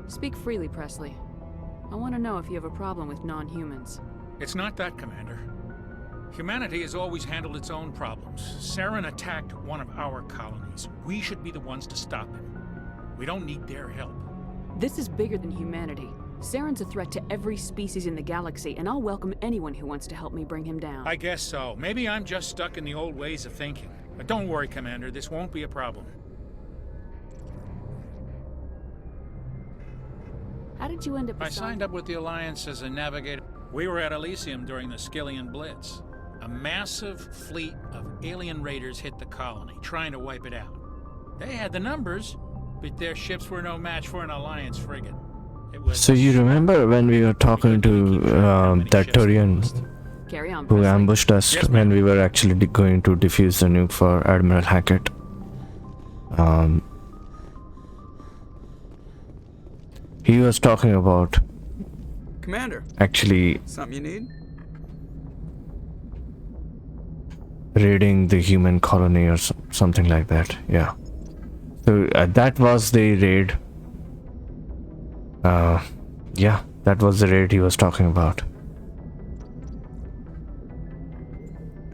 Speak freely, Presley. I want to know if you have a problem with non-humans. It's not that, Commander. Humanity has always handled its own problems. Saren attacked one of our colonies. We should be the ones to stop him. We don't need their help. This is bigger than humanity. Saren's a threat to every species in the galaxy, and I'll welcome anyone who wants to help me bring him down. I guess so. Maybe I'm just stuck in the old ways of thinking. But don't worry, Commander. This won't be a problem. How did you end up I signed up with the Alliance as a navigator. We were at Elysium during the Skillian Blitz. A massive fleet of alien raiders hit the colony, trying to wipe it out. They had the numbers, but their ships were no match for an Alliance frigate. So you remember when we were talking to that Turian who ambushed us when we were actually going to defuse the nuke for Admiral Hackett? He was talking about Commander. Actually, something you need? Raiding the human colony or something like that. Yeah. So that was the raid. Yeah, that was the raid he was talking about.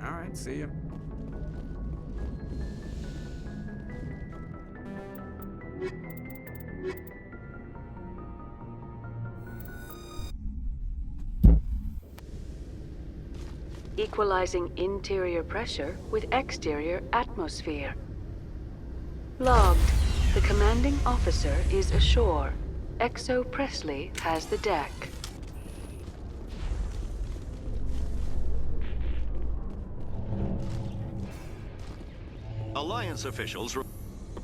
All right, see you. Equalizing interior pressure with exterior atmosphere. Logged. The commanding officer is ashore. XO Presley has the deck. Alliance officials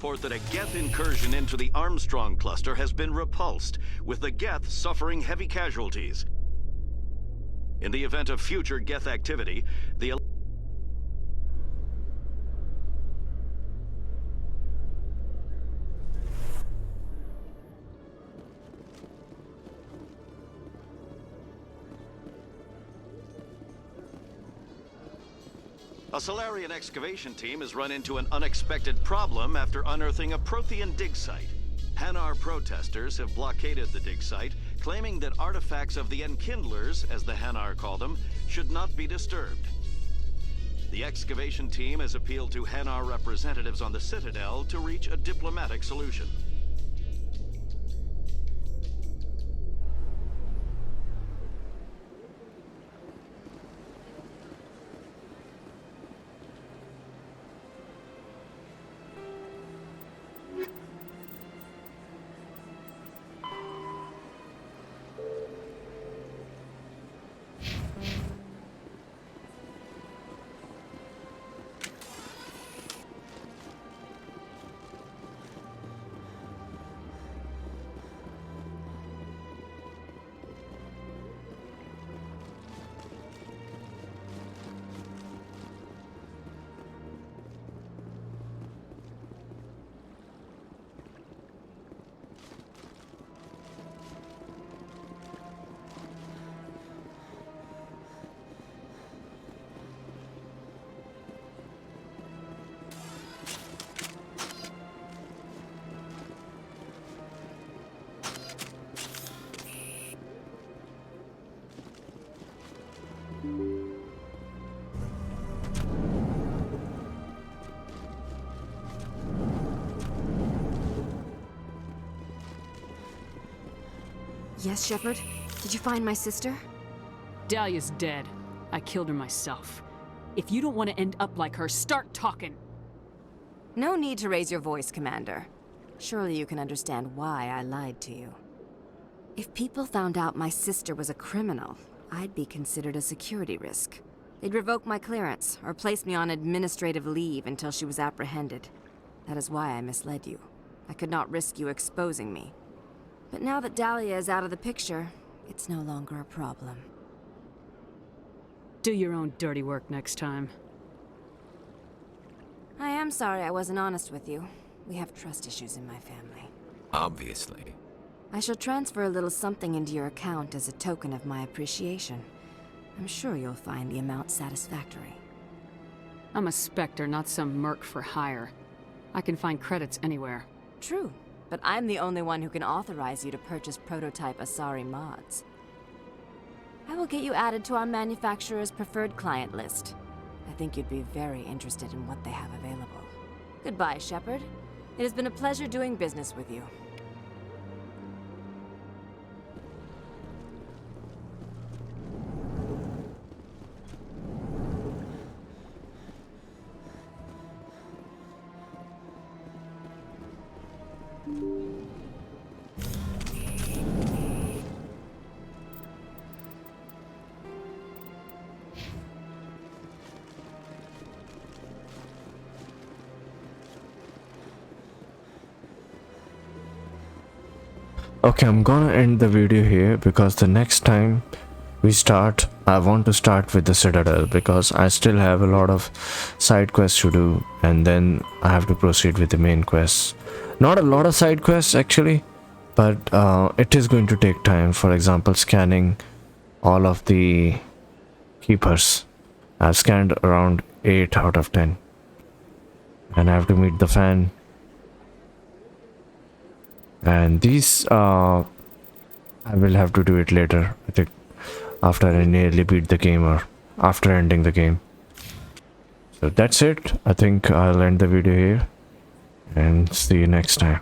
report that a Geth incursion into the Armstrong cluster has been repulsed, with the Geth suffering heavy casualties. In the event of future Geth activity, the A Solarian excavation team has run into an unexpected problem after unearthing a Prothean dig site. Hanar protesters have blockaded the dig site, claiming that artifacts of the Enkindlers, as the Hanar call them, should not be disturbed. The excavation team has appealed to Hanar representatives on the Citadel to reach a diplomatic solution. Yes, Shepard? Did you find my sister? Dahlia's dead. I killed her myself. If you don't want to end up like her, start talking! No need to raise your voice, Commander. Surely you can understand why I lied to you. If people found out my sister was a criminal, I'd be considered a security risk. They'd revoke my clearance, or place me on administrative leave until she was apprehended. That is why I misled you. I could not risk you exposing me. But now that Dahlia is out of the picture, it's no longer a problem. Do your own dirty work next time. I am sorry I wasn't honest with you. We have trust issues in my family. Obviously. I shall transfer a little something into your account as a token of my appreciation. I'm sure you'll find the amount satisfactory. I'm a Spectre, not some merc for hire. I can find credits anywhere. True, but I'm the only one who can authorize you to purchase prototype Asari mods. I will get you added to our manufacturer's preferred client list. I think you'd be very interested in what they have available. Goodbye, Shepard. It has been a pleasure doing business with you. Okay, I'm gonna end the video here because the next time we start, I want to start with the Citadel because I still have a lot of side quests to do, and then I have to proceed with the main quests. Not a lot of side quests actually, but it is going to take time. For example, scanning all of the keepers. I've scanned around 8 out of 10, and I have to meet the fan. And these I will have to do it later, I think, after I nearly beat the game or after ending the game. So that's it. I think I'll end the video here and see you next time.